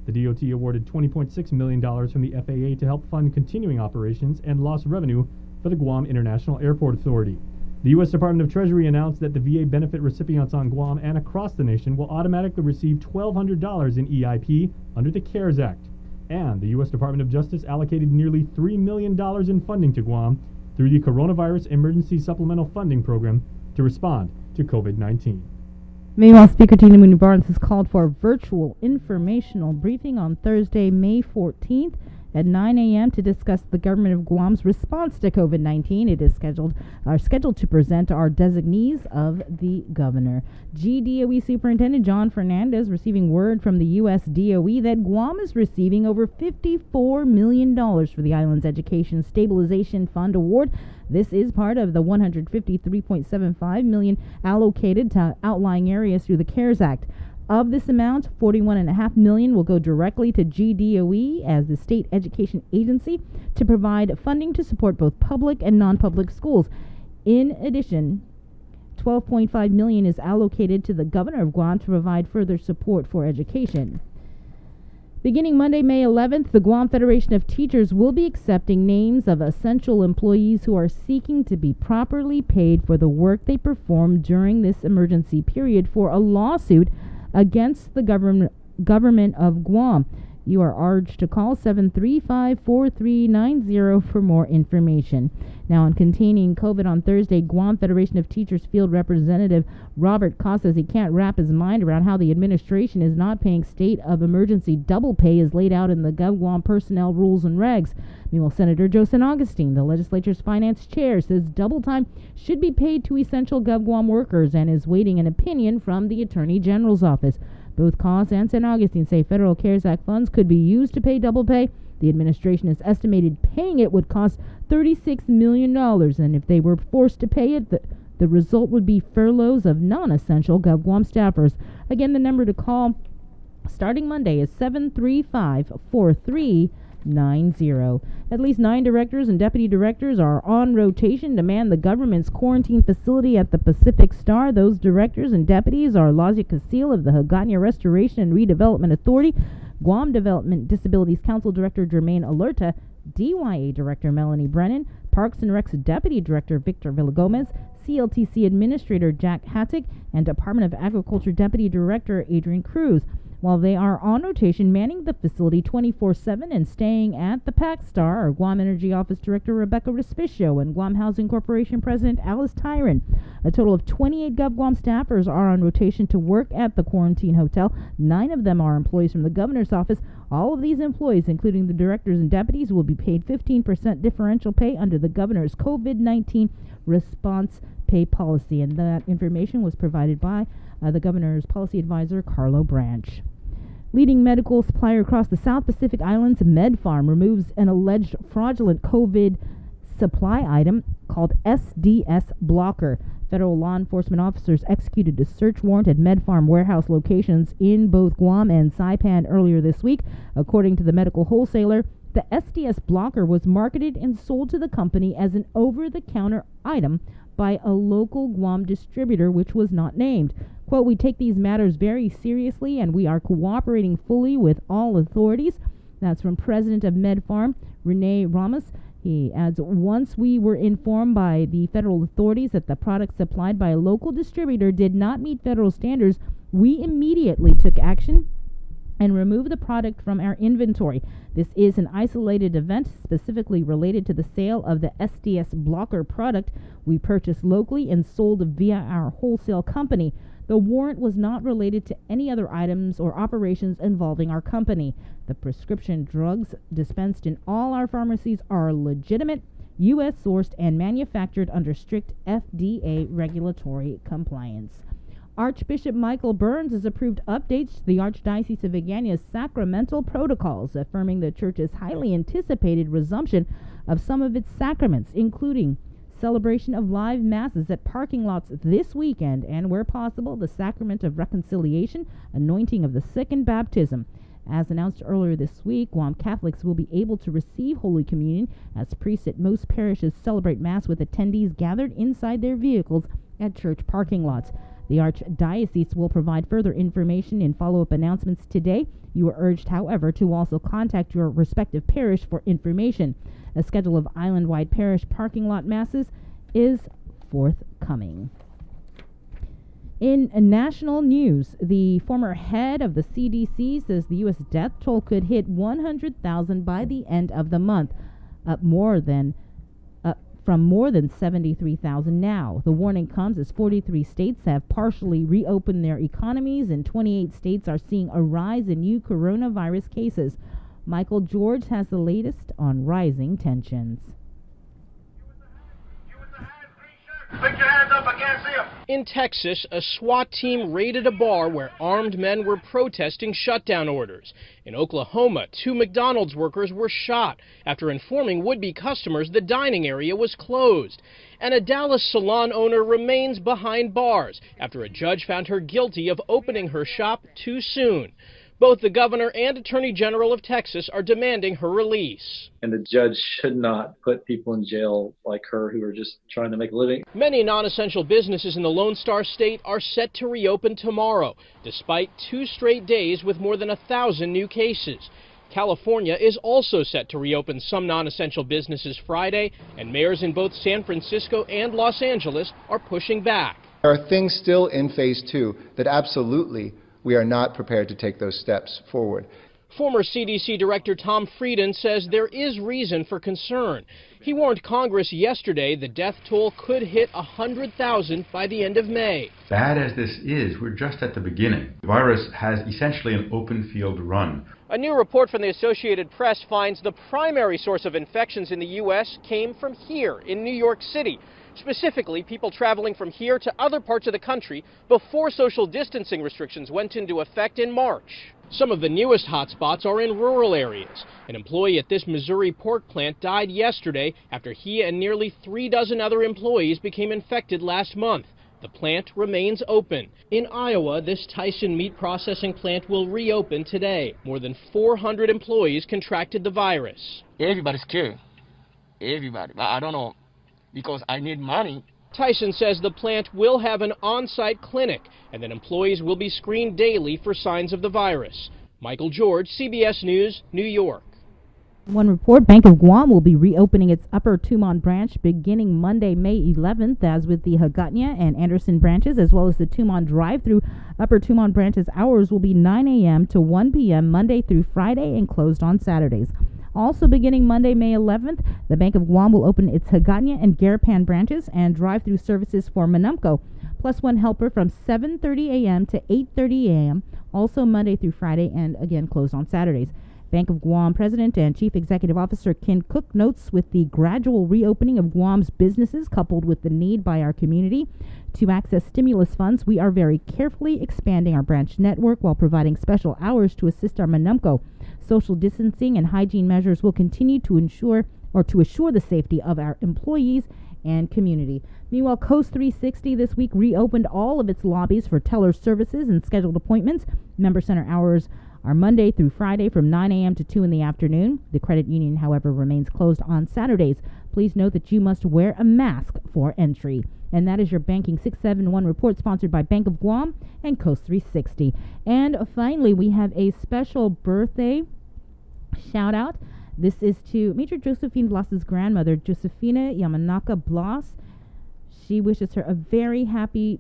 Speaker 11: The DOT awarded $20.6 million from the FAA to help fund continuing operations and lost revenue for the Guam International Airport Authority. The U.S. Department of Treasury announced that the VA benefit recipients on Guam and across the nation will automatically receive $1,200 in EIP under the CARES Act. And the U.S. Department of Justice allocated nearly $3 million in funding to Guam through the Coronavirus Emergency Supplemental Funding Program to respond to COVID-19.
Speaker 14: Meanwhile, Speaker Tina Mooney Barnes has called for a virtual informational briefing on Thursday, May 14th. at 9 a.m. to discuss the government of Guam's response to COVID-19. It is scheduled to present our designees of the governor. GDOE Superintendent John Fernandez receiving word from the U.S. DOE that Guam is receiving over $54 million for the island's Education Stabilization Fund award. This is part of the $153.75 million allocated to outlying areas through the CARES Act. Of this amount, $41.5 million will go directly to GDOE as the state education agency to provide funding to support both public and non-public schools. In addition, $12.5 million is allocated to the governor of Guam to provide further support for education. Beginning Monday, May 11th, the Guam Federation of Teachers will be accepting names of essential employees who are seeking to be properly paid for the work they performed during this emergency period for a lawsuit against the government of Guam. You are urged to call 735-4390 for more information. Now, on containing COVID on Thursday, Guam Federation of Teachers Field Representative Robert Koss says he can't wrap his mind around how the administration is not paying state of emergency double pay as laid out in the GovGuam personnel rules and regs. Meanwhile, Senator Joe San Augustine, the legislature's finance chair, says double time should be paid to essential GovGuam workers and is waiting an opinion from the Attorney General's office. Both Koss and San Augustine say federal CARES Act funds could be used to pay double pay. The administration has estimated paying it would cost $36 million, and if they were forced to pay it, the result would be furloughs of non-essential GovGuam staffers. Again, the number to call starting Monday is 735-4390. At least 9 directors and deputy directors are on rotation to man the government's quarantine facility at the Pacific Star. Those directors and deputies are Lazia Casil of the Hagåtña Restoration and Redevelopment Authority, Guam Development Disabilities Council Director Jermaine Alerta, DYA Director Melanie Brennan, Parks and Rec's Deputy Director Victor Villagomez, CLTC Administrator Jack Hattig, and Department of Agriculture Deputy Director Adrian Cruz. While they are on rotation manning the facility 24/7 and staying at the Pac Star are Guam Energy Office Director Rebecca Respicio and Guam Housing Corporation President Alice Tyron. A total of 28 GovGuam staffers are on rotation to work at the quarantine hotel. 9 of them are employees from the governor's office. All of these employees, including the directors and deputies, will be paid 15% differential pay under the governor's COVID-19 response pay policy. And that information was provided by the governor's policy advisor, Carlo Branch. Leading medical supplier across the South Pacific Islands, MedFarm, removes an alleged fraudulent COVID supply item called SDS Blocker. Federal law enforcement officers executed a search warrant at MedFarm warehouse locations in both Guam and Saipan earlier this week. According to the medical wholesaler, the SDS Blocker was marketed and sold to the company as an over-the-counter item by a local Guam distributor, which was not named. Quote, "We take these matters very seriously and we are cooperating fully with all authorities." That's from President of MedFarm, Renee Ramos. He adds, "Once we were informed by the federal authorities that the product supplied by a local distributor did not meet federal standards, we immediately took action and removed the product from our inventory. This is an isolated event specifically related to the sale of the SDS Blocker product we purchased locally and sold via our wholesale company. The warrant was not related to any other items or operations involving our company. The prescription drugs dispensed in all our pharmacies are legitimate, U.S. sourced, and manufactured under strict FDA regulatory compliance." Archbishop Michael Burns has approved updates to the Archdiocese of Hagåtña's sacramental protocols, affirming the Church's highly anticipated resumption of some of its sacraments, including celebration of live masses at parking lots this weekend, and where possible, the sacrament of reconciliation, anointing of the sick, and baptism. As announced earlier this week, Guam Catholics will be able to receive Holy Communion as priests at most parishes celebrate Mass with attendees gathered inside their vehicles at church parking lots. The Archdiocese will provide further information in follow-up announcements today. You are urged, however, to also contact your respective parish for information. A schedule of island-wide parish parking lot masses is forthcoming. In national news, the former head of the CDC says the U.S. death toll could hit 100,000 by the end of the month, up from more than 73,000 now. The warning comes as 43 states have partially reopened their economies and 28 states are seeing a rise in new coronavirus cases. Michael George has the latest on rising tensions.
Speaker 12: Put your hands up, I can't see them.
Speaker 15: In Texas, a SWAT team raided a bar where armed men were protesting shutdown orders. In Oklahoma, 2 McDonald's workers were shot after informing would-be customers the dining area was closed. And a Dallas salon owner remains behind bars after a judge found her guilty of opening her shop too soon. Both the governor and attorney general of Texas are demanding her release.
Speaker 22: And the judge should not put people in jail like her who are just trying to make a living.
Speaker 15: Many non-essential businesses in the Lone Star State are set to reopen tomorrow, despite 2 straight days with more than 1,000 new cases. California is also set to reopen some non-essential businesses Friday, and mayors in both San Francisco and Los Angeles are pushing back.
Speaker 23: There are things still in phase 2 that absolutely we are not prepared to take those steps forward.
Speaker 15: Former CDC Director Tom Frieden says there is reason for concern. He warned Congress yesterday the death toll could hit 100,000 by the end of May.
Speaker 24: Bad as this is, we're just at the beginning. The virus has essentially an open field run.
Speaker 15: A new report from the Associated Press finds the primary source of infections in the U.S. came from here in New York City. Specifically, people traveling from here to other parts of the country before social distancing restrictions went into effect in March. Some of the newest hotspots are in rural areas. An employee at this Missouri pork plant died yesterday after he and nearly 3 dozen other employees became infected last month. The plant remains open. In Iowa, this Tyson meat processing plant will reopen today. More than 400 employees contracted the virus.
Speaker 25: Everybody's scared. Everybody. I don't know. Because I need money.
Speaker 15: Tyson says the plant will have an on-site clinic and that employees will be screened daily for signs of the virus. Michael George, CBS News, New York.
Speaker 14: One report, Bank of Guam will be reopening its Upper Tumon branch beginning Monday, May 11th, as with the Hagåtña and Anderson branches, as well as the Tumon drive-through. Upper Tumon branch's hours will be 9 a.m. to 1 p.m. Monday through Friday and closed on Saturdays. Also beginning Monday, May 11th, the Bank of Guam will open its Hagåtña and Garapan branches and drive-through services for Manumco, plus one helper from 7:30 a.m. to 8:30 a.m., also Monday through Friday and again closed on Saturdays. Bank of Guam President and Chief Executive Officer Ken Cook notes with the gradual reopening of Guam's businesses coupled with the need by our community to access stimulus funds, we are very carefully expanding our branch network while providing special hours to assist our Manumco. Social distancing and hygiene measures will continue to assure the safety of our employees and community. Meanwhile, Coast 360 this week reopened all of its lobbies for teller services and scheduled appointments. Member center hours are Monday through Friday from 9 a.m. to 2 in the afternoon. The credit union, however, remains closed on Saturdays. Please note that you must wear a mask for entry. And that is your Banking 671 report, sponsored by Bank of Guam and Coast 360. And finally, we have a special birthday shout out. This is to Major Josephine Blas's grandmother, Josefina Yamanaka Blas. She wishes her a very happy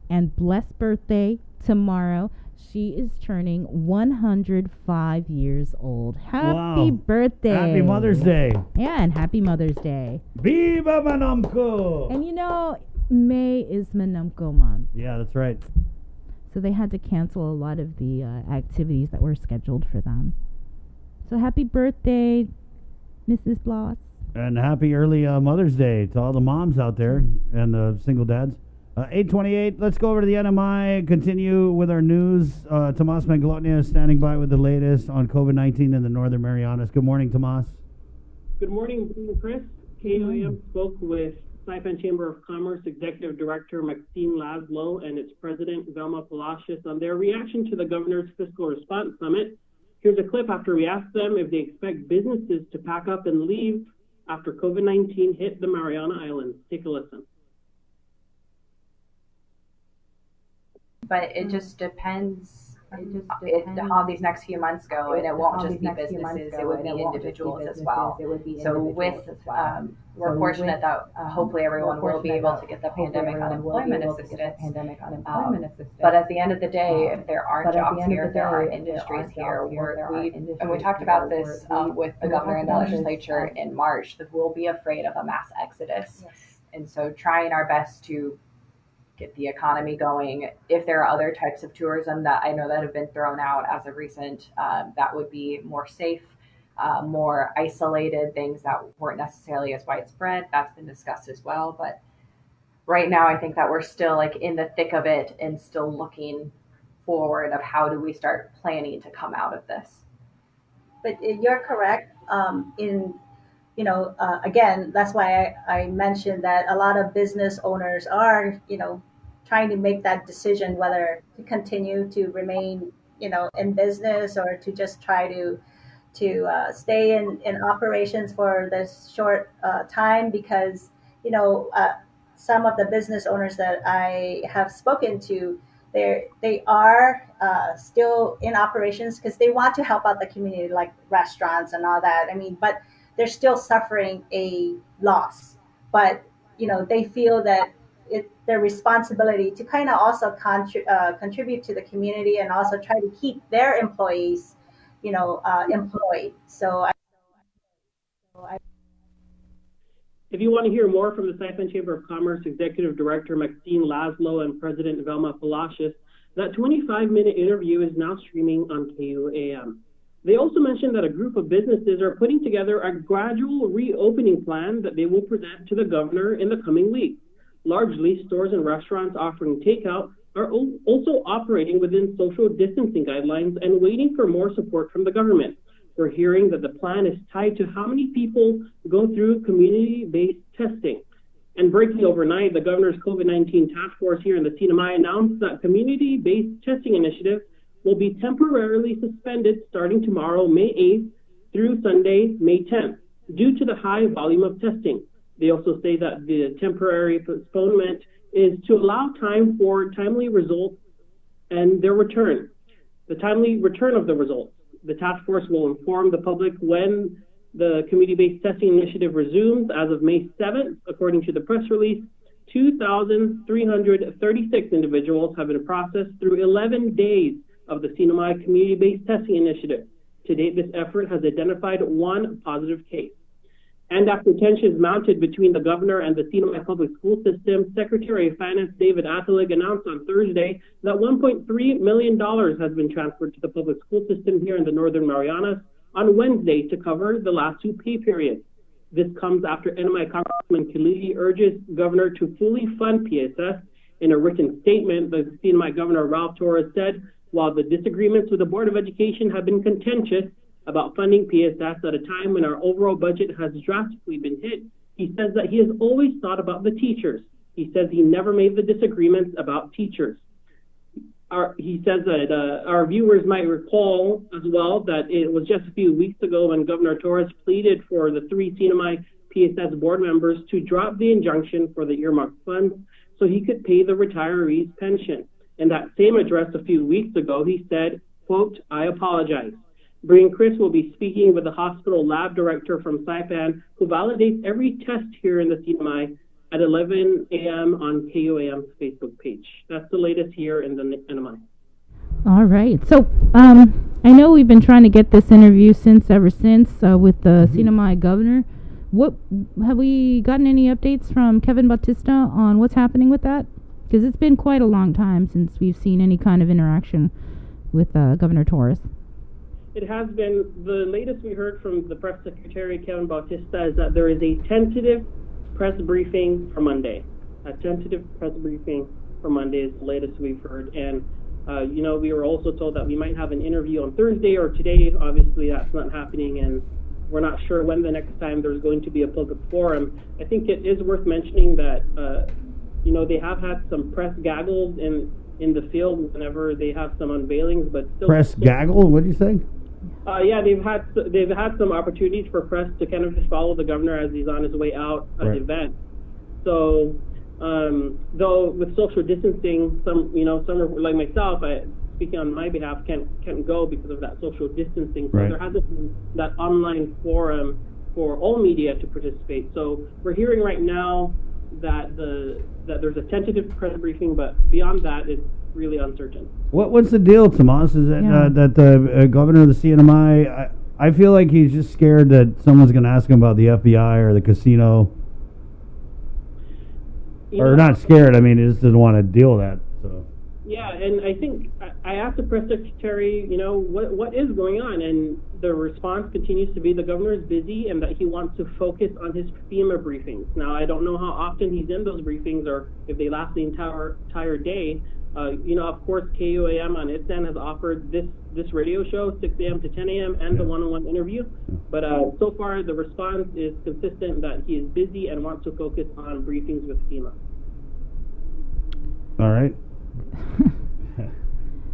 Speaker 14: and blessed birthday tomorrow. She is turning 105 years old. Happy birthday.
Speaker 13: Happy Mother's Day.
Speaker 14: Yeah, and happy Mother's Day.
Speaker 13: Viva Manumco!
Speaker 14: And you know, May is Manumco month.
Speaker 13: Yeah, that's right.
Speaker 14: So they had to cancel a lot of the activities that were scheduled for them. So happy birthday, Mrs. Blas.
Speaker 13: And happy early Mother's Day to all the moms out there and the single dads. 8:28, let's go over to the NMI, continue with our news. Tomas Manglotnia is standing by with the latest on COVID-19 in the Northern Marianas. Good morning, Tomas.
Speaker 9: Good morning, Chris. KOAM spoke with Saipan Chamber of Commerce Executive Director Maxine Laszlo and its President Velma Palacios on their reaction to the Governor's Fiscal Response Summit. Here's a clip after we asked them if they expect businesses to pack up and leave after COVID-19 hit the Mariana Islands. Take a listen.
Speaker 26: But it just depends how these next few months go, and it won't just be businesses, it would be individuals as well. So we're fortunate that hopefully everyone will be able to get the pandemic unemployment assistance. But at the end of the day, if there aren't jobs here, if there aren't industries here, and we talked about this with the governor and the legislature in March, that we'll be afraid of a mass exodus. And so trying our best to get the economy going. If there are other types of tourism that I know that have been thrown out as of recent, that would be more safe more isolated things that weren't necessarily as widespread. That's been discussed as well. But right now, I think that we're still like in the thick of it and still looking forward of how do we start planning to come out of this.
Speaker 5: But you're correct. Again, that's why I mentioned that a lot of business owners are, trying to make that decision whether to continue to remain, in business or to just try to stay in operations for this short time, because, some of the business owners that I have spoken to, they are still in operations because they want to help out the community, like restaurants and all that. But they're still suffering a loss. But, they feel that it's their responsibility to kind of also contribute to the community and also try to keep their employees, employed. So
Speaker 9: If you want to hear more from the Saipan Chamber of Commerce Executive Director Maxine Laszlo and President Velma Palacios, that 25-minute interview is now streaming on KUAM. They also mentioned that a group of businesses are putting together a gradual reopening plan that they will present to the governor in the coming weeks. Largely, stores and restaurants offering takeout are also operating within social distancing guidelines and waiting for more support from the government. We're hearing that the plan is tied to how many people go through community-based testing. And breaking overnight, the governor's COVID-19 task force here in the CNMI announced that community-based testing initiative will be temporarily suspended starting tomorrow, May 8th, through Sunday, May 10th, due to the high volume of testing. They also say that the temporary postponement is to allow time for timely results and their return, the timely return of the results. The task force will inform the public when the community-based testing initiative resumes. As of May 7th, according to the press release, 2,336 individuals have been processed through 11 days of the CNMI community-based testing initiative. To date, this effort has identified one positive case. And after tensions mounted between the governor and the CNMI public school system, Secretary of Finance David Atalig announced on Thursday that $1.3 million has been transferred to the public school system here in the Northern Marianas on Wednesday to cover the last two pay periods. This comes after NMI Congressman Kilili urges governor to fully fund PSS. In a written statement, the CNMI Governor Ralph Torres said, while the disagreements with the Board of Education have been contentious about funding PSS at a time when our overall budget has drastically been hit, he says that he has always thought about the teachers. He says he never made the disagreements about teachers. He says that our viewers might recall as well that it was just a few weeks ago when Governor Torres pleaded for the three CNMI PSS board members to drop the injunction for the earmarked funds so he could pay the retirees' pension. In that same address a few weeks ago, he said, quote, "I apologize." Brian Chris will be speaking with the hospital lab director from Saipan, who validates every test here in the CNMI at 11 a.m. on KUAM's Facebook page. That's the latest here in the NMI.
Speaker 14: All right. So I know we've been trying to get this interview ever since with the CNMI governor. What have we gotten any updates from Kevin Bautista on what's happening with that? Because it's been quite a long time since we've seen any kind of interaction with Governor Torres.
Speaker 9: It has been. The latest we heard from the press secretary, Kevin Bautista, is that there is a tentative press briefing for Monday. A tentative press briefing for Monday is the latest we've heard. And, we were also told that we might have an interview on Thursday or today. Obviously, that's not happening, and we're not sure when the next time there's going to be a public forum. I think it is worth mentioning that, they have had some press gaggles in the field whenever they have some unveilings, but still.
Speaker 13: Press gaggle? What did you say?
Speaker 9: Yeah, they've had some opportunities for press to kind of just follow the governor as he's on his way out at the event. So, though with social distancing, some like myself, speaking on my behalf, can't go because of that social distancing. So there hasn't been that online forum for all media to participate. So we're hearing right now that there's a tentative press briefing, but beyond that, it's really uncertain.
Speaker 13: What's the deal, Tomas? Is it that the governor of the CNMI, I feel like he's just scared that someone's going to ask him about the FBI or the casino. Or not scared, he just doesn't want to deal with that. So.
Speaker 9: Yeah, and I think I asked the press secretary, what is going on, and the response continues to be the governor is busy and that he wants to focus on his FEMA briefings. Now, I don't know how often he's in those briefings or if they last the entire day. Of course, KUAM on its end has offered this radio show, 6 a.m. to 10 a.m., and the one-on-one interview. But so far, the response is consistent that he is busy and wants to focus on briefings with FEMA.
Speaker 13: All right.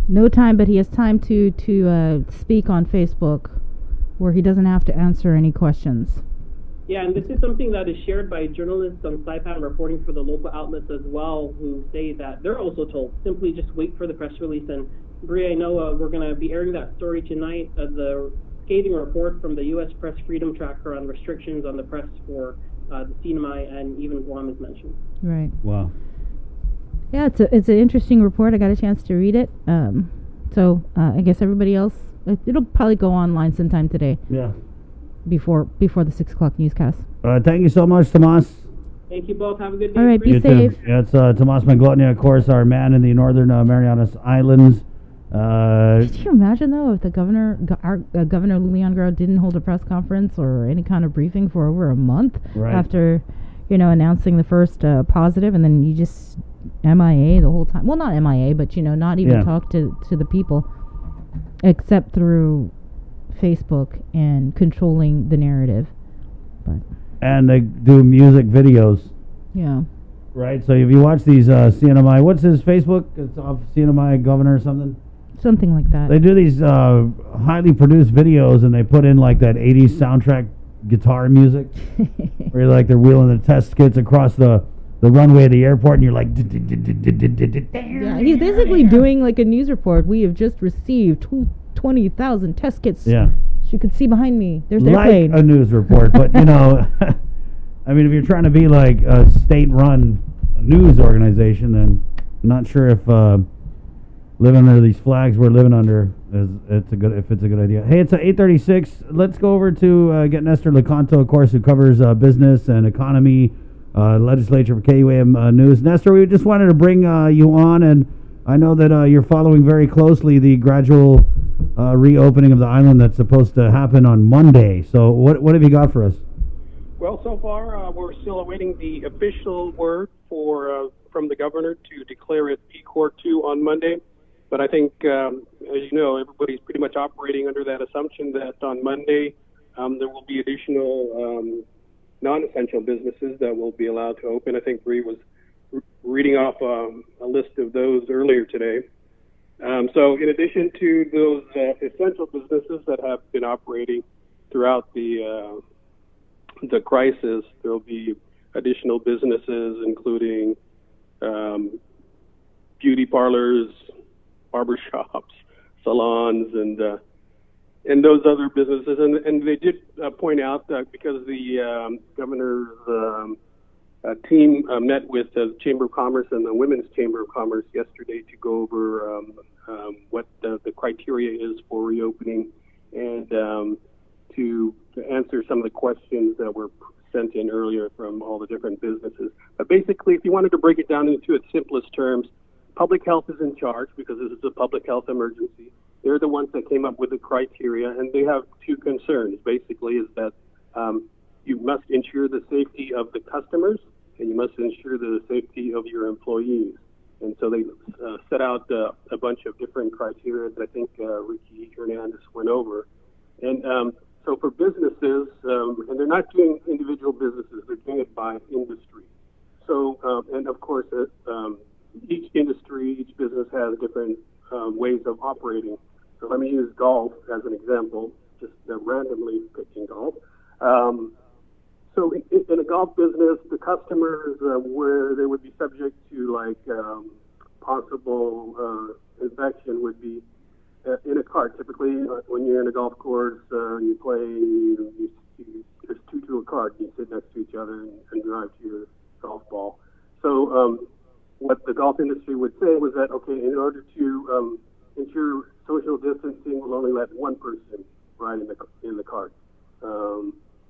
Speaker 14: No time, but he has time to speak on Facebook, where he doesn't have to answer any questions.
Speaker 9: Yeah, and this is something that is shared by journalists on Saipan reporting for the local outlets as well, who say that they're also told, simply just wait for the press release. And Bri, I know we're going to be airing that story tonight, the scathing report from the U.S. Press Freedom Tracker on restrictions on the press for the CNMI and even Guam is mentioned.
Speaker 14: Right.
Speaker 13: Wow.
Speaker 14: Yeah, it's an interesting report. I got a chance to read it. So I guess everybody else, it'll probably go online sometime today.
Speaker 13: Yeah.
Speaker 14: Before the 6 o'clock newscast.
Speaker 13: Thank you so much, Tomas.
Speaker 9: Thank you both. Have a good day.
Speaker 14: All right, be safe.
Speaker 13: Yeah, it's Tomas Maglotnia, of course, our man in the Northern Marianas Islands.
Speaker 14: Could you imagine, though, if the governor, Governor Leon Guerrero, didn't hold a press conference or any kind of briefing for over a month after, announcing the first positive, and then you just MIA the whole time. Well, not MIA, but, not even talk to the people, except through Facebook and controlling the narrative.
Speaker 13: And they do music videos.
Speaker 14: Yeah.
Speaker 13: Right? So if you watch these CNMI, what's his Facebook? It's off CNMI Governor or something?
Speaker 14: Something like that.
Speaker 13: They do these highly produced videos, and they put in like that 80s soundtrack guitar music where they're wheeling the test skits across the runway of the airport, and you're like...
Speaker 14: Yeah, he's basically doing like a news report. We have just received 20,000 test kits.
Speaker 13: Yeah.
Speaker 14: As you can see behind me, there's the
Speaker 13: like
Speaker 14: airplane.
Speaker 13: A news report, but I mean, if you're trying to be like a state-run news organization, then I'm not sure if living under these flags we're living under if it's a good idea. Hey, it's 8:36. Let's go over to get Nestor Lecanto, of course, who covers business and economy, legislature for KUAM News. Nestor, we just wanted to bring you on, and I know that you're following very closely the gradual reopening of the island that's supposed to happen on Monday. So what have you got for us?
Speaker 16: Well, so far we're still awaiting the official word from the governor to declare it PCOR 2 on Monday. But I think, as you know, everybody's pretty much operating under that assumption that on Monday there will be additional non-essential businesses that will be allowed to open. I think Bri was reading off a list of those earlier today. So in addition to those essential businesses that have been operating throughout the crisis, there will be additional businesses, including beauty parlors, barbershops, salons, and those other businesses. And they did point out that because the governor's team met with the Chamber of Commerce and the Women's Chamber of Commerce yesterday to go over what the criteria is for reopening and to answer some of the questions that were sent in earlier from all the different businesses. But basically, if you wanted to break it down into its simplest terms, public health is in charge because this is a public health emergency. They're the ones that came up with the criteria, and they have two concerns, basically, is that you must ensure the safety of the customers, and you must ensure the safety of your employees. And so they set out a bunch of different criteria that I think Ricky Hernandez went over. And so for businesses, and they're not doing individual businesses, they're doing it by industry. So, and of course, each industry, each business has different ways of operating. So let me use golf as an example, just randomly picking golf. So in a golf business, the customers where they would be subject to like possible infection would be in a cart. Typically, when you're in a golf course, you play, there's two to a cart. You sit next to each other and drive to your golf ball. So what the golf industry would say was that, okay, in order to ensure social distancing, we'll only let one person ride in the cart.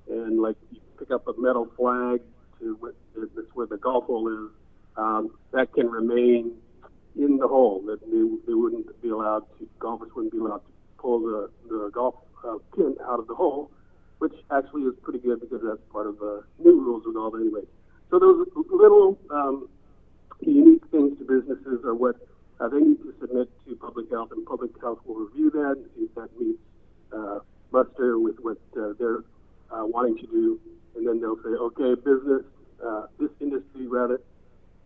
Speaker 16: And like you pick up a metal flag that's where the golf hole is, that can remain in the hole, that they wouldn't be allowed to, golfers wouldn't be allowed to pull the golf pin out of the hole, which actually is pretty good because that's part of the new rules of golf anyway. So those little unique things to businesses are what they need to submit to public health, and public health will review that and see if that meets muster with what they're wanting to do, and then they'll say, okay, business, this industry rather,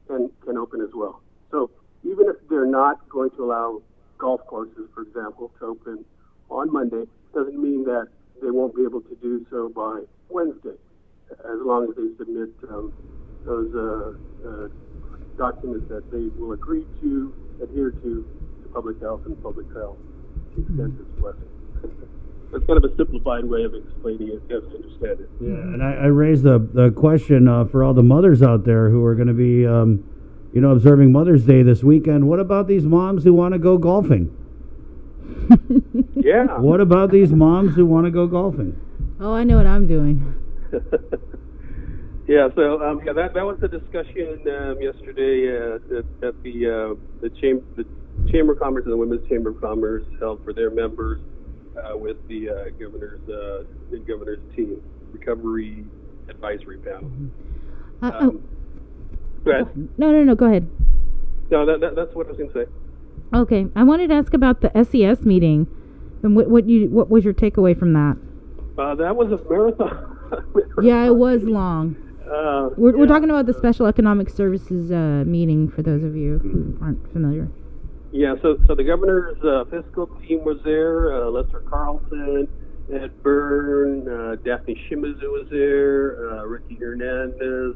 Speaker 16: can open as well. So even if they're not going to allow golf courses, for example, to open on Monday, doesn't mean that they won't be able to do so by Wednesday, as long as they submit those documents that they will agree to adhere to public health and public health consensus blessing. That's kind of a simplified way of explaining it, as I understand it.
Speaker 13: Yeah, and I raised the question for all the mothers out there who are going to be, observing Mother's Day this weekend. What about these moms who want to go golfing?
Speaker 16: Yeah.
Speaker 13: What about these moms who want to go golfing?
Speaker 14: Oh, I know what I'm doing.
Speaker 16: Yeah, so that was the discussion yesterday at the Chamber of Commerce and the Women's Chamber of Commerce held for their members with the governor's team, recovery advisory panel. Go ahead.
Speaker 14: No, go ahead.
Speaker 16: No, that's what I was going to say.
Speaker 14: Okay, I wanted to ask about the SES meeting, and what was your takeaway from that?
Speaker 16: That was a marathon.
Speaker 14: Yeah, it was long. We're talking about the Special Economic Services meeting for those of you who aren't familiar.
Speaker 16: Yeah, so the governor's fiscal team was there. Lester Carlson, Ed Byrne, Daphne Shimizu was there. Ricky Hernandez.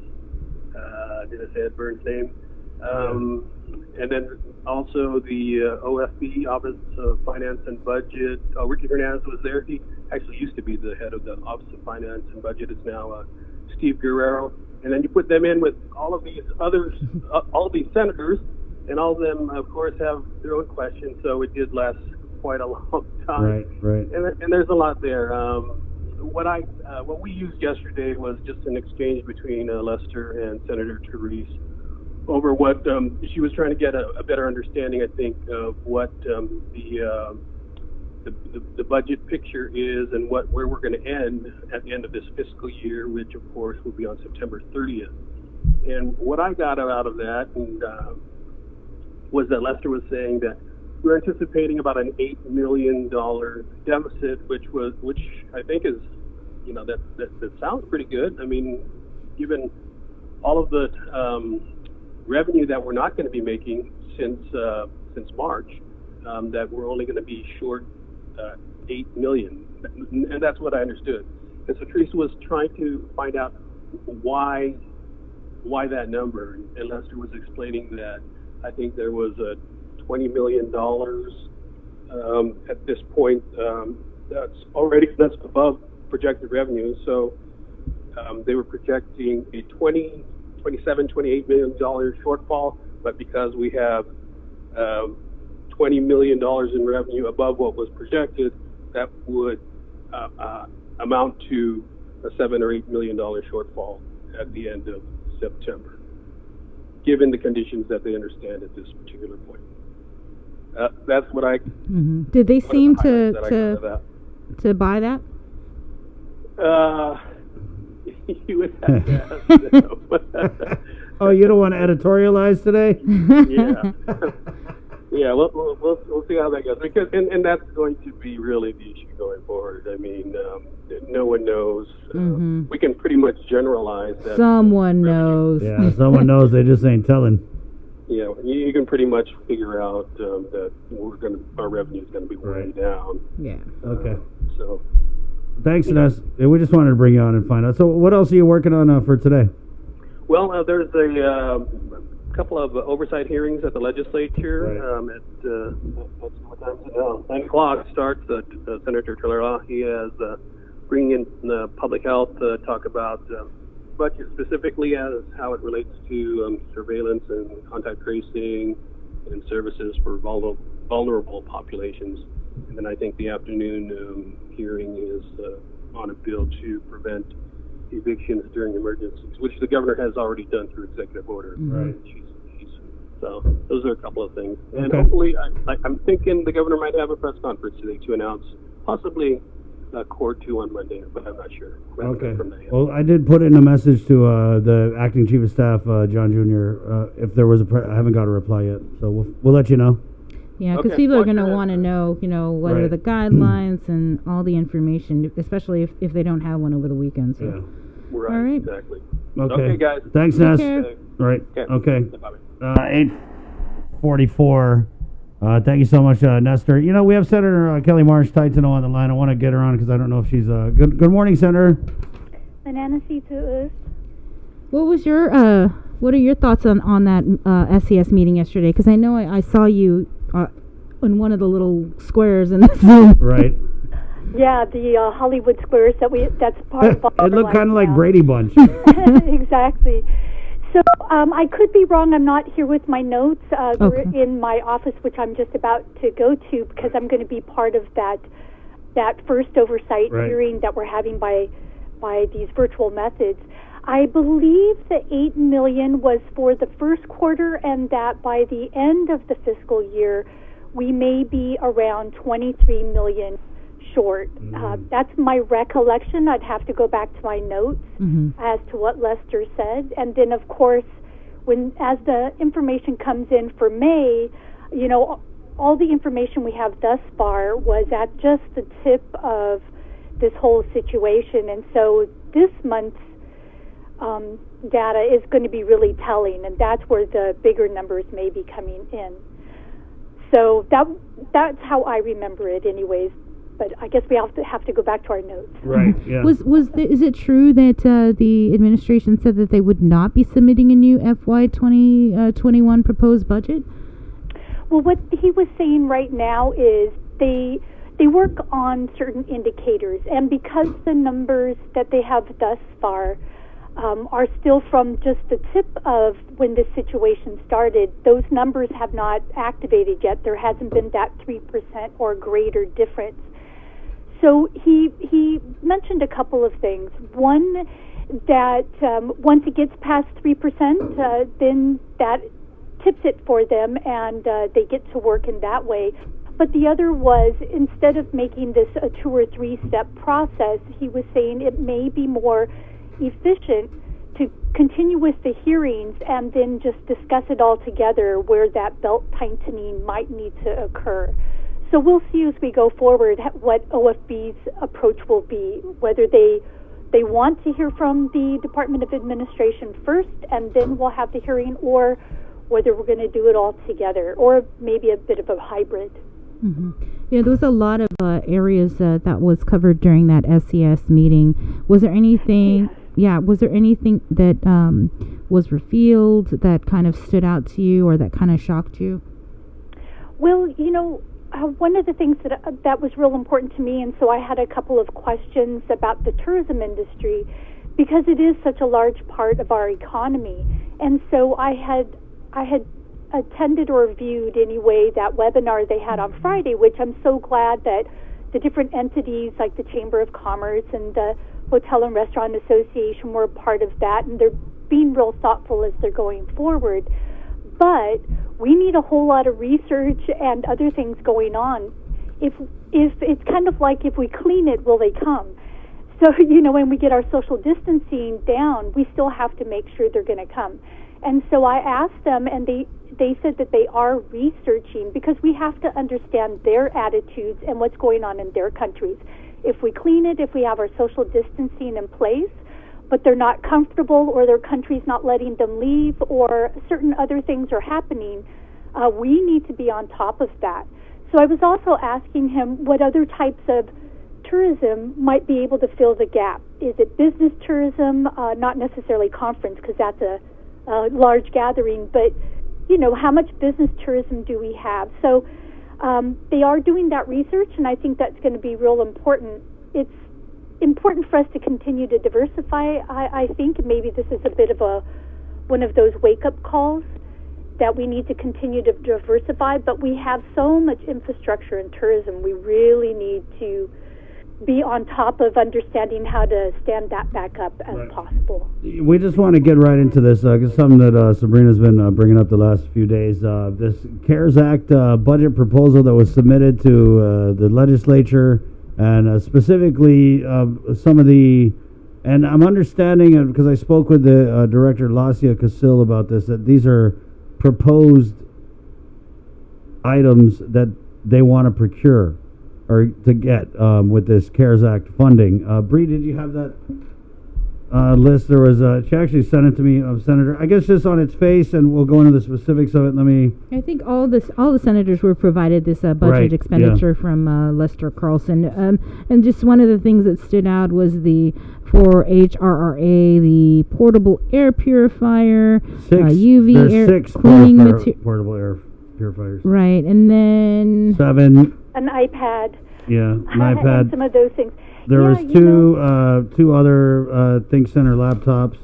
Speaker 16: Did I say Ed Byrne's name? And then also the OFB, Office of Finance and Budget. Ricky Hernandez was there. He actually used to be the head of the Office of Finance and Budget. It's now Steve Guerrero. And then you put them in with all of these others, all of these senators, and all of them, of course, have their own questions. So it did last quite a long time.
Speaker 13: Right.
Speaker 16: And there's a lot there. What we used yesterday was just an exchange between Lester and Senator Therese over what she was trying to get a better understanding, I think, of what the budget picture is and where we're going to end at the end of this fiscal year, which of course will be on September 30th. And what I got out of that was that Lester was saying that we're anticipating about an $8 million deficit, which I think is, that sounds pretty good. I mean, given all of the revenue that we're not going to be making since March, that we're only going to be short $8 million, and that's what I understood. And so Teresa was trying to find out why that number, and Lester was explaining that I think there was a $20 million at this point that's above projected revenue. So they were projecting a $27, $28 million shortfall, but because we have $20 million in revenue above what was projected, that would amount to a $7 or $8 million shortfall at the end of September, given the conditions that they understand at this particular point. That's what I.
Speaker 14: Mm-hmm. Did they seem to buy that?
Speaker 16: You would have to ask.
Speaker 13: Oh, you don't want to editorialize today?
Speaker 16: Yeah. Yeah, we'll see how that goes, because and that's going to be really the issue going forward. I mean, no one knows.
Speaker 14: Mm-hmm.
Speaker 16: We can pretty much generalize that.
Speaker 14: Someone knows.
Speaker 13: Yeah, someone knows. They just ain't telling.
Speaker 16: Yeah, you can pretty much figure out that our revenue is going to be way down.
Speaker 14: Yeah.
Speaker 13: Okay.
Speaker 16: So.
Speaker 13: Thanks, Ines. Yeah, we just wanted to bring you on and find out. So, what else are you working on for today?
Speaker 16: Well, there's a couple of oversight hearings at the legislature. Right. What time is it now? 9 o'clock starts. Senator Trilera, he is bringing in public health to talk about budget specifically as how it relates to surveillance and contact tracing and services for vulnerable populations. And then I think the afternoon hearing is on a bill to prevent evictions during emergencies, which the governor has already done through executive order.
Speaker 14: Mm-hmm.
Speaker 16: Right? She's So those are a couple of things. And
Speaker 13: Okay.
Speaker 16: hopefully, I'm thinking the governor might have a press conference today to announce possibly Core 2 on Monday, but I'm not sure. We haven't
Speaker 13: Okay.
Speaker 16: confirmed that yet.
Speaker 13: Well, I did put in a message to the acting chief of staff, John Jr. If there was I haven't got a reply yet, so we'll let you know.
Speaker 14: Yeah, because
Speaker 16: Okay.
Speaker 14: people are
Speaker 16: Watch
Speaker 14: going to
Speaker 16: that.
Speaker 14: want to know, what are
Speaker 13: Right.
Speaker 14: the guidelines and all the information, especially if they don't have one over the weekend. So.
Speaker 13: Yeah.
Speaker 16: Right,
Speaker 14: All right.
Speaker 16: exactly.
Speaker 13: Okay,
Speaker 16: guys.
Speaker 13: Thanks,
Speaker 14: Take
Speaker 13: Ness.
Speaker 14: care.
Speaker 13: Right. Okay.
Speaker 16: Bye-bye.
Speaker 13: 8:44. Thank you so much, Nestor. We have Senator Kelly Marsh Titano on the line. I want to get her on because I don't know if she's Good morning, Senator.
Speaker 7: Banana C2
Speaker 14: What was your what are your thoughts on that SES meeting yesterday? Because I know I saw you in one of the little squares in the Zoom.
Speaker 13: Right.
Speaker 7: Yeah, the Hollywood Squares that's part of our
Speaker 13: It looked kind of like
Speaker 7: now.
Speaker 13: Brady Bunch.
Speaker 7: Exactly. So I could be wrong. I'm not here with my notes. They're in my office, which I'm just about to go to because I'm going to be part of that first oversight hearing that we're having by these virtual methods. I believe the $8 million was for the first quarter, and that by the end of the fiscal year, we may be around $23 million short. That's my recollection. I'd have to go back to my notes as to what Lester said. And then, of course, as the information comes in for May, all the information we have thus far was at just the tip of this whole situation. And so this month's data is going to be really telling, and that's where the bigger numbers may be coming in. So that's how I remember it anyways. But I guess we have to go back to our notes.
Speaker 13: Right. Yeah.
Speaker 14: Is it true that the administration said that they would not be submitting a new FY 2021 proposed budget?
Speaker 7: Well, what he was saying right now is they work on certain indicators, and because the numbers that they have thus far are still from just the tip of when the situation started, those numbers have not activated yet. There hasn't been that 3% or greater difference. So he mentioned a couple of things. One, that once it gets past 3%, then that tips it for them, and they get to work in that way. But the other was, instead of making this a 2 or 3 step process, he was saying it may be more efficient to continue with the hearings and then just discuss it all together where that belt tightening might need to occur. So we'll see as we go forward what OFB's approach will be, whether they want to hear from the Department of Administration first and then we'll have the hearing, or whether we're going to do it all together, or maybe a bit of a hybrid.
Speaker 14: Yeah, there was a lot of areas that was covered during that SES meeting. Was there anything? Yeah, was there anything that was revealed that kind of stood out to you or that kind of shocked you?
Speaker 7: Well, one of the things that was real important to me, and so I had a couple of questions about the tourism industry, because it is such a large part of our economy. And so I had attended or viewed anyway that webinar they had on Friday, which I'm so glad that the different entities like the Chamber of Commerce and the Hotel and Restaurant Association were a part of that, and they're being real thoughtful as they're going forward. But we need a whole lot of research and other things going on. If it's kind of like, if we clean it, will they come? So, when we get our social distancing down, we still have to make sure they're going to come. And so I asked them, and they said that they are researching, because we have to understand their attitudes and what's going on in their countries. If we clean it, if we have our social distancing in place, but they're not comfortable, or their country's not letting them leave, or certain other things are happening, we need to be on top of that. So I was also asking him what other types of tourism might be able to fill the gap. Is it business tourism? Not necessarily conference, because that's a large gathering, but how much business tourism do we have? So they are doing that research, and I think that's going to be real important. It's important for us to continue to diversify. I think maybe this is a bit of one of those wake-up calls that we need to continue to diversify, but we have so much infrastructure in tourism. We really need to be be on top of understanding how to stand that back up as possible.
Speaker 13: We just want to get right into this. It's something that Sabrina's been bringing up the last few days. This CARES Act budget proposal that was submitted to the legislature, and specifically some of the, and I'm understanding, because I spoke with the director, Lacia Casil, about this, that these are proposed items that they want to procure or to get with this CARES Act funding. Bree, did you have that list? There was she actually sent it to me, Senator. I guess just on its face, and we'll go into the specifics of it.
Speaker 14: I think all the senators were provided this budget expenditure from Lester Carlson, and just one of the things that stood out was for HRRA, the portable air purifier, UV air cleaning material,
Speaker 13: portable air purifiers.
Speaker 14: Right, and then
Speaker 13: 7.
Speaker 7: An iPad.
Speaker 13: Yeah, an iPad.
Speaker 7: And some of those things.
Speaker 13: There was two other Think Center laptops,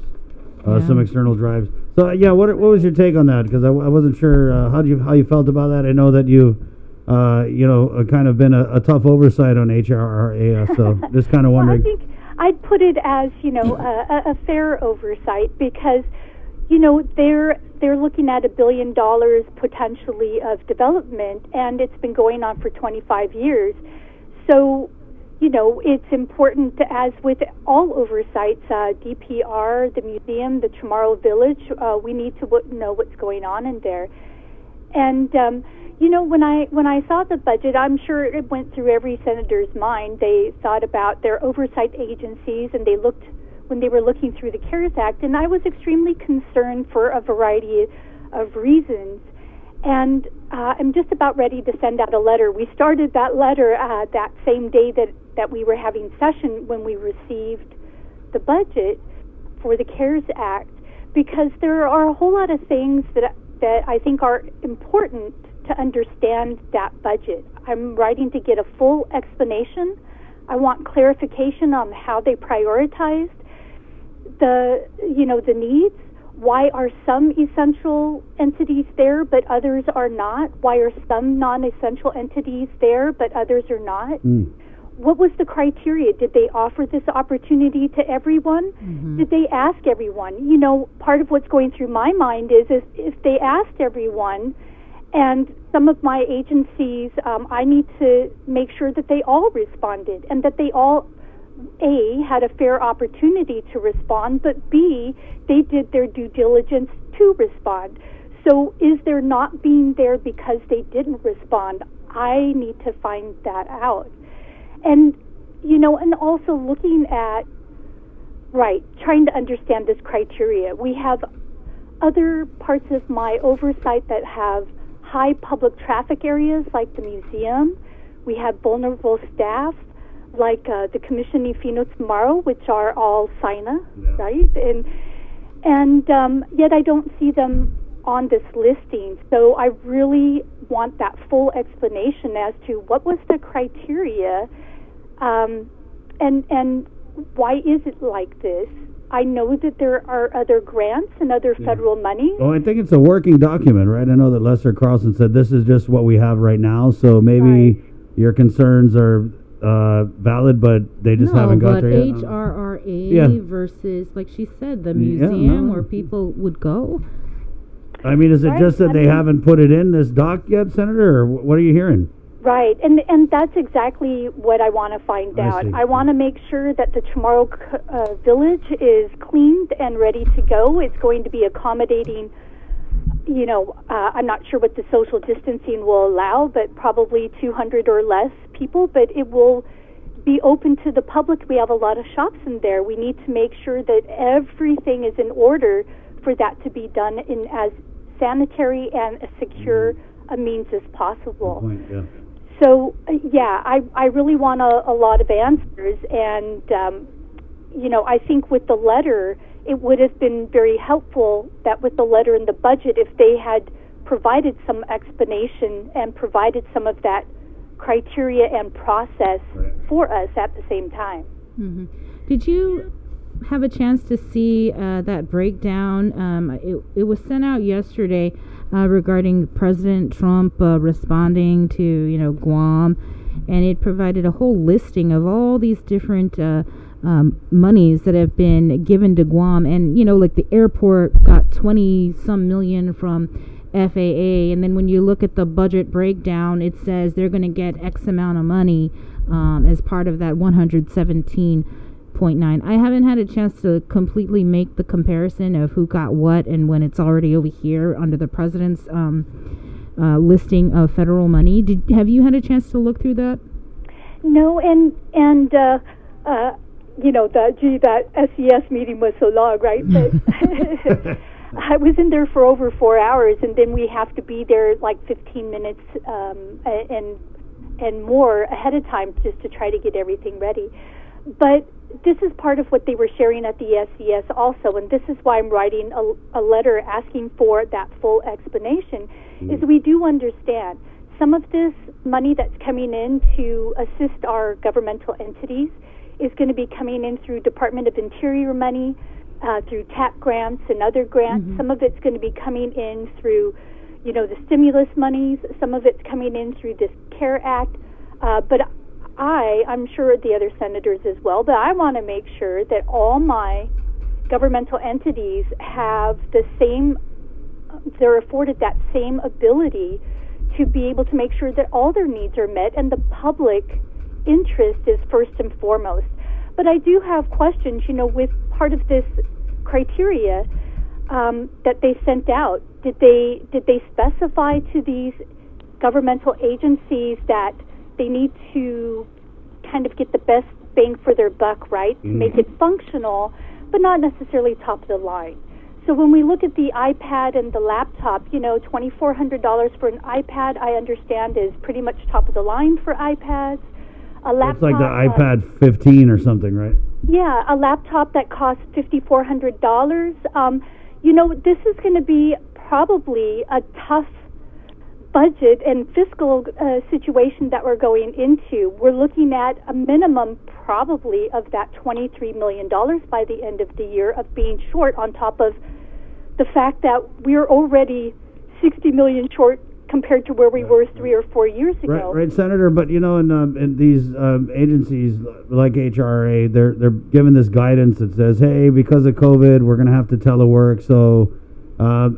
Speaker 13: some external drives. So what was your take on that? Because I wasn't sure how you felt about that. I know that you've kind of been a tough oversight on HRRA, so just kind of wondering.
Speaker 7: Well, I think I'd put it as a fair oversight, because they're looking at $1 billion potentially of development, and it's been going on for 25 years. So, it's important to, as with all oversights, DPR, the museum, the Chamorro Village, we need to know what's going on in there. And, when I saw the budget, I'm sure it went through every senator's mind. They thought about their oversight agencies, and when they were looking through the CARES Act, and I was extremely concerned for a variety of reasons. And I'm just about ready to send out a letter. We started that letter that same day that we were having session when we received the budget for the CARES Act, because there are a whole lot of things that I think are important to understand that budget. I'm writing to get a full explanation. I want clarification on how they prioritized the needs. Why are some essential entities there but others are not? Why are some non-essential entities there but others are not? What was the criteria? Did they offer this opportunity to everyone? Did they ask everyone? Part of what's going through my mind is if they asked everyone, and some of my agencies, I need to make sure that they all responded, and that they all A, had a fair opportunity to respond, but B, they did their due diligence to respond. So is there not being there because they didn't respond? I need to find that out. And, and also looking at, trying to understand this criteria. We have other parts of my oversight that have high public traffic areas like the museum. We have vulnerable staff like the Commission y Fino Tomorrow, which are all SINA, right? And yet I don't see them on this listing. So I really want that full explanation as to what was the criteria, and why is it like this? I know that there are other grants and other federal money.
Speaker 13: Well, I think it's a working document, right? I know that Lester Carlson said this is just what we have right now, so maybe your concerns are valid, but they just haven't got there yet.
Speaker 14: HRRA versus, like she said, the museum where people would go.
Speaker 13: I mean, is it just that they haven't put it in this doc yet, Senator, or what are you hearing?
Speaker 7: Right, and that's exactly what I want to find out. I want to make sure that the Chamorro Village is cleaned and ready to go. It's going to be accommodating, I'm not sure what the social distancing will allow, but probably 200 or less people, but it will be open to the public. We have a lot of shops in there. We need to make sure that everything is in order for that to be done in as sanitary and a secure a means as possible. So, I really want a lot of answers, and, I think with the letter, it would have been very helpful that with the letter and the budget, if they had provided some explanation and provided some of that criteria and process for us at the same time.
Speaker 14: Did you have a chance to see that breakdown? It was sent out yesterday regarding President Trump responding to Guam, and it provided a whole listing of all these different monies that have been given to Guam. And, you know, like the airport got 20-some million from FAA, and then when you look at the budget breakdown, it says they're going to get X amount of money as part of that 117.9. I haven't had a chance to completely make the comparison of who got what and when it's already over here under the president's listing of federal money. Have you had a chance to look through that?
Speaker 7: No, and you know, that SES meeting was so long, right? But I was in there for over 4 hours, and then we have to be there like 15 minutes and more ahead of time just to try to get everything ready. But this is part of what they were sharing at the SES also, and this is why I'm writing a letter asking for that full explanation, is we do understand some of this money that's coming in to assist our governmental entities is going to be coming in through Department of Interior money, through TAP grants and other grants. Some of it's going to be coming in through, you know, the stimulus monies. Some of it's coming in through this CARE Act. But I'm sure the other senators as well, but I want to make sure that all my governmental entities have the same, they're afforded that same ability to be able to make sure that all their needs are met and the public interest is first and foremost. But I do have questions, you know, with part of this criteria that they sent out. Did they specify to these governmental agencies that they need to kind of get the best bang for their buck, right? To make it functional, but not necessarily top of the line. So when we look at the iPad and the laptop, you know, $2,400 for an iPad, I understand is pretty much top of the line for iPads. A laptop,
Speaker 13: it's like the iPad 15 or something, right?
Speaker 7: Yeah, a laptop that costs $5,400. You know, this is going to be probably a tough budget and fiscal situation that we're going into. We're looking at a minimum probably of that $23 million by the end of the year of being short, on top of the fact that we're already $60 million short compared to where we were 3 or 4 years ago.
Speaker 13: Right, Senator. But you know, in these agencies like HRA, they're given this guidance that says, hey, because of COVID, we're going to have to telework. So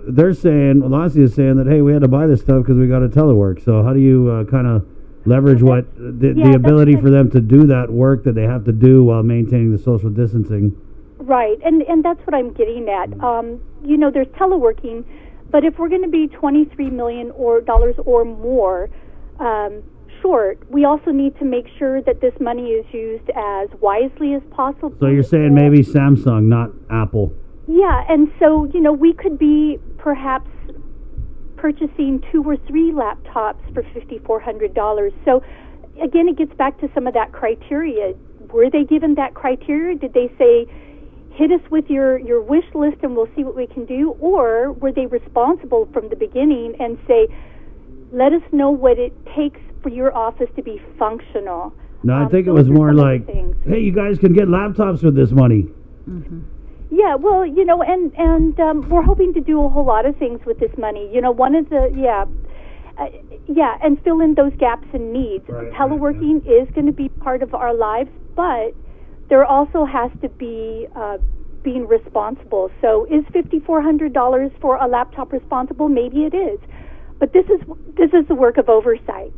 Speaker 13: they're saying, Lassie is saying that, hey, we had to buy this stuff because we got to telework. So how do you kind of leverage what the ability for them to do that work that they have to do while maintaining the social distancing?
Speaker 7: Right, and that's what I'm getting at. You know, there's teleworking. But if we're going to be $23 million or more short, we also need to make sure that this money is used as wisely as possible.
Speaker 13: So you're saying maybe Samsung, not Apple?
Speaker 7: Yeah, and so, you know, we could be perhaps purchasing 2 or 3 laptops for $5,400. So, again, it gets back to some of that criteria. Were they given that criteria? Did they say, hit us with your wish list and we'll see what we can do? Or were they responsible from the beginning and say, let us know what it takes for your office to be functional?
Speaker 13: No, I think it was more like, hey, you guys can get laptops with this money.
Speaker 7: Yeah, well, you know, and we're hoping to do a whole lot of things with this money. You know, one of the, and fill in those gaps and needs. Teleworking is going to be part of our lives, but there also has to be being responsible. So is $5,400 for a laptop responsible? Maybe it is. But this is the work of oversight.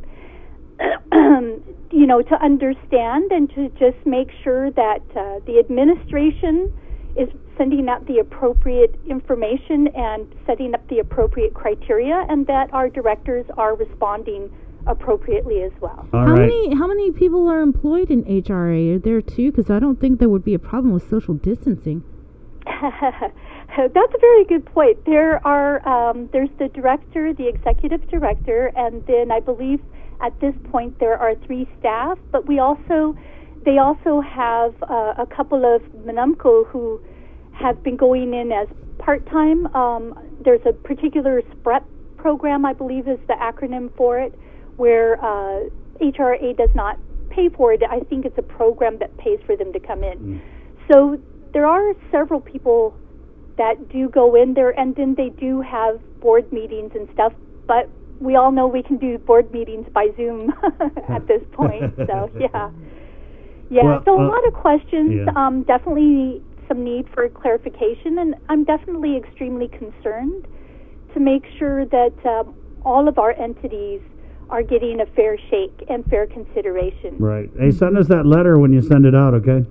Speaker 7: You know, to understand and to just make sure that the administration is sending out the appropriate information and setting up the appropriate criteria, and that our directors are responding appropriatly as well.
Speaker 14: How many people are employed in HRA? Are there too? Because I don't think there would be a problem with social distancing.
Speaker 7: That's a very good point. There are there's the director, the executive director, and then I believe at this point there are 3 staff. But they also have a couple of Manumco who have been going in as part-time. There's a particular SPREP program, I believe is the acronym for it, where HRA does not pay for it. I think it's a program that pays for them to come in. So there are several people that do go in there, and then they do have board meetings and stuff. But we all know we can do board meetings by Zoom at this point. So yeah.
Speaker 13: Well,
Speaker 7: so a lot of questions.
Speaker 13: yeah.
Speaker 7: Definitely some need for clarification, and I'm definitely extremely concerned to make sure that all of our entities are getting a fair shake and fair consideration.
Speaker 13: Right. Hey, send us that letter when you send it out, okay?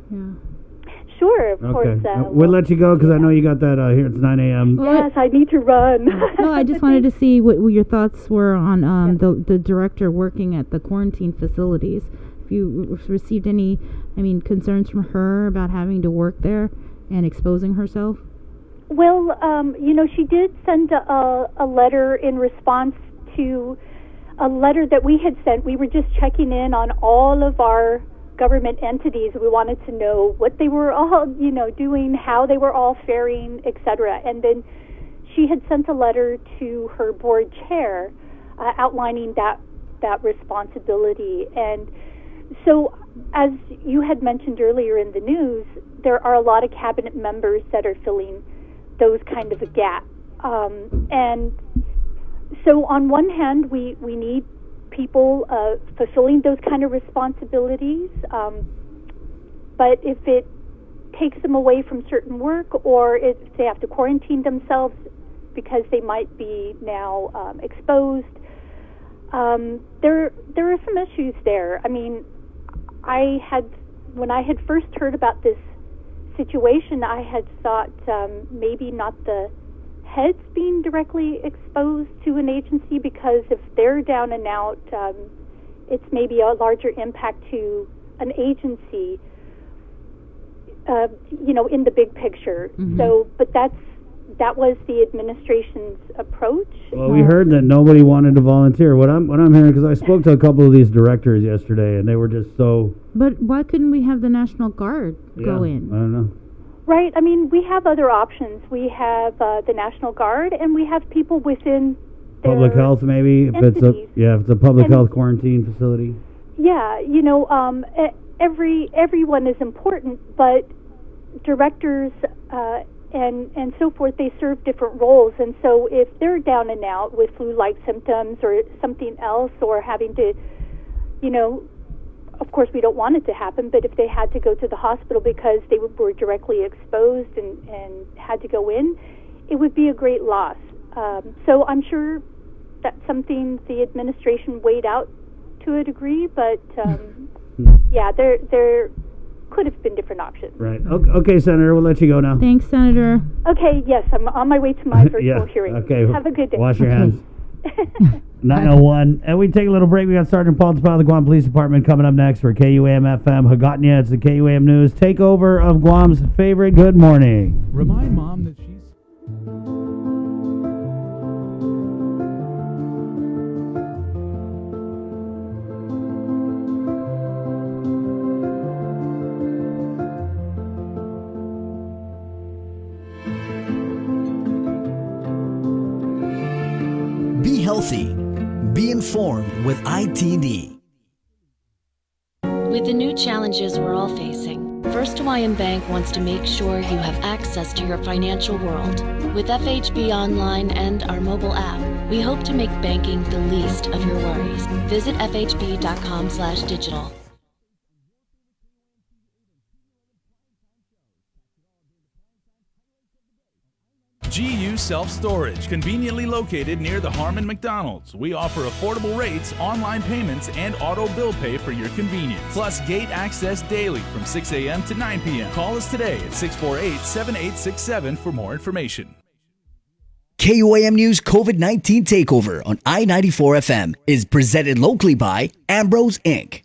Speaker 7: Sure, of course.
Speaker 13: We'll let you go because I know you got that here. It's 9 a.m.
Speaker 7: Yes, I need to run.
Speaker 14: No, I just wanted to see what your thoughts were on the director working at the quarantine facilities. If you received any, concerns from her about having to work there and exposing herself?
Speaker 7: Well, she did send a letter in response to a letter that we had sent. We were just checking in on all of our government entities. We wanted to know what they were all, doing, how they were all faring, etc. And then she had sent a letter to her board chair outlining that responsibility. And so, as you had mentioned earlier in the news, there are a lot of cabinet members that are filling those kind of a gap. And so on one hand, we need people fulfilling those kind of responsibilities, but if it takes them away from certain work, or if they have to quarantine themselves because they might be now exposed, there are some issues there. When I had first heard about this situation, I had thought maybe not the heads being directly exposed to an agency, because if they're down and out, it's maybe a larger impact to an agency, in the big picture.
Speaker 13: Mm-hmm.
Speaker 7: So, but that was the administration's approach.
Speaker 13: Well, we heard that nobody wanted to volunteer. What I'm hearing, because I spoke to a couple of these directors yesterday, and they were just so.
Speaker 14: But why couldn't we have the National Guard go in?
Speaker 13: I don't know.
Speaker 7: Right. We have other options. We have the National Guard, and we have people within their
Speaker 13: Public health, maybe, if
Speaker 7: entities.
Speaker 13: if it's a public health quarantine facility.
Speaker 7: Yeah, everyone is important, but directors and so forth, they serve different roles. And so if they're down and out with flu-like symptoms or something else, or having to, of course we don't want it to happen, but if they had to go to the hospital because they were directly exposed and had to go in, it would be a great loss. So I'm sure that's something the administration weighed out to a degree, but yeah, there could have been different options.
Speaker 13: Right. Okay, Senator, we'll let you go now.
Speaker 14: Thanks, Senator.
Speaker 7: Okay, yes, I'm on my way to my virtual hearing.
Speaker 13: Okay.
Speaker 7: Have a good day.
Speaker 13: Wash your hands. 9:01. And we take a little break. We got Sergeant Paul Tapau of the Guam Police Department coming up next for KUAM FM Hagatnya. It's the KUAM News takeover of Guam's favorite Good Morning.
Speaker 3: Remind Mom that she's...
Speaker 2: Be healthy. Be informed with ITD.
Speaker 4: With the new challenges we're all facing, First Hawaiian Bank wants to make sure you have access to your financial world. With FHB Online and our mobile app, we hope to make banking the least of your worries. Visit fhb.com/digital.
Speaker 3: GU Self-Storage, conveniently located near the Harmon McDonald's. We offer affordable rates, online payments, and auto bill pay for your convenience. Plus gate access daily from 6 a.m. to 9 p.m. Call us today at 648-7867 for more information.
Speaker 2: KUAM News COVID-19 Takeover on I-94 FM is presented locally by Ambrose Inc.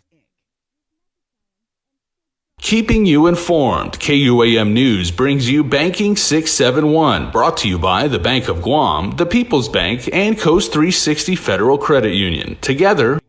Speaker 1: Keeping you informed, KUAM News brings you Banking 671, brought to you by the Bank of Guam, the People's Bank, and Coast 360 Federal Credit Union. Together,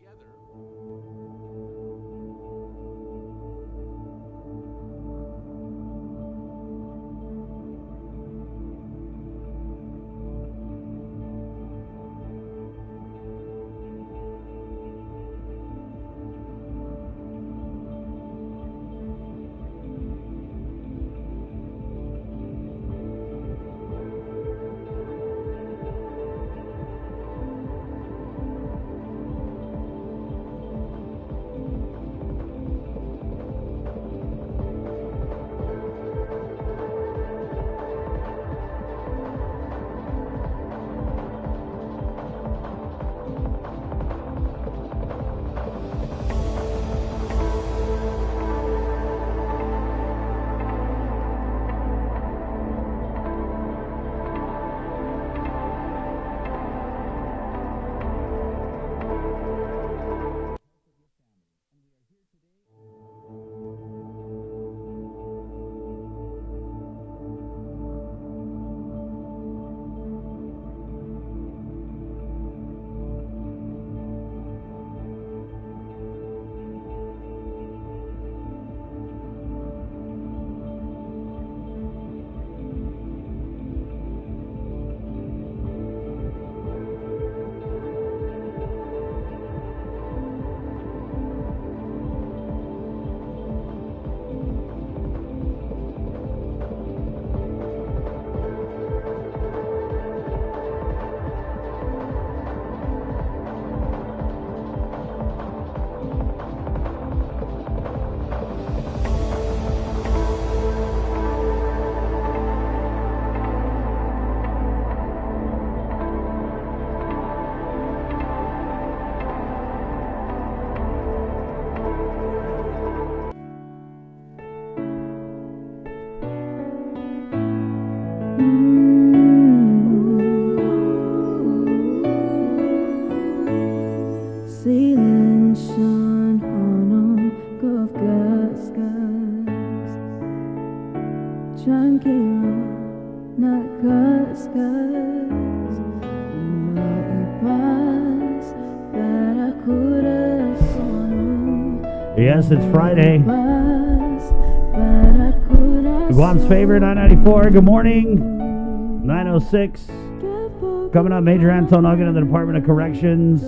Speaker 8: cascas. Tranquilo, na cascas. Amor e paz para coração.
Speaker 13: Yes, it's Friday.
Speaker 8: Paz para coração.
Speaker 13: Guam's favorite, I-94. Good morning. 9:06. Coming up, Major Anton Uggan of the Department of Corrections.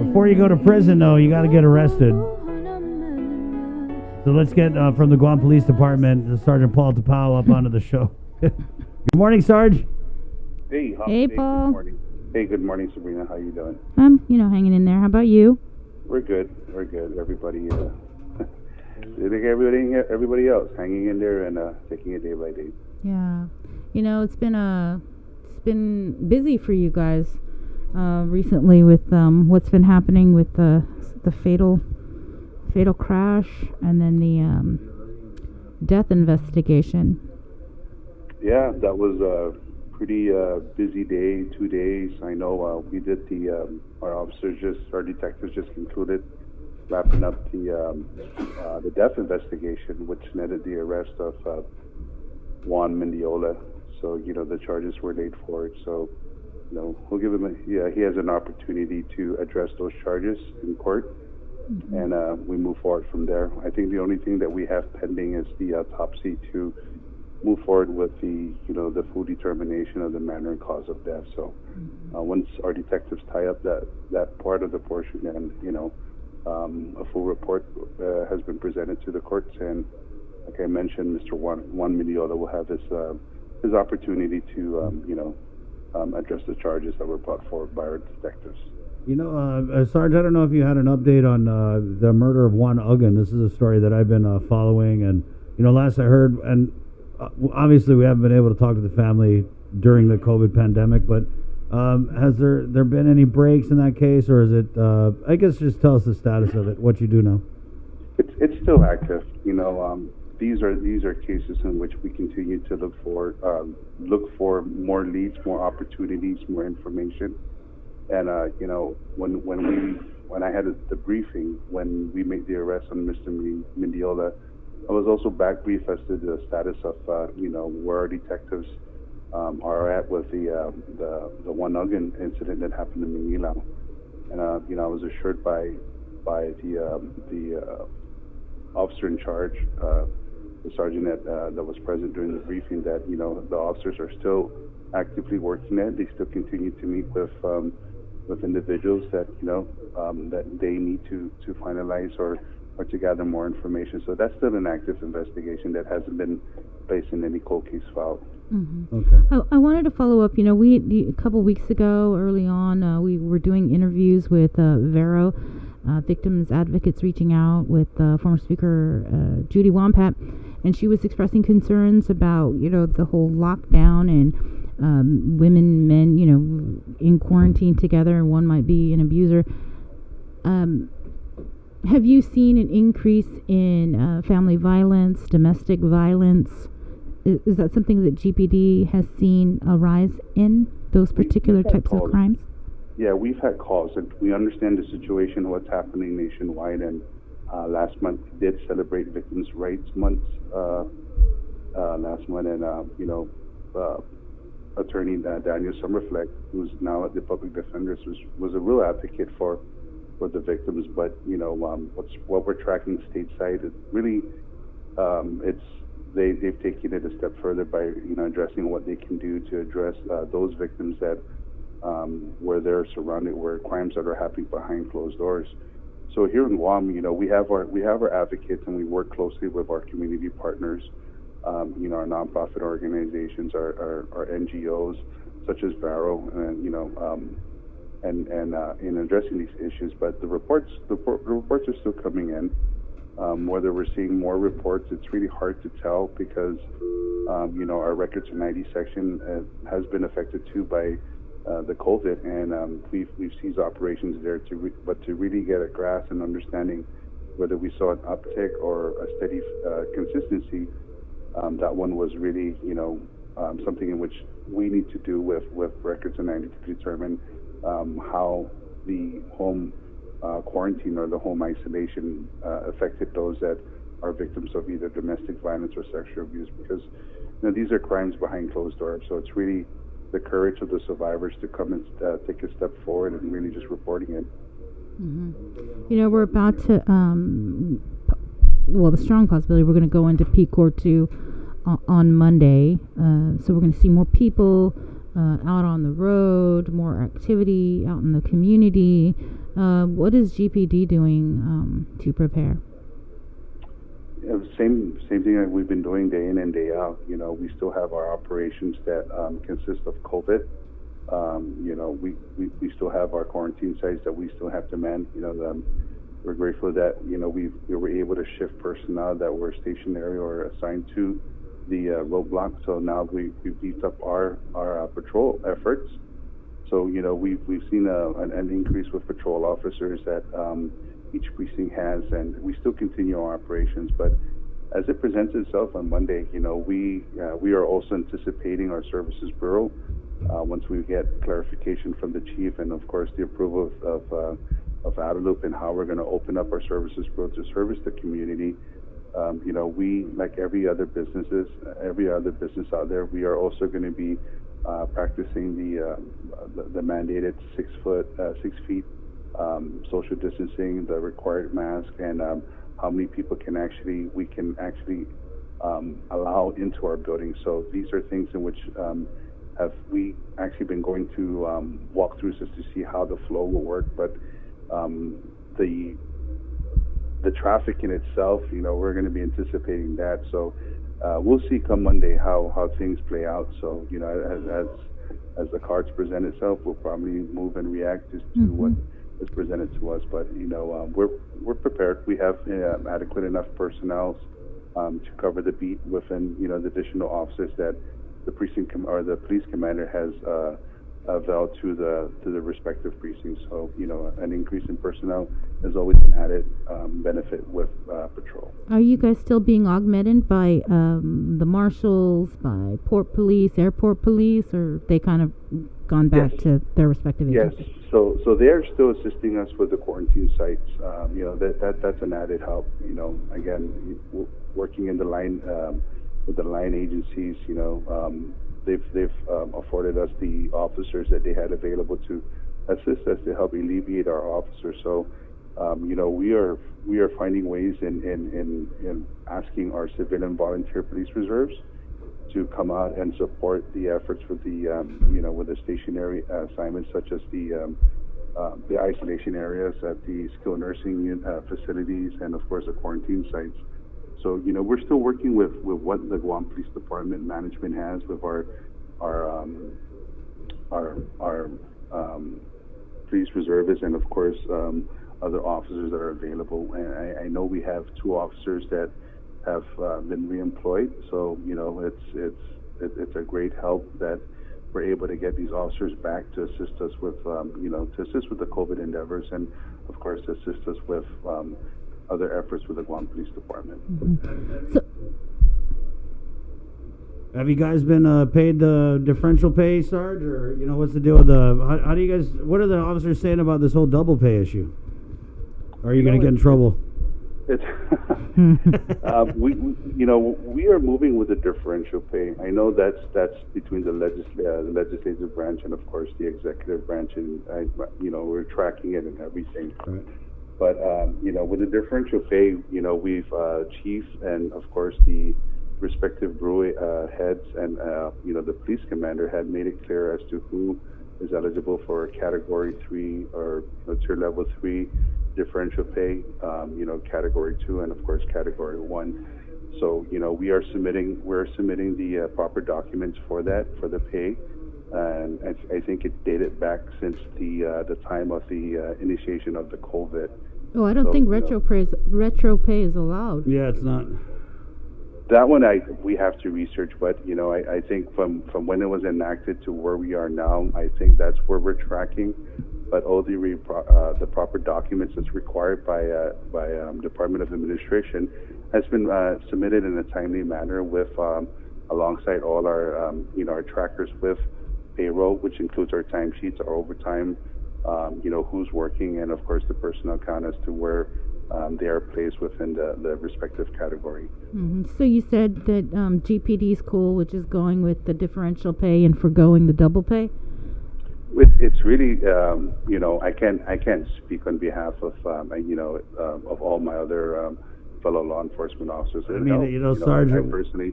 Speaker 13: Before you go to prison, though, you got to get arrested. So let's get from the Guam Police Department, Sergeant Paul Tapao up onto the show. Good morning, Sarge.
Speaker 17: Hey,
Speaker 14: Hey, Paul.
Speaker 17: Good morning. Hey, good morning, Sabrina. How you doing?
Speaker 14: I'm, hanging in there. How about you?
Speaker 17: We're good. We're good. Everybody, everybody else hanging in there and taking it day by day.
Speaker 14: Yeah. It's been busy for you guys recently with what's been happening with the fatal crash and then the death investigation.
Speaker 17: Yeah, that was a pretty busy day, 2 days. I know we did our detectives just concluded wrapping up the death investigation, which netted the arrest of Juan Mendiola. So, the charges were laid for it. So, we'll give him he has an opportunity to address those charges in court. Mm-hmm. And we move forward from there. I think the only thing that we have pending is the autopsy to move forward with the full determination of the manner and cause of death. So once our detectives tie up that part of the portion, then a full report has been presented to the courts, and like I mentioned, Mr. Juan Mendiola will have his opportunity to address the charges that were brought forward by our detectives.
Speaker 13: Sarge, I don't know if you had an update on the murder of Juan Uggan. This is a story that I've been following, and last I heard, and obviously we haven't been able to talk to the family during the COVID pandemic, but has there been any breaks in that case, or is it? I guess just tell us the status of it, what you do know.
Speaker 17: It's still active. These are cases in which we continue to look for more leads, more opportunities, more information. And when I had the briefing, when we made the arrest on Mr. Mendiola, I was also back briefed as to the status of where our detectives are at with the Juan Uggan incident that happened in Manila. And I was assured by the officer in charge, the sergeant that was present during the briefing, that the officers are still actively working at it. They still continue to meet with individuals that that they need to finalize or to gather more information. So that's still an active investigation that hasn't been placed in any cold case file.
Speaker 14: Mm-hmm. Okay. I wanted to follow up. We a couple weeks ago, early on, we were doing interviews with Vero, victims advocates, reaching out with former Speaker Judy Wampat, and she was expressing concerns about the whole lockdown and women, men, in quarantine together, and one might be an abuser. Have you seen an increase in family violence, domestic violence? Is that something that GPD has seen a rise in, those particular types of crimes?
Speaker 17: Yeah, we've had calls, and we understand the situation, what's happening nationwide. And last month we did celebrate Victims' Rights Month. Last month, and Attorney Daniel Summerfleck, who's now at the Public Defender's, was a real advocate for the victims. But what we're tracking stateside is really they've taken it a step further by addressing what they can do to address those victims that where they're surrounded, where crimes that are happening behind closed doors. So here in Guam, we have our advocates, and we work closely with our community partners. Our nonprofit organizations, our NGOs, such as Vero, and in addressing these issues. But the reports are still coming in. Whether we're seeing more reports, it's really hard to tell because our records and ID section has been affected too by the COVID, and we've ceased operations there but to really get a grasp and understanding whether we saw an uptick or a steady consistency. That one was really, something in which we need to do with records and ID to determine how the home quarantine or the home isolation affected those that are victims of either domestic violence or sexual abuse, because these are crimes behind closed doors. So it's really the courage of the survivors to come and take a step forward and really just reporting it.
Speaker 14: Mm-hmm. We're about to, the strong possibility we're going to go into PCOR 2 on Monday. So we're going to see more people out on the road, more activity out in the community. What is GPD doing to prepare?
Speaker 17: Same thing that we've been doing day in and day out. We still have our operations that consist of COVID. We still have our quarantine sites that we still have to man. We're grateful that we were able to shift personnel that were stationary or assigned to the roadblock. So now we've beefed up our patrol efforts. So we've seen an increase with patrol officers that each precinct has, and we still continue our operations. But as it presents itself on Monday, we are also anticipating our services bureau. Once we get clarification from the chief and of course the approval of Adelup and how we're going to open up our services bureau to service the community, we, like every other business out there, we are also going to be practicing the mandated 6 feet social distancing, the required mask, and how many people we can actually allow into our building. So these are things in which have we actually been going to walkthroughs just to see how the flow will work. But the traffic in itself, we're going to be anticipating that. So we'll see come Monday how things play out. So as the cards present itself, we'll probably move and react just to what is presented to us. But we're prepared. We have adequate enough personnel to cover the beat within the additional officers that the precinct or the police commander has availed to the respective precincts. So an increase in personnel has always an added benefit with patrol.
Speaker 14: Are you guys still being augmented by the marshals, by port police, airport police, or they kind of gone back to their respective agencies?
Speaker 17: Yes. So they're still assisting us with the quarantine sites. That's an added help. Again, working in the line with the line agencies. They've afforded us the officers that they had available to assist us to help alleviate our officers. So, we are finding ways in asking our civilian volunteer police reserves to come out and support the efforts with with the stationary assignments, such as the isolation areas at the skilled nursing facilities and of course the quarantine sites. So we're still working with what the Guam Police Department management has with our police reservists and of course other officers that are available. And I know we have 2 officers that have been reemployed. So it's a great help that we're able to get these officers back to assist us with the COVID endeavors and of course assist us with other efforts with the Guam Police Department.
Speaker 14: So,
Speaker 13: have you guys been paid the differential pay, Sarge, or what's the deal with how do you guys? What are the officers saying about this whole double pay issue? Or are you going to get in trouble?
Speaker 17: It's we are moving with the differential pay. I know that's between the legislative branch and of course the executive branch, and we're tracking it and everything.
Speaker 13: Right.
Speaker 17: But with the differential pay, we've chief and of course the respective brewery heads and the police commander had made it clear as to who is eligible for Category 3 or Tier Level 3 differential pay, Category 2 and of course Category 1. So we're submitting the proper documents for that, for the pay, and I think it dated back since the time of the initiation of the COVID.
Speaker 14: Oh, I don't think retro pay is allowed.
Speaker 13: Yeah, it's not.
Speaker 17: That one we have to research, but I think from when it was enacted to where we are now, I think that's where we're tracking. But all the proper documents that's required by Department of Administration has been submitted in a timely manner with alongside all our our trackers with payroll, which includes our timesheets, our overtime, who's working, and of course the personnel count as to where they are placed within the respective category.
Speaker 14: So you said that GPD school, which is going with the differential pay and forgoing the double pay?
Speaker 17: It's really, you know, I can't speak on behalf of, of all my other fellow law enforcement officers.
Speaker 13: I mean, Sergeant.
Speaker 17: I personally,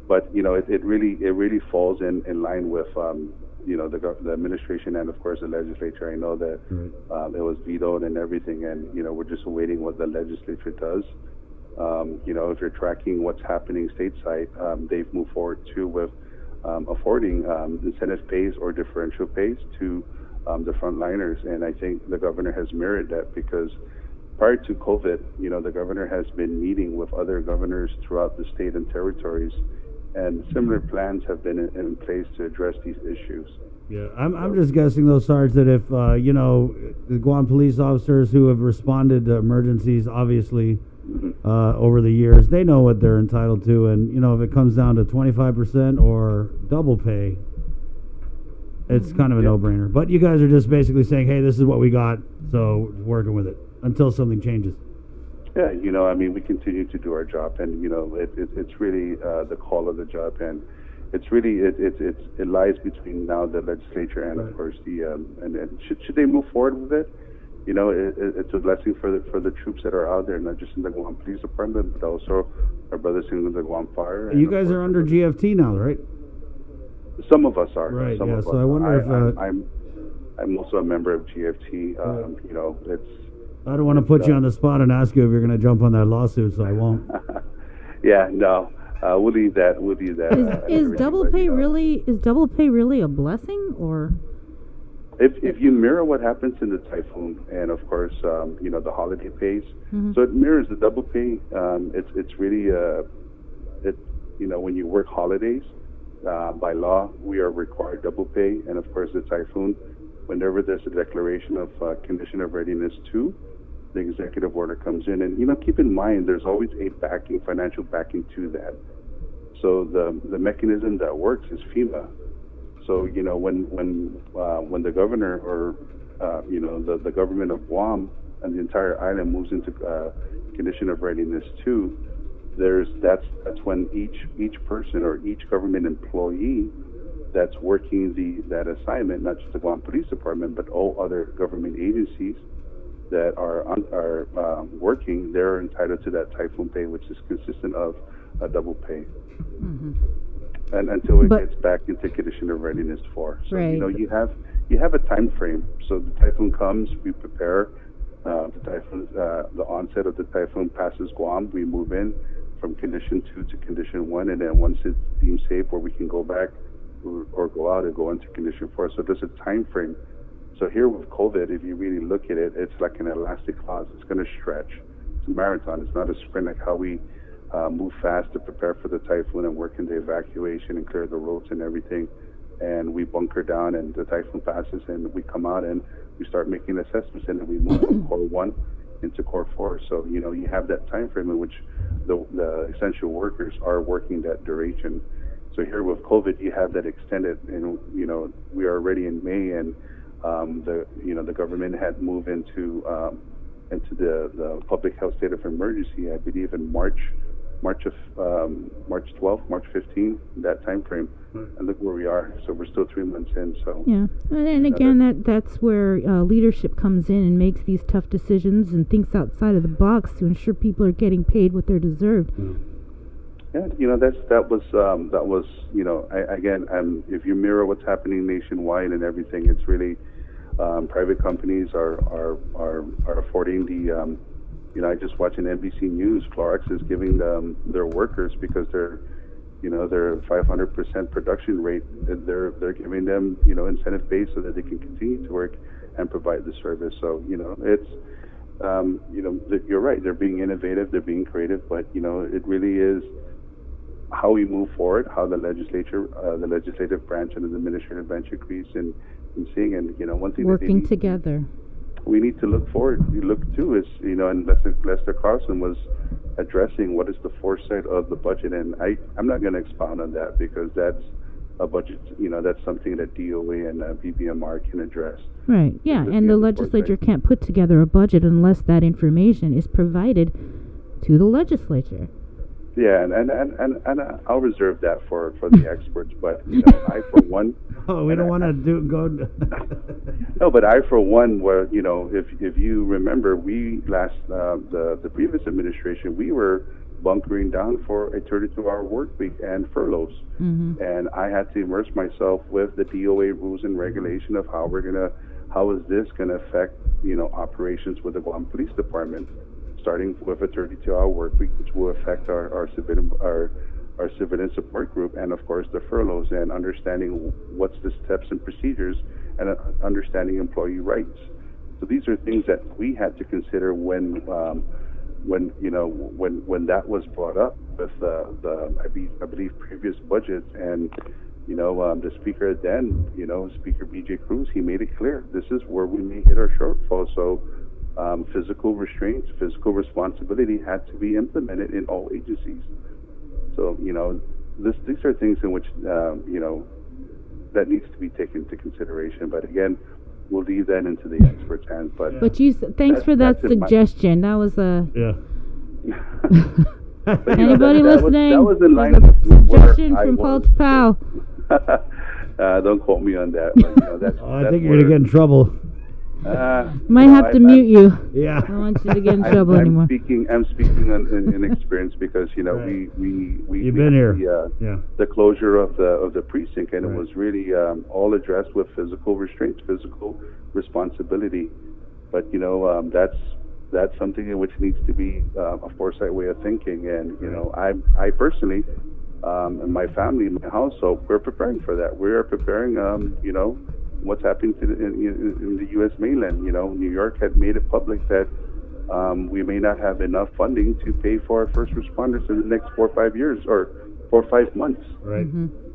Speaker 17: but it really falls in line with, the administration and of course the legislature. I know that it was vetoed and everything, and we're just awaiting what the legislature does. If you're tracking what's happening stateside, they've moved forward too with affording incentive pays or differential pays to the frontliners, and I think the governor has mirrored that, because prior to COVID, the governor has been meeting with other governors throughout the state and territories, and similar plans have been in place to address these issues.
Speaker 13: Yeah, I'm just guessing though, Sarge, that if the Guam police officers who have responded to emergencies, obviously over the years, they know what they're entitled to, and if it comes down to 25% or double pay, it's kind of a no-brainer. But you guys are just basically saying, hey, this is what we got, so working with it until something changes.
Speaker 17: Yeah, we continue to do our job, and it's really the call of the job, and it's really it lies between now the legislature and of course the and should they move forward with it, it's a blessing for the troops that are out there, not just in the Guam Police Department, but also our brothers in the Guam Fire.
Speaker 13: You guys are under GFT now, right?
Speaker 17: Some of us are.
Speaker 13: Right.
Speaker 17: Some
Speaker 13: yeah.
Speaker 17: of
Speaker 13: So
Speaker 17: us.
Speaker 13: I wonder if
Speaker 17: I'm also a member of GFT. It's.
Speaker 13: I don't want to put you on the spot and ask you if you're going to jump on that lawsuit, so I won't.
Speaker 17: Yeah, no. We'll leave that.
Speaker 14: Is double pay really a blessing, or?
Speaker 17: If you mirror what happens in the typhoon, and of course, the holiday pays, so it mirrors the double pay. It's really when you work holidays, by law we are required double pay, and of course the typhoon, whenever there's a declaration of condition of readiness 2, the executive order comes in, and keep in mind there's always a financial backing to that. So the mechanism that works is FEMA. So when the governor or the government of Guam and the entire island moves into condition of readiness 2, that's when each person or each government employee that's working that assignment, not just the Guam Police Department, but all other government agencies that are working, they're entitled to that typhoon pay, which is consistent of a double pay. And until it gets back into condition of readiness 4. So you have a time frame. So the typhoon comes, we prepare. The onset of the typhoon passes Guam, we move in from condition 2 to condition 1, and then once it's deemed safe, where we can go back or go out and go into condition 4. So there's a time frame. So here with COVID, if you really look at it, it's like an elastic clause. It's going to stretch. It's a marathon. It's not a sprint like how we move fast to prepare for the typhoon and work in the evacuation and clear the roads and everything. And we bunker down, and the typhoon passes, and we come out and we start making assessments, and then we move from Core 1 into Core 4. So, you have that time frame in which the essential workers are working that duration. So here with COVID, you have that extended, and, we are already in May, and the government had moved into the public health state of emergency, I believe in March 12th, March 15th, that time frame, and look where we are. So we're still 3 months in. So
Speaker 14: yeah, and again, that's where leadership comes in and makes these tough decisions and thinks outside of the box to ensure people are getting paid what they're deserved.
Speaker 17: Yeah, that was if you mirror what's happening nationwide and everything, it's really private companies are affording the. I just watched an NBC News. Clorox is giving their workers, because they're 500% production rate. They're giving them incentive pay so that they can continue to work and provide the service. So it's you're right. They're being innovative. They're being creative. But it really is how we move forward. How the legislature, the legislative branch, and the administrative branch agrees in seeing. And one thing
Speaker 14: working together.
Speaker 17: We need to look forward. You look too is and Lester Carlson was addressing what is the foresight of the budget, and I'm not going to expound on that, because that's a budget. That's something that DOA and BBMR can address.
Speaker 14: Right, yeah, and the legislature can't put together a budget unless that information is provided to the legislature.
Speaker 17: Yeah, and I'll reserve that for the experts. But I for one.
Speaker 13: Oh, we don't want to go.
Speaker 17: No, but I for one, if you remember, we the previous administration, we were bunkering down for a 32-hour work week and furloughs, and I had to immerse myself with the DOA rules and regulation of how is this gonna affect operations with the Guam Police Department, starting with a 32-hour work week, which will affect our civilian support group, and of course the furloughs, and understanding what's the steps and procedures, and understanding employee rights. So these are things that we had to consider when that was brought up with I believe previous budgets, and the speaker then, Speaker BJ Cruz, he made it clear this is where we may hit our shortfall. So physical restraints, physical responsibility had to be implemented in all agencies. So these are things in which that needs to be taken into consideration. But again, we'll leave that into the experts' hands. But
Speaker 14: thanks for that suggestion. That was a
Speaker 17: But,
Speaker 14: anybody listening?
Speaker 17: That was in line
Speaker 14: with
Speaker 17: suggestion
Speaker 14: from Paul to Pal.
Speaker 17: Don't quote me on that. But, that's,
Speaker 13: I think you're gonna get in trouble.
Speaker 14: Might have to mute you.
Speaker 13: Yeah.
Speaker 14: I don't want you to get in trouble anymore.
Speaker 17: I'm speaking in experience because
Speaker 13: Right.
Speaker 17: we
Speaker 13: You've been here.
Speaker 17: The closure of the precinct, and it was really all addressed with physical restraints, physical responsibility. But that's something in which needs to be a foresight way of thinking. And I personally, and my family, my household, we're preparing for that. We are preparing. What's happening in the U.S. mainland. New York had made it public that we may not have enough funding to pay for our first responders in the next 4 or 5 years, or 4 or 5 months.
Speaker 13: Right.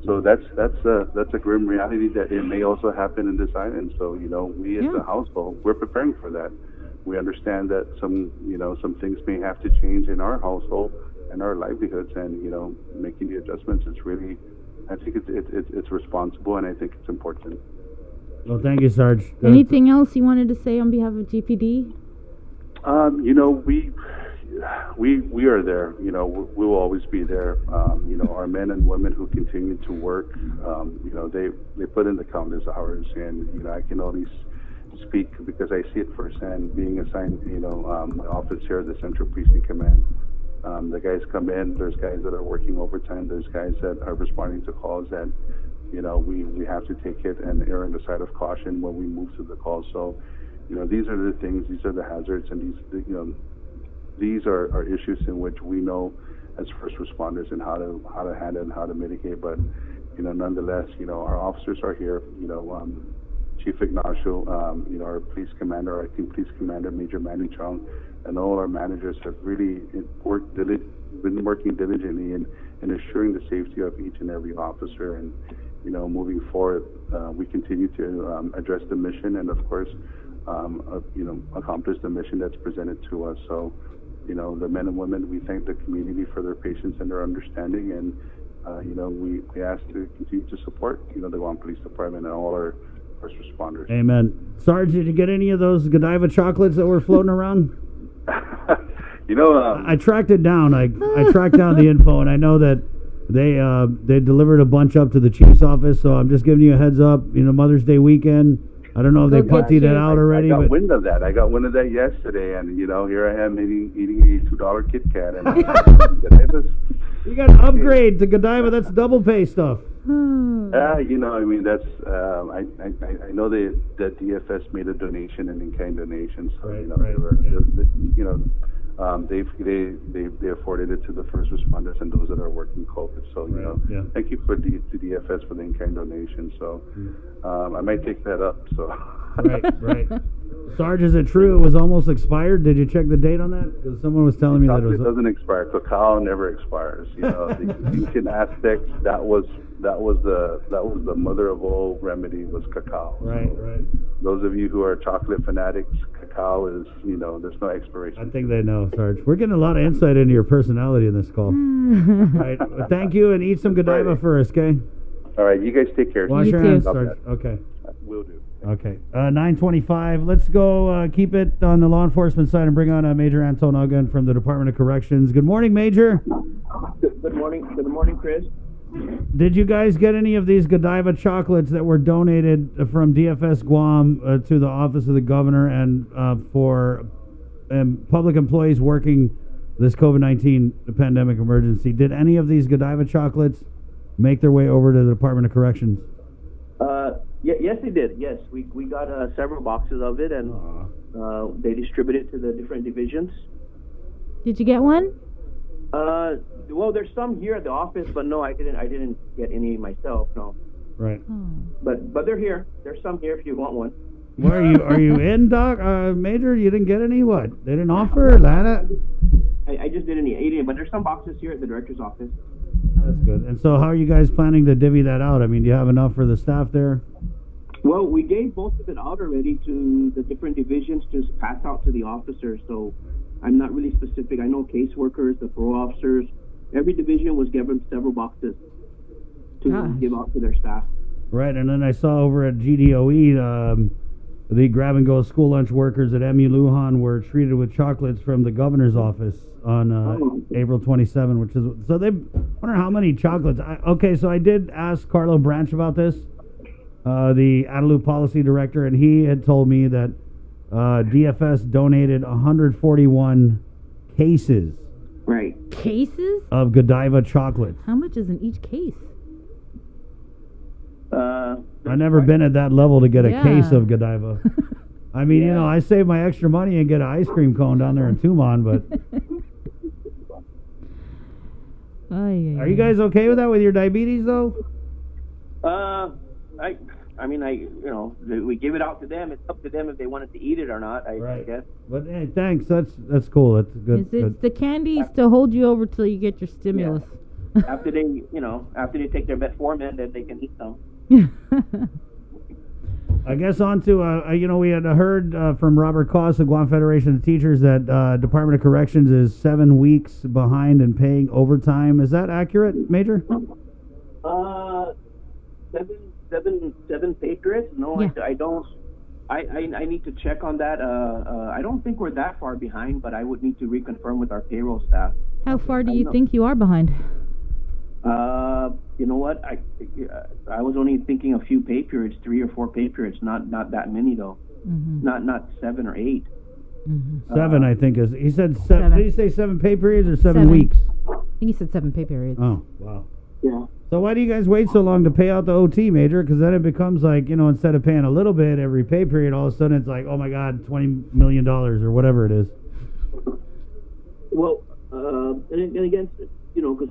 Speaker 17: So that's a grim reality that it may also happen in this island. So we as a household, we're preparing for that. We understand that some things may have to change in our household and our livelihoods, and making the adjustments is really, I think it's responsible, and I think it's important.
Speaker 13: Well, thank you, Sarge.
Speaker 14: Anything else you wanted to say on behalf of GPD?
Speaker 17: We are there. We will always be there. Our men and women who continue to work, they put in the countless hours, and I can only speak because I see it firsthand. Being assigned, my office here, the Central Precinct Command. The guys come in. There's guys that are working overtime. There's guys that are responding to calls that. We have to take it and err on the side of caution when we move to the call. So, these are the things, these are the hazards, and these are issues in which we know as first responders and how to handle and how to mitigate. But, nonetheless, our officers are here. Chief Ignacio, our police commander, our team police commander, Major Manny Chong, and all our managers have really been working diligently in assuring the safety of each and every officer. And moving forward, we continue to address the mission, and of course, accomplish the mission that's presented to us. So, the men and women, we thank the community for their patience and their understanding, and we ask to continue to support the Guam Police Department and all our first responders.
Speaker 13: Amen. Sarge, did you get any of those Godiva chocolates that were floating around? I tracked it down. I tracked down the info, and I know that they delivered a bunch up to the chief's office. So I'm just giving you a heads up. Mother's Day weekend. I don't know if they puttied it out already.
Speaker 17: I got wind of that. I got wind of that yesterday, and here I am eating a $2 Kit Kat. And
Speaker 13: you got to upgrade to Godiva. That's double pay stuff.
Speaker 17: That's I know that DFS made a donation, an in-kind donation. So they afforded it to the first responders and those that are working COVID. So thank you to DFS for the in-kind donation. So I might take that up. So
Speaker 13: right. Sarge, is it true it was almost expired? Did you check the date on that? Because someone was telling me that it
Speaker 17: doesn't expire. Cacao never expires. The ancient Aztecs, that was the mother of all remedy was cacao.
Speaker 13: Right.
Speaker 17: Those of you who are chocolate fanatics, cacao is there's no expiration.
Speaker 13: I think they know, Sarge. We're getting a lot of insight into your personality in this call. Right. Well, thank you, and eat some Godiva first, okay?
Speaker 17: All right, you guys take care.
Speaker 13: Wash your hands. Okay.
Speaker 17: Will do.
Speaker 13: Okay. 9:25. Let's go keep it on the law enforcement side and bring on Major Anton Ugan from the Department of Corrections. Good morning, Major.
Speaker 6: Good morning. Good morning, Chris.
Speaker 13: Did you guys get any of these Godiva chocolates that were donated from DFS Guam to the Office of the Governor and for public employees working this COVID-19 pandemic emergency? Did any of these Godiva chocolates make their way over to the Department of Corrections?
Speaker 6: Yes, they did. Yes, we got several boxes of it, and they distributed to the different divisions.
Speaker 14: Did you get one?
Speaker 6: Well, there's some here at the office, but no, I didn't get any myself. No.
Speaker 13: Right.
Speaker 6: But they're here. There's some here if you want one.
Speaker 13: Where are you in, Doc? Major, you didn't get any? What? They didn't offer, Lana?
Speaker 6: I just didn't eat any, but there's some boxes here at the director's office.
Speaker 13: That's good. And so how are you guys planning to divvy that out? I mean, do you have enough for the staff there?
Speaker 6: Well, we gave most of it out already to the different divisions to pass out to the officers, so I'm not really specific. I know caseworkers, the parole officers, every division was given several boxes to give out to their staff.
Speaker 13: Right, and then I saw over at GDOE, the grab-and-go school lunch workers at MU Lujan were treated with chocolates from the governor's office on April 27, which is, so they wonder how many chocolates. Okay, so I did ask Carlo Branch about this, the Adelou policy director, and he had told me that DFS donated 141 cases.
Speaker 6: Right.
Speaker 14: Cases?
Speaker 13: Of Godiva chocolate.
Speaker 14: How much is in each case?
Speaker 13: I've never been at that level to get a case of Godiva. I mean, you know, I save my extra money and get an ice cream cone down there in Tumon, but... Are you guys okay with that with your diabetes, though?
Speaker 6: I mean, we give it out to them. It's up to them if they wanted to eat it or not, I guess.
Speaker 13: But hey, thanks. That's cool. That's good.
Speaker 14: It's the candies to hold you over till you get your stimulus.
Speaker 6: Yeah. After they take their metformin, then they can eat some.
Speaker 13: I guess on to, we had heard from Robert Koss, the Guam Federation of Teachers, that Department of Corrections is 7 weeks behind in paying overtime. Is that accurate, Major?
Speaker 6: Seven pay periods? No, yeah. I don't. I need to check on that. I don't think we're that far behind, but I would need to reconfirm with our payroll staff.
Speaker 14: How far do you think you are behind?
Speaker 6: You know what? I was only thinking a few pay periods, 3 or 4 pay periods, not that many though. Mm-hmm. Not 7 or 8.
Speaker 13: Mm-hmm. 7, I think is. He said 7. Did he say 7 pay periods or 7 weeks?
Speaker 14: I think he said 7 pay periods.
Speaker 13: Oh, wow.
Speaker 6: Yeah.
Speaker 13: So why do you guys wait so long to pay out the OT, Major? Because then it becomes like, instead of paying a little bit every pay period, all of a sudden it's like, oh my God, $20 million or whatever it is.
Speaker 6: Well, and again, because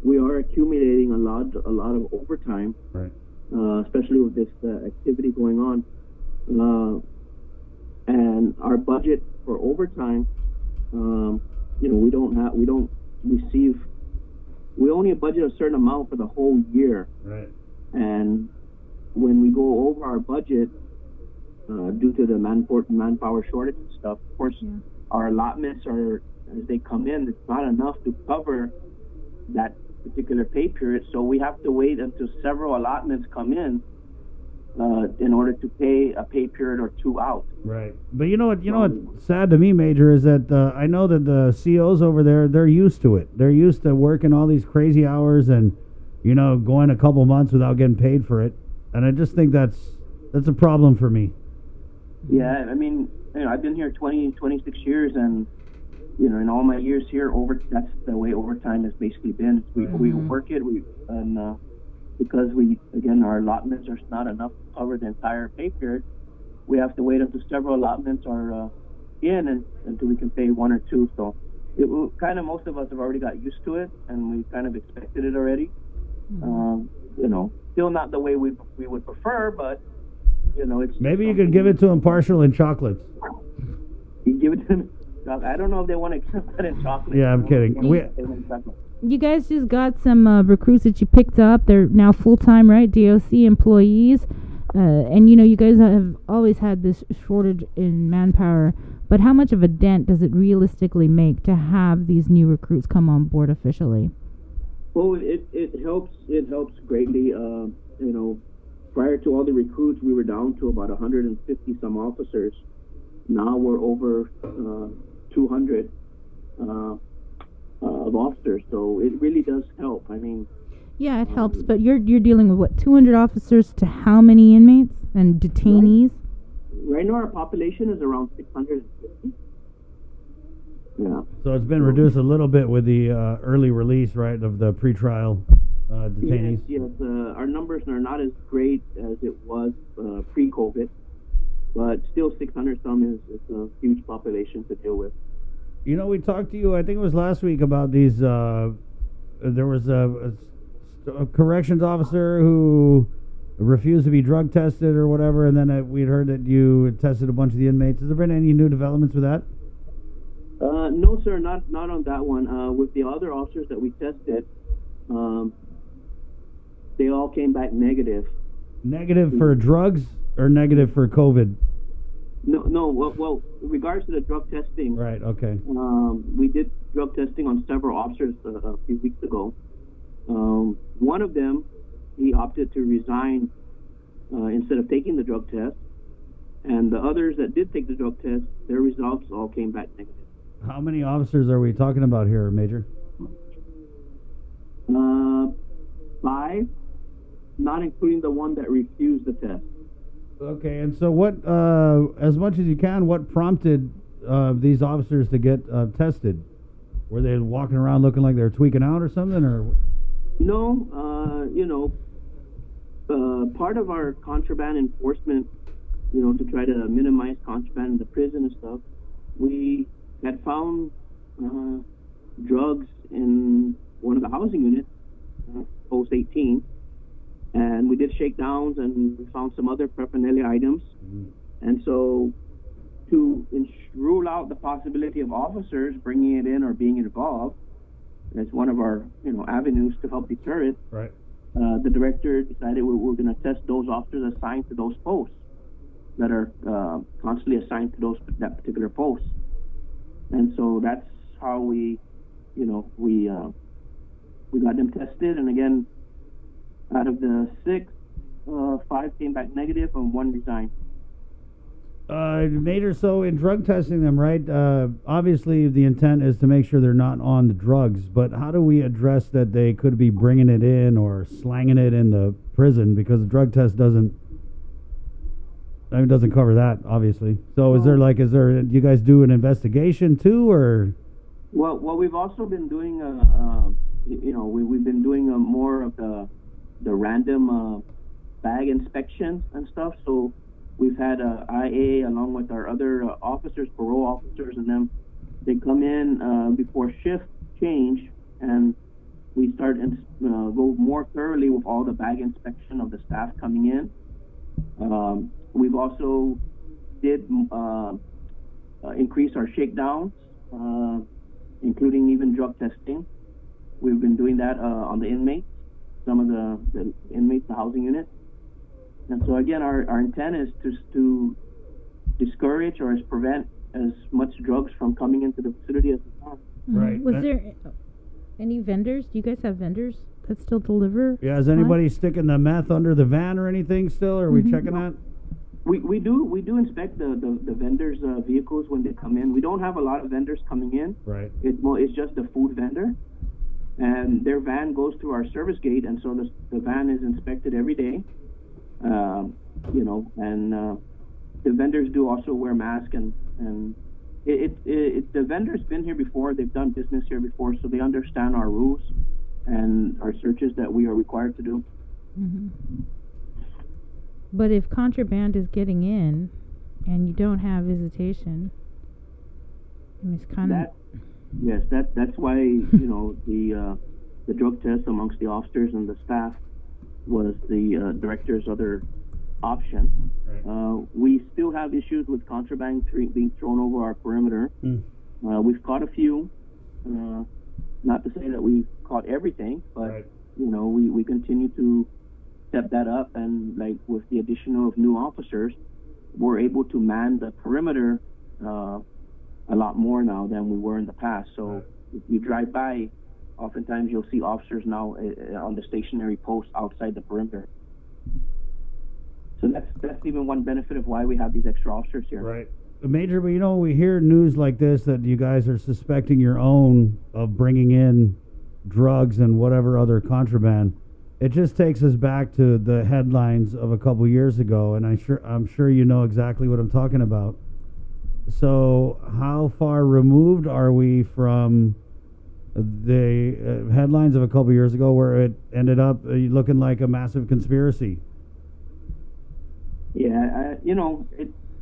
Speaker 6: we are accumulating a lot of overtime,
Speaker 13: right?
Speaker 6: Especially with this activity going on, and our budget for overtime, we only budget a certain amount for the whole year,
Speaker 13: right?
Speaker 6: And when we go over our budget due to the manpower shortage and stuff, of course, our allotments are, as they come in, it's not enough to cover that particular pay period, so we have to wait until several allotments come in order to pay a pay period or 2 out.
Speaker 13: Right. But you know what's sad to me, Major, is that I know that the COs over there, they're used to it. They're used to working all these crazy hours and going a couple months without getting paid for it, and I just think that's a problem for me.
Speaker 6: Yeah, I mean, I've been here 26 years, and in all my years here, that's the way overtime has basically been. We work it, because our allotments are not enough to cover the entire pay period. We have to wait until several allotments are in until we can pay 1 or 2. So most of us have already got used to it, and we kind of expected it already. Still not the way we would prefer, but it's
Speaker 13: maybe you could give it to them partial in chocolates.
Speaker 6: You give it to them. I don't know if they want to accept that in chocolate.
Speaker 13: Yeah, I'm kidding.
Speaker 14: You guys just got some recruits that you picked up. They're now full-time, right? DOC employees. And, you guys have always had this shortage in manpower. But how much of a dent does it realistically make to have these new recruits come on board officially?
Speaker 6: Oh, it helps. It helps greatly. Prior to all the recruits, we were down to about 150 some officers. Now we're over 200 of officers. So it really does help. I mean.
Speaker 14: Yeah, it helps. But you're dealing with what, 200 officers to how many inmates and detainees?
Speaker 6: Right now, our population is around 650. Yeah.
Speaker 13: So it's been reduced a little bit with the early release, right, of the pretrial detainees.
Speaker 6: Yes. Our numbers are not as great as it was pre-COVID, but still 600 some is a huge population to deal with.
Speaker 13: You know, we talked to you, I think it was last week, about these. There was a corrections officer who refused to be drug tested or whatever, and then we'd heard that you tested a bunch of the inmates. Has there been any new developments with that?
Speaker 6: No, sir, not on that one. With the other officers that we tested, they all came back negative.
Speaker 13: Negative for drugs or negative for COVID?
Speaker 6: No. Well, in regards to the drug testing,
Speaker 13: right? Okay.
Speaker 6: We did drug testing on several officers a few weeks ago. One of them, he opted to resign instead of taking the drug test, and the others that did take the drug test, their results all came back negative.
Speaker 13: How many officers are we talking about here, Major?
Speaker 6: 5, not including the one that refused the test.
Speaker 13: Okay, and so what, as much as you can, what prompted these officers to get tested? Were they walking around looking like they were tweaking out or something, or?
Speaker 6: No, part of our contraband enforcement, to try to minimize contraband in the prison and stuff, we had found drugs in one of the housing units, post 18, and we did shakedowns and we found some other paraphernalia items. And so to rule out the possibility of officers bringing it in or being involved, as one of our avenues to help deter it,
Speaker 13: right.
Speaker 6: The director decided we're going to test those officers assigned to those posts that are constantly assigned to that particular post. And so that's how we got them tested. And again, out of the 6, 5 came back negative and 1 resigned.
Speaker 13: Major, so in drug testing them, right, obviously the intent is to make sure they're not on the drugs, but how do we address that they could be bringing it in or slanging it in the prison, because the drug test doesn't cover that, obviously. So do you guys do an investigation too, or?
Speaker 6: Well, we've also been doing, we've been doing more of the random bag inspections and stuff. So we've had IA along with our other officers, parole officers, and them. They come in before shift change, and we start go more thoroughly with all the bag inspection of the staff coming in. We've also did increase our shakedowns, including even drug testing. We've been doing that on the inmates, some of the inmates, the housing units. And so again, our intent is to discourage or prevent as much drugs from coming into the facility as we can.
Speaker 13: Right.
Speaker 14: Was there any vendors? Do you guys have vendors that still deliver?
Speaker 13: Yeah, is anybody sticking the meth under the van or anything still? Are we checking that?
Speaker 6: We do inspect the vendors' vehicles when they come in. We don't have a lot of vendors coming in.
Speaker 13: Right.
Speaker 6: It's just the food vendor, and their van goes through our service gate, and so the van is inspected every day. The vendors do also wear masks, and the vendor's been here before. They've done business here before, so they understand our rules and our searches that we are required to do.
Speaker 14: Mm-hmm. But if contraband is getting in and you don't have visitation, it's kind of...
Speaker 6: Yes, that's why, the drug test amongst the officers and the staff was the director's other option. Right. We still have issues with contraband being thrown over our perimeter. We've caught a few. Not to say that we've caught everything, but right. We continue to step that up, and like with the addition of new officers, we're able to man the perimeter a lot more now than we were in the past. So if you drive by oftentimes you'll see officers now on the stationary post outside the perimeter. So that's even one benefit of why we have these extra officers here.
Speaker 13: Right. Major, but we hear news like this that you guys are suspecting your own of bringing in drugs and whatever other contraband. It just takes us back to the headlines of a couple years ago, and I'm sure you know exactly what I'm talking about. So how far removed are we from the headlines of a couple years ago where it ended up looking like a massive conspiracy?
Speaker 6: Yeah,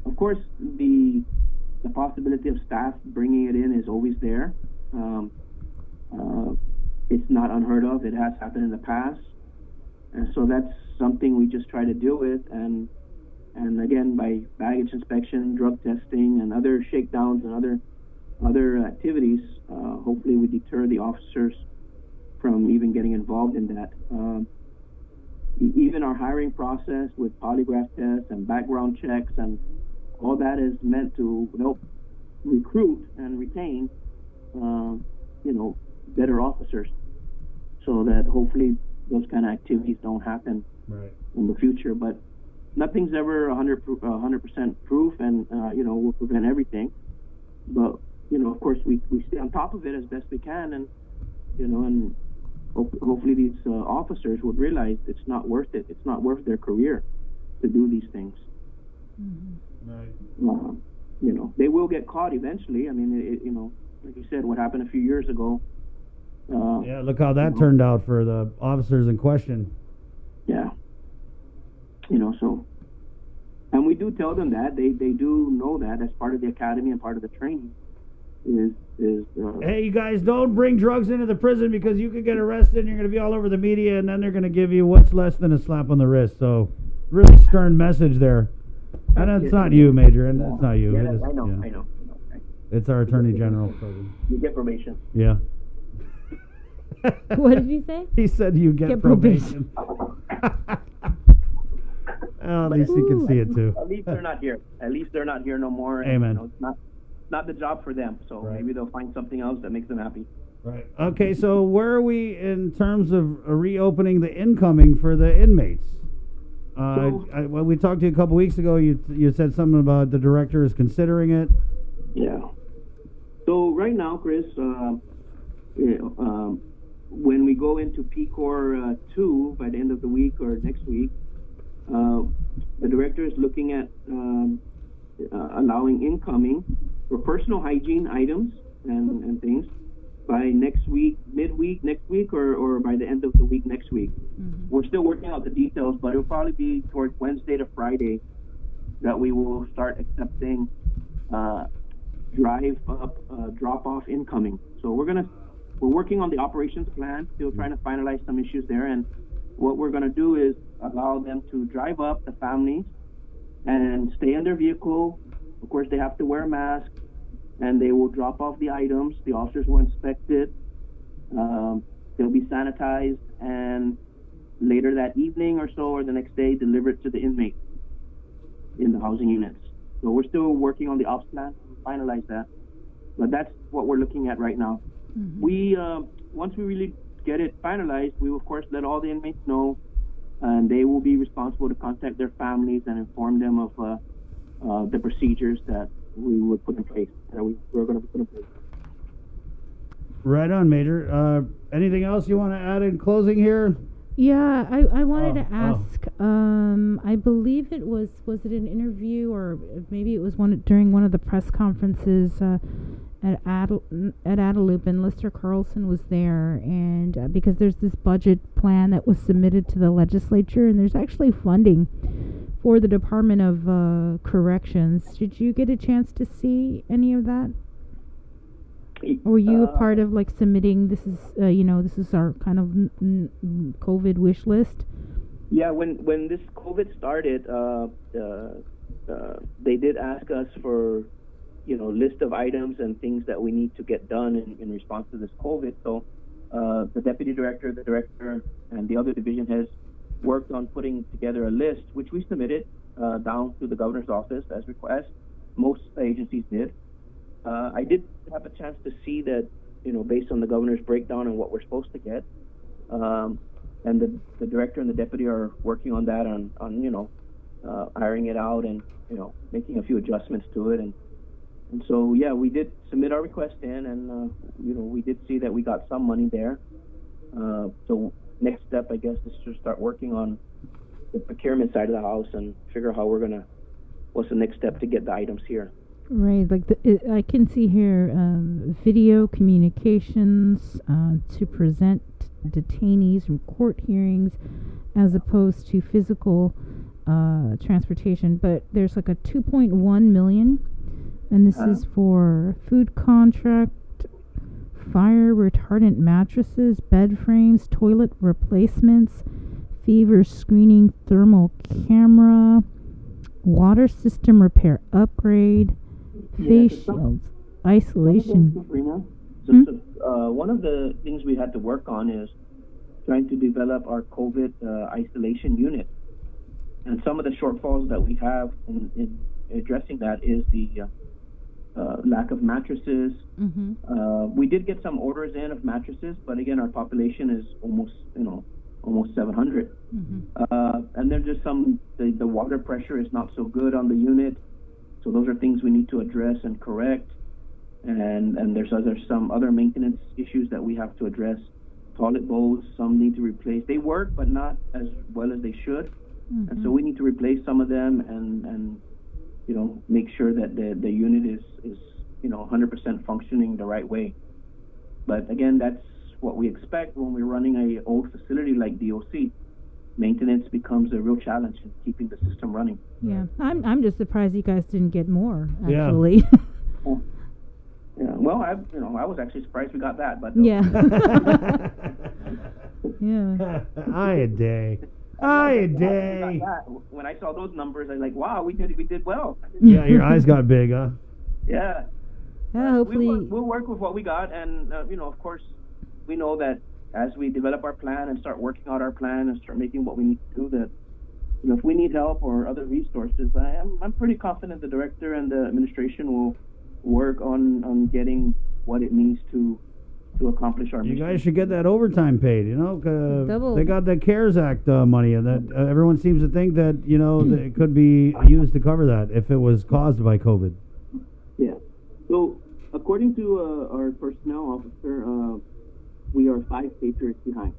Speaker 6: of course, the possibility of staff bringing it in is always there. It's not unheard of. It has happened in the past. And so that's something we just try to deal with. And again, by baggage inspection, drug testing, and other shakedowns and other activities, hopefully we deter the officers from even getting involved in that. Even our hiring process with polygraph tests and background checks and all that is meant to help recruit and retain, better officers, so that hopefully those kind of activities don't happen in the future. But nothing's ever 100% proof, and we'll prevent everything. But of course, we stay on top of it as best we can, and hopefully these officers would realize it's not worth it. It's not worth their career to do these things.
Speaker 13: Right.
Speaker 6: They will get caught eventually. I mean, like you said, what happened a few years ago.
Speaker 13: Yeah, look how that turned out for the officers in question.
Speaker 6: Yeah. So, and we do tell them that they do know that as part of the academy and part of the training is
Speaker 13: hey, you guys, don't bring drugs into the prison because you could get arrested and you're going to be all over the media, and then they're going to give you what's less than a slap on the wrist. So, really stern message there. And it's not you, Major, and it's not you.
Speaker 6: Yeah,
Speaker 13: It is,
Speaker 6: I know.
Speaker 13: yeah.
Speaker 6: I know.
Speaker 13: It's our Attorney General.
Speaker 6: You get probation.
Speaker 13: Yeah.
Speaker 14: What did you say?
Speaker 13: He said you get probation. Well, at least you can see it too.
Speaker 6: At least they're not here. At least they're not here no more. And,
Speaker 13: Amen.
Speaker 6: It's not the job for them. So maybe they'll find something else that makes them happy.
Speaker 13: Right. Okay, so where are we in terms of reopening the incoming for the inmates? When we talked to you a couple weeks ago, you said something about the director is considering it.
Speaker 6: Yeah. So right now, Chris, when we go into PCOR 2 by the end of the week or next week, the director is looking at allowing incoming for personal hygiene items and things by next week, midweek next week, or by the end of the week next week. Mm-hmm. We're still working out the details, but it'll probably be towards Wednesday to Friday that we will start accepting drop-off incoming. So we're working on the operations plan, still trying to finalize some issues there, and what we're going to do is allow them to drive up, the families, and stay in their vehicle. Of course, they have to wear a mask, and they will drop off the items. The officers will inspect it. They'll be sanitized, and later that evening or so, or the next day, deliver it to the inmates in the housing units. So we're still working on the ops plan to finalize that, but that's what we're looking at right now. Mm-hmm. We once we really get it finalized, we will of course let all the inmates know, and they will be responsible to contact their families and inform them of the procedures that we would put in place, that we're going to put in place.
Speaker 13: Right on, Major. Anything else you want to add in closing here?
Speaker 14: Yeah, I wanted to ask. I believe it was it an interview, or maybe it was during one of the press conferences at Adelup, and Lister Carlson was there, and because there's this budget plan that was submitted to the legislature, and there's actually funding for the Department of Corrections. Did you get a chance to see any of that? Were you a part of submitting? This is our kind of COVID wish list.
Speaker 6: Yeah, when this COVID started, they did ask us for list of items and things that we need to get done in response to this COVID. So the deputy director, the director, and the other division heads worked on putting together a list, which we submitted down to the governor's office as request. Most agencies did. I did have a chance to see that based on the governor's breakdown and what we're supposed to get. And the director and the deputy are working on that, on hiring it out and, making a few adjustments to it. And so, yeah, we did submit our request in, and, we did see that we got some money there. So next step, I guess, is to start working on the procurement side of the house and figure out how what's the next step to get the items here.
Speaker 14: Right, like I can see here video communications to present detainees from court hearings as opposed to physical transportation, but there's like a 2.1 million, and this is for food contract, fire retardant mattresses, bed frames, toilet replacements, fever screening, thermal camera, water system repair upgrade, face shields, isolation.
Speaker 6: One of the things we had to work on is trying to develop our COVID isolation unit. And some of the shortfalls that we have in addressing that is the lack of mattresses. We did get some orders in of mattresses, but again, our population is almost 700. And there's just the water pressure is not so good on the unit. So those are things we need to address and correct. And there's some other maintenance issues that we have to address. Toilet bowls, some need to replace. They work, but not as well as they should. And so we need to replace some of them and make sure that the unit is 100% functioning the right way. But again, that's what we expect when we're running a old facility like DOC. Maintenance becomes a real challenge in keeping the system running.
Speaker 14: Yeah, I'm just surprised you guys didn't get more, actually.
Speaker 6: Yeah, well, I was actually surprised we got that, but
Speaker 14: yeah.
Speaker 13: A day.
Speaker 6: When I saw those numbers, I was like, wow, we did well.
Speaker 13: Yeah, your eyes got big, huh?
Speaker 6: Yeah.
Speaker 14: Hopefully
Speaker 6: we'll work with what we got, and of course, we know that as we develop our plan and start working out our plan and start making what we need to do, that if we need help or other resources, I'm pretty confident the director and the administration will work on getting what it needs to accomplish our mission.
Speaker 13: You guys should get that overtime paid,
Speaker 14: Double.
Speaker 13: They got the CARES Act money, and that everyone seems to think that, that it could be used to cover that if it was caused by COVID.
Speaker 6: Yeah. So, according to our personnel officer, we are 5 Patriots behind.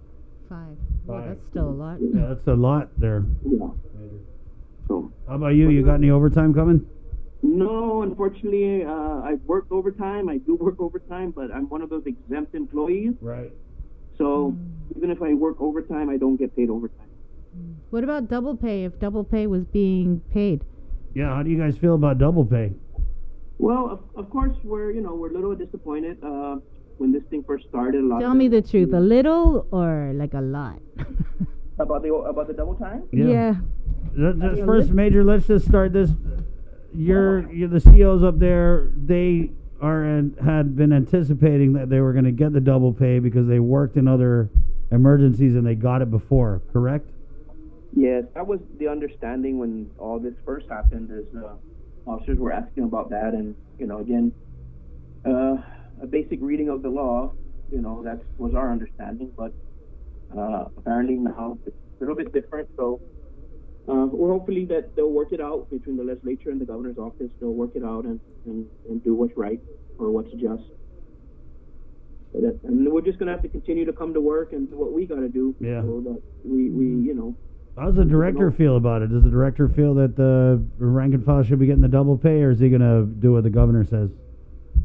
Speaker 14: 5. Well, that's still a lot.
Speaker 13: Yeah, that's a lot there.
Speaker 6: Yeah. So,
Speaker 13: how about you? You got any overtime coming?
Speaker 6: No, unfortunately, I've worked overtime. I do work overtime, but I'm one of those exempt employees.
Speaker 13: Right.
Speaker 6: So even if I work overtime, I don't get paid overtime.
Speaker 14: What about double pay, if double pay was being paid?
Speaker 13: Yeah, how do you guys feel about double pay?
Speaker 6: Well, of course, we're a little disappointed. When this thing first started,
Speaker 14: Tell me the truth, a little or like a lot?
Speaker 6: About the double time?
Speaker 14: Yeah.
Speaker 13: First, Major, let's just start this. You're the CEOs up there. They had been anticipating that they were going to get the double pay because they worked in other emergencies and they got it before, correct?
Speaker 6: Yes, that was the understanding when all this first happened. Is officers were asking about that, and again, a basic reading of the law, that was our understanding. But apparently now it's a little bit different. So. We're hopefully that they'll work it out between the legislature and the governor's office. They'll work it out and do what's right or what's just. And we're just going to have to continue to come to work and do what we got to do.
Speaker 13: Yeah.
Speaker 6: So that we
Speaker 13: How does the director feel about it? Does the director feel that the rank and file should be getting the double pay, or is he going to do what the governor says?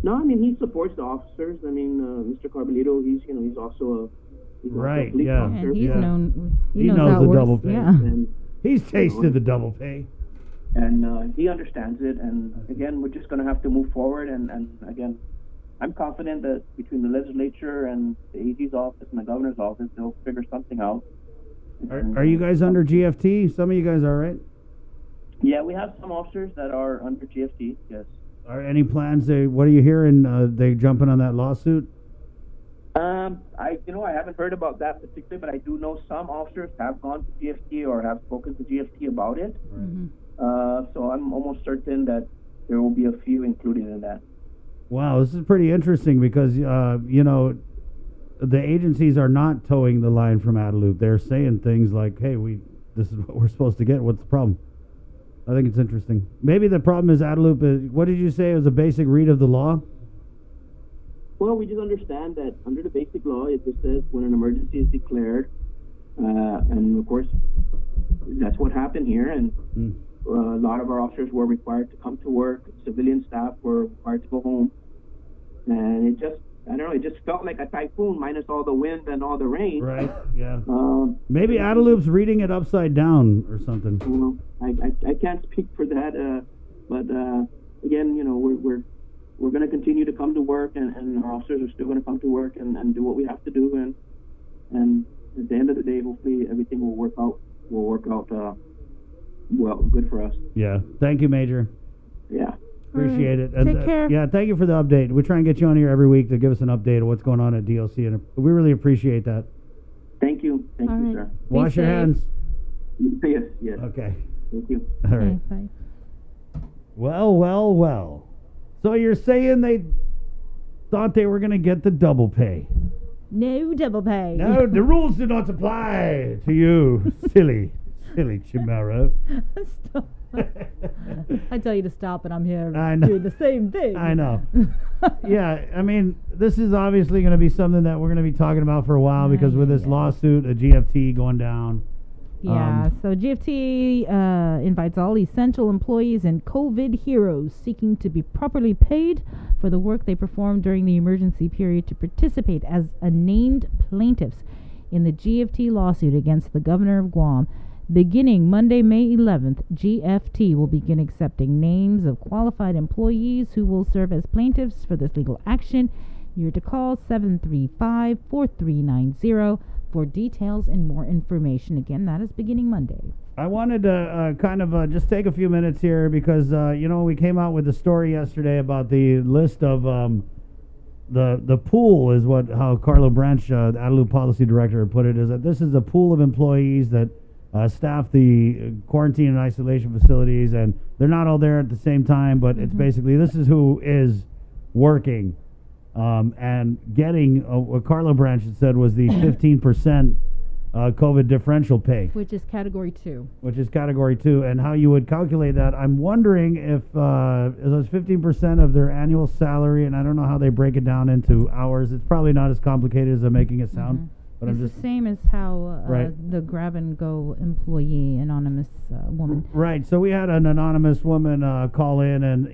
Speaker 6: No, I mean, he supports the officers. I mean, Mr. Carbolito, he's also a
Speaker 13: right,
Speaker 6: police
Speaker 13: yeah.
Speaker 6: officer.
Speaker 14: And he's known.
Speaker 13: He knows the double pay.
Speaker 14: Yeah.
Speaker 6: And,
Speaker 13: he's tasted the double pay.
Speaker 6: And he understands it. And again, we're just going to have to move forward. And again, I'm confident that between the legislature and the AG's office and the governor's office, they'll figure something out.
Speaker 13: Are you guys under GFT? Some of you guys are, right?
Speaker 6: Yeah, we have some officers that are under GFT, yes.
Speaker 13: Are any plans? What are you hearing? They jumping on that lawsuit?
Speaker 6: I haven't heard about that particularly, but I do know some officers have gone to GFT or have spoken to GFT about it.
Speaker 14: Mm-hmm.
Speaker 6: So I'm almost certain that there will be a few included in that.
Speaker 13: Wow, this is pretty interesting because, the agencies are not towing the line from Adelup. They're saying things like, hey, this is what we're supposed to get. What's the problem? I think it's interesting. Maybe the problem is Adelup. What did you say was a basic read of the law?
Speaker 6: Well, we just understand that under the basic law, it just says when an emergency is declared, and of course, that's what happened here. And a lot of our officers were required to come to work. Civilian staff were required to go home. And it just, I don't know, it just felt like a typhoon minus all the wind and all the rain.
Speaker 13: Right, yeah. Maybe Adelup's reading it upside down or something.
Speaker 6: Well, I can't speak for that, but again, we're going to continue to come to work, and our officers are still going to come to work and do what we have to do, and at the end of the day, hopefully everything will work out well, good for us.
Speaker 13: Yeah. Thank you, Major.
Speaker 6: Yeah.
Speaker 13: Appreciate it. And,
Speaker 14: Take care.
Speaker 13: Yeah, thank you for the update. We try and get you on here every week to give us an update of what's going on at DLC, and we really appreciate that.
Speaker 6: Thank you. Thank
Speaker 14: All
Speaker 6: you,
Speaker 14: right.
Speaker 6: sir.
Speaker 13: Wash your hands.
Speaker 6: Yes.
Speaker 13: Okay.
Speaker 6: Thank you.
Speaker 13: All right.
Speaker 14: Okay, bye.
Speaker 13: Well. So you're saying they thought they were going to get the double pay?
Speaker 14: No double pay.
Speaker 13: No, the rules do not apply to you, silly Chimera.
Speaker 14: Stop. I tell you to stop, and I'm here
Speaker 13: I know.
Speaker 14: doing the same thing.
Speaker 13: I know. Yeah, I mean, this is obviously going to be something that we're going to be talking about for a while because with this lawsuit, a GFT going down.
Speaker 14: Yeah, so GFT invites all essential employees and COVID heroes seeking to be properly paid for the work they performed during the emergency period to participate as named plaintiffs in the GFT lawsuit against the governor of Guam. Beginning Monday, May 11th, GFT will begin accepting names of qualified employees who will serve as plaintiffs for this legal action. You're to call 735-4390 for details and more information. Again, that is beginning Monday.
Speaker 13: I wanted to just take a few minutes here because, we came out with a story yesterday about the list of the pool is how Carlo Branch, the Adelup Policy Director, put it, is that this is a pool of employees that staff the quarantine and isolation facilities, and they're not all there at the same time, but it's basically this is who is working and getting what Carlo Branch had said was the 15% COVID differential pay.
Speaker 14: Which is Category 2.
Speaker 13: And how you would calculate that, I'm wondering if it was 15% of their annual salary, and I don't know how they break it down into hours. It's probably not as complicated as I'm making it sound. But
Speaker 14: it's the same as how the Grab and Go employee, anonymous woman.
Speaker 13: Right. So we had an anonymous woman call in, and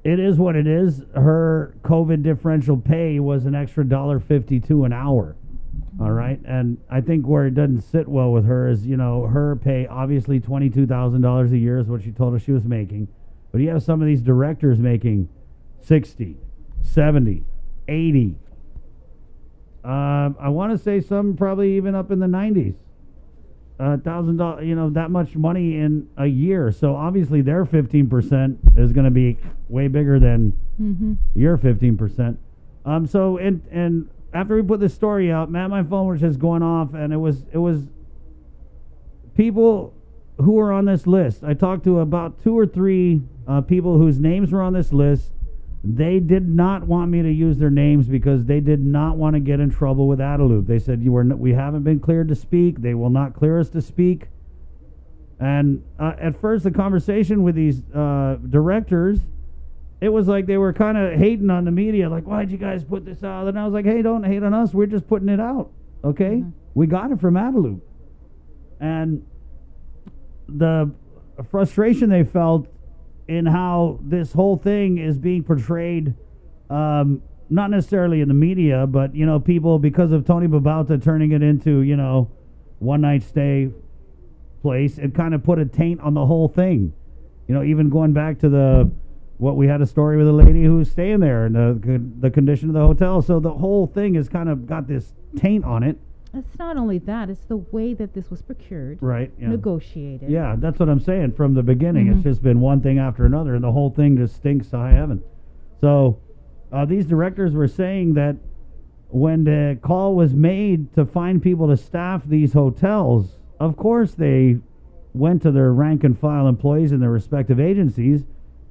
Speaker 13: it is what it is. Her COVID differential pay was an extra $1.52 an hour. All right. And I think where it doesn't sit well with her is, her pay, obviously $22,000 a year is what she told us she was making. But you have some of these directors making 60, 70, 80. I want to say some probably even up in the 90s. $1,000, that much money in a year. So obviously their 15% is going to be way bigger than your 15%. So and after we put this story out, man, my phone was just going off, and it was people who were on this list. I talked to about 2 or 3 people whose names were on this list. They did not want me to use their names because they did not want to get in trouble with Adelup. They said we haven't been cleared to speak. They will not clear us to speak. And at first, the conversation with these directors, it was like they were kind of hating on the media, like, why'd you guys put this out? And I was like, hey, don't hate on us. We're just putting it out, okay? We got it from Adelup. And the frustration they felt in how this whole thing is being portrayed, not necessarily in the media, but, people, because of Tony Babauta turning it into, one-night stay place, it kind of put a taint on the whole thing. Even going back to what we had a story with a lady who's staying there and the condition of the hotel. So the whole thing has kind of got this taint on it.
Speaker 14: It's not only that, it's the way that this was procured.
Speaker 13: Right. Yeah.
Speaker 14: Negotiated.
Speaker 13: Yeah, that's what I'm saying. From the beginning, it's just been one thing after another, and the whole thing just stinks to high heaven. So these directors were saying that when the call was made to find people to staff these hotels, of course they went to their rank and file employees in their respective agencies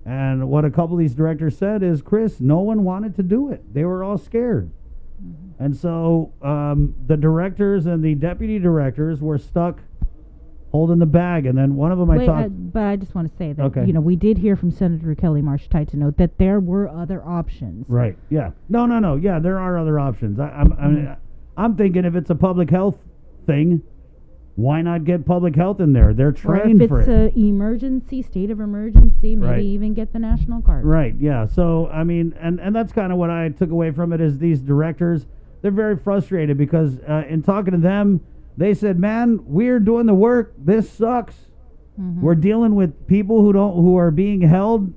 Speaker 13: And what a couple of these directors said is, Chris, no one wanted to do it. They were all scared. And so the directors and the deputy directors were stuck holding the bag. And then one of them
Speaker 14: but I just want to say that, we did hear from Senator Kelly Marsh Tide to note that there were other options.
Speaker 13: Right, yeah. No. Yeah, there are other options. I'm thinking if it's a public health thing, why not get public health in there? They're trained for it.
Speaker 14: Or if it's an emergency, state of emergency, maybe even get the National Guard.
Speaker 13: Right, yeah. So, I mean, and that's kind of what I took away from it is these directors, they're very frustrated because in talking to them, they said, man, we're doing the work. This sucks. We're dealing with people who are being held.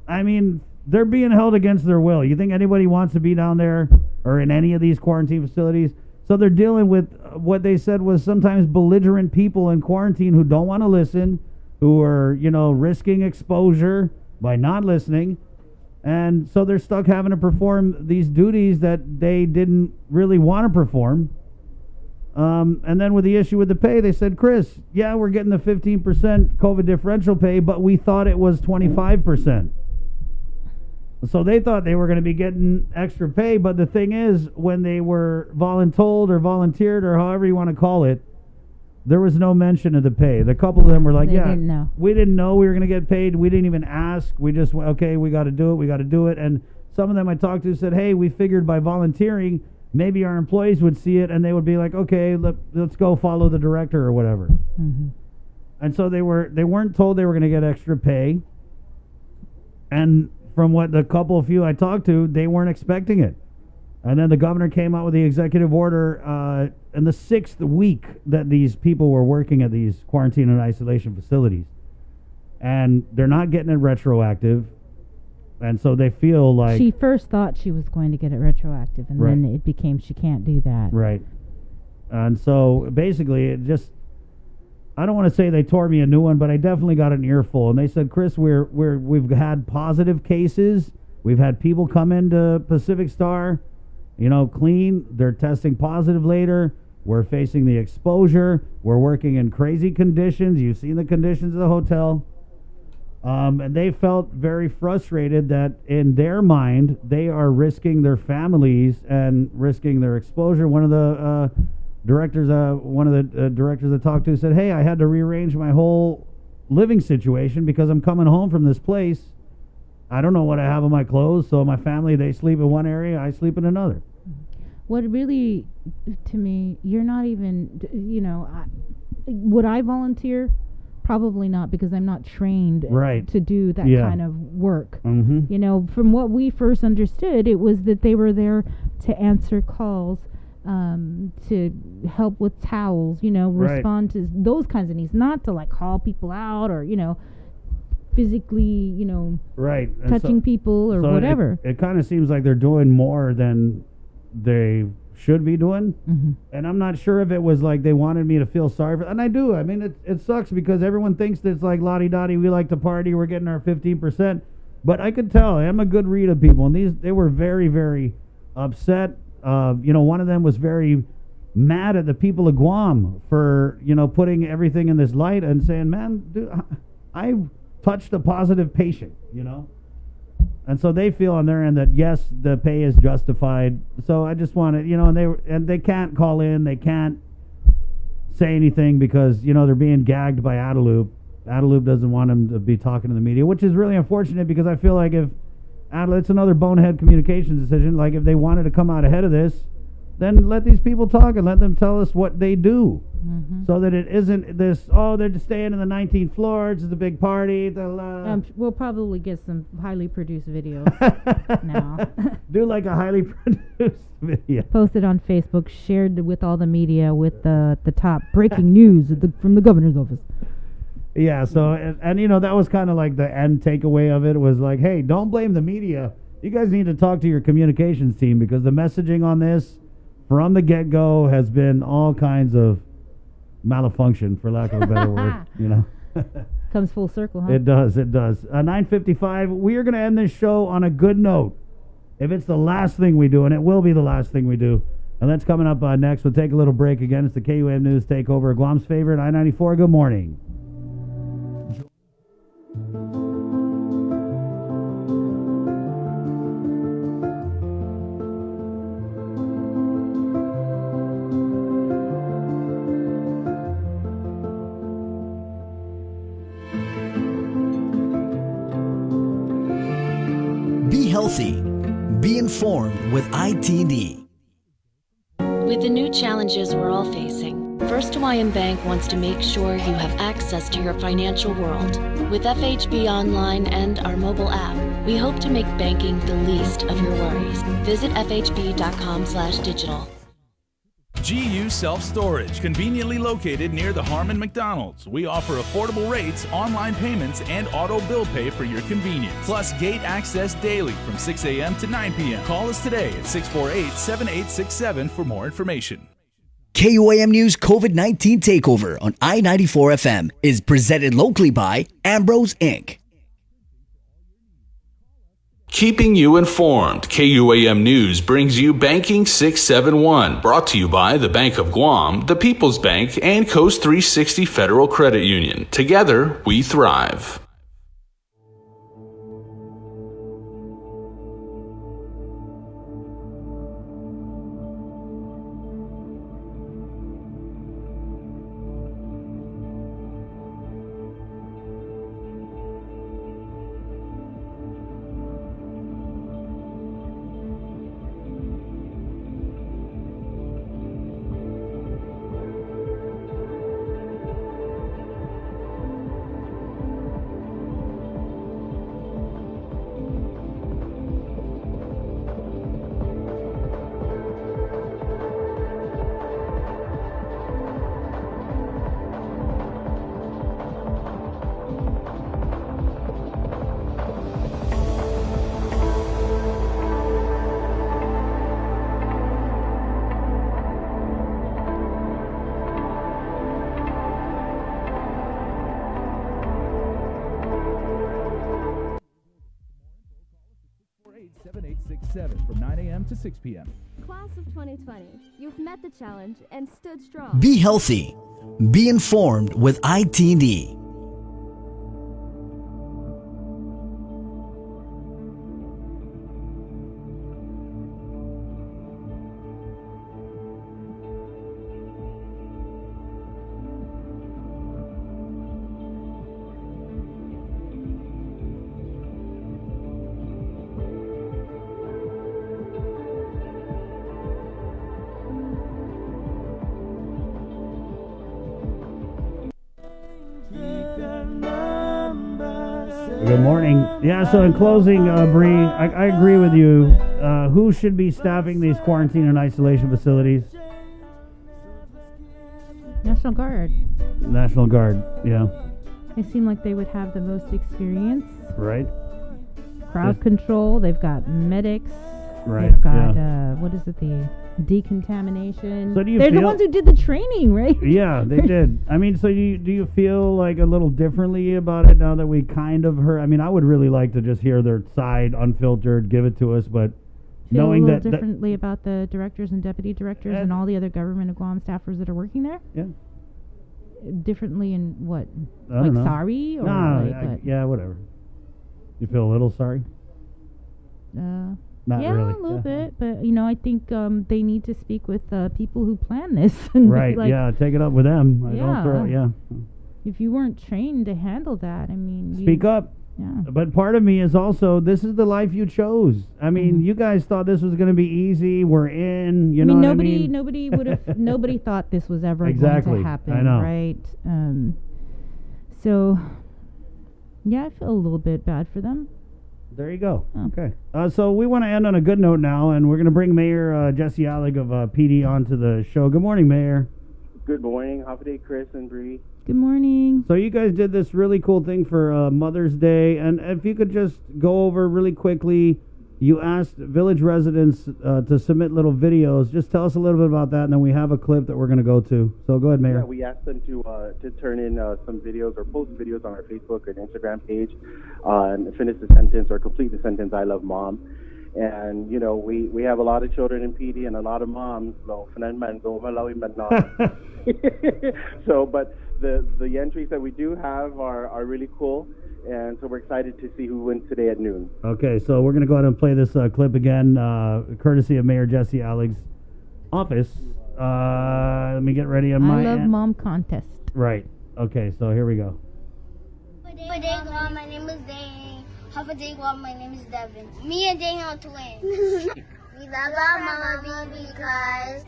Speaker 13: I mean, they're being held against their will. You think anybody wants to be down there or in any of these quarantine facilities? So they're dealing with what they said was sometimes belligerent people in quarantine who don't want to listen, who are, risking exposure by not listening. And so they're stuck having to perform these duties that they didn't really want to perform. And then with the issue with the pay, they said, Chris, yeah, we're getting the 15% COVID differential pay, but we thought it was 25%. So they thought they were going to be getting extra pay, but the thing is, when they were voluntold or volunteered or however you want to call it, there was no mention of the pay. The couple of them were like, we didn't know we were going to get paid. We didn't even ask. We just went, okay, we got to do it. And some of them I talked to said, hey, we figured by volunteering, maybe our employees would see it and they would be like, okay, let's go follow the director or whatever. And so they weren't told they were going to get extra pay. And from what the couple of few I talked to, they weren't expecting it. And then the governor came out with the executive order in the 6th week that these people were working at these quarantine and isolation facilities. And they're not getting it retroactive. And so they feel like...
Speaker 14: She first thought she was going to get it retroactive, and then it became she can't do that.
Speaker 13: Right. And so basically it just... I don't want to say they tore me a new one, but I definitely got an earful. And they said, Chris, we've had positive cases. We've had people come into Pacific Star, clean. They're testing positive later. We're facing the exposure. We're working in crazy conditions. You've seen the conditions of the hotel. And they felt very frustrated that in their mind, they are risking their families and risking their exposure. One of the directors I talked to said, hey, I had to rearrange my whole living situation because I'm coming home from this place. I don't know what I have on my clothes, so my family, they sleep in one area, I sleep in another.
Speaker 14: What really, to me, you're not even, would I volunteer? Probably not, because I'm not trained to do that kind of work. From what we first understood, it was that they were there to answer calls, to help with towels, respond to those kinds of needs, not to call people out or, physically, touching people or whatever.
Speaker 13: It kind of seems like they're doing more than they should be doing. And I'm not sure if it was like they wanted me to feel sorry for, and I do. I mean, it sucks because everyone thinks that it's like lottie-dottie, we like to party, we're getting our 15%. But I could tell, I'm a good read of people, and they were very, very upset. One of them was very mad at the people of Guam for, putting everything in this light and saying, man, dude, I touched a positive patient, And so they feel on their end that, yes, the pay is justified. So I just wanted, and they can't call in, they can't say anything because, they're being gagged by Adelup. Adelup doesn't want them to be talking to the media, which is really unfortunate because I feel like if it's another bonehead communications decision. Like if they wanted to come out ahead of this, then let these people talk and let them tell us what they do, so that it isn't this. Oh, they're just staying in the 19th floor. It's a big party.
Speaker 14: We'll probably get some highly produced videos now.
Speaker 13: Do like a highly produced video.
Speaker 14: Posted on Facebook, shared with all the media with the top breaking news from the governor's office.
Speaker 13: Yeah, so, and that was kind of like the end takeaway of it. Was like, hey, don't blame the media. You guys need to talk to your communications team because the messaging on this from the get-go has been all kinds of malfunction, for lack of a better word,
Speaker 14: Comes full circle, huh?
Speaker 13: It does. 9:55, we are going to end this show on a good note. If it's the last thing we do, and it will be the last thing we do, and that's coming up next. We'll take a little break again. It's the KUAM News Takeover, Guam's favorite, I-94. Good morning.
Speaker 2: healthy. Be informed with ITD.
Speaker 4: With the new challenges we're all facing, First Hawaiian Bank wants to make sure you have access to your financial world. With FHB Online and our mobile app, we hope to make banking the least of your worries. Visit fhb.com/digital.
Speaker 3: GU Self Storage, conveniently located near the Harmon McDonald's. We offer affordable rates, online payments, and auto bill pay for your convenience. Plus, gate access daily from 6 a.m. to 9 p.m. Call us today at 648-7867 for more information.
Speaker 2: KUAM News COVID-19 Takeover on I-94 FM is presented locally by Ambrose Inc.
Speaker 1: Keeping you informed, KUAM News brings you Banking 671, brought to you by the Bank of Guam, the People's Bank, and Coast 360 Federal Credit Union. Together, we thrive.
Speaker 3: From 9 a.m. to 6 p.m.
Speaker 8: Class of 2020, you've met the challenge and stood strong.
Speaker 2: Be healthy. Be informed with ITD.
Speaker 13: Good morning. Yeah, so in closing, Bree, I agree with you. Who should be staffing these quarantine and isolation facilities?
Speaker 14: National Guard.
Speaker 13: National Guard, yeah.
Speaker 14: They seem like they would have the most experience.
Speaker 13: Right.
Speaker 14: Crowd control. They've got medics.
Speaker 13: Right.
Speaker 14: They've got, what is it, the decontamination.
Speaker 13: So do you
Speaker 14: They're the
Speaker 13: feel-
Speaker 14: ones who did the training, right?
Speaker 13: Yeah, they did. I mean, so do you feel like a little differently about it now that we kind of heard? I mean, I would really like to just hear their side unfiltered, give it to us, but
Speaker 14: Feel
Speaker 13: knowing
Speaker 14: a little
Speaker 13: that
Speaker 14: differently about the directors and deputy directors and all the other government of Guam staffers that are working there?
Speaker 13: Yeah.
Speaker 14: Differently in what?
Speaker 13: I
Speaker 14: Like
Speaker 13: don't know.
Speaker 14: sorry? Or
Speaker 13: Nah,
Speaker 14: like what?
Speaker 13: yeah, whatever. You feel a little sorry? Not
Speaker 14: yeah,
Speaker 13: really.
Speaker 14: a little
Speaker 13: Yeah.
Speaker 14: bit, but I think they need to speak with people who plan this. And
Speaker 13: Right,
Speaker 14: like,
Speaker 13: yeah, take it up with them.
Speaker 14: Yeah.
Speaker 13: Don't throw it, yeah.
Speaker 14: If you weren't trained to handle that, I mean,
Speaker 13: Speak up.
Speaker 14: Yeah.
Speaker 13: But part of me is also, this is the life you chose. I mean, you guys thought this was going to be easy. We're in, you know what I mean?
Speaker 14: Nobody would have, nobody thought this was ever
Speaker 13: Exactly.
Speaker 14: going to happen,
Speaker 13: I know.
Speaker 14: right? So, yeah, I feel a little bit bad for them.
Speaker 13: There you go. Okay. So we want to end on a good note now, and we're going to bring Mayor Jesse Allig of PD onto the show. Good morning, Mayor.
Speaker 10: Good morning. Happy day, Chris and Bree.
Speaker 14: Good morning.
Speaker 13: So you guys did this really cool thing for Mother's Day, and if you could just go over really quickly, you asked village residents to submit little videos. Just tell us a little bit about that, and then we have a clip that we're going to go to. So go ahead, Mayor.
Speaker 10: Yeah, we asked them to turn in some videos or post videos on our Facebook or Instagram page and finish the sentence or complete the sentence, I love mom. And, you know, we have a lot of children in PD and a lot of moms. So, but the entries that we do have are really cool. And so we're excited to see who wins today at noon.
Speaker 13: Okay, so we're going to go ahead and play this clip again, courtesy of Mayor Jesse Allig's office. Let me get ready on my
Speaker 14: I love
Speaker 13: end.
Speaker 14: mom contest.
Speaker 13: Right. Okay, so here we go.
Speaker 11: Good day, Mom. My name is Dane. Have a day, Guam. My name is Devin. Me and Daniel are twins. We love our mama because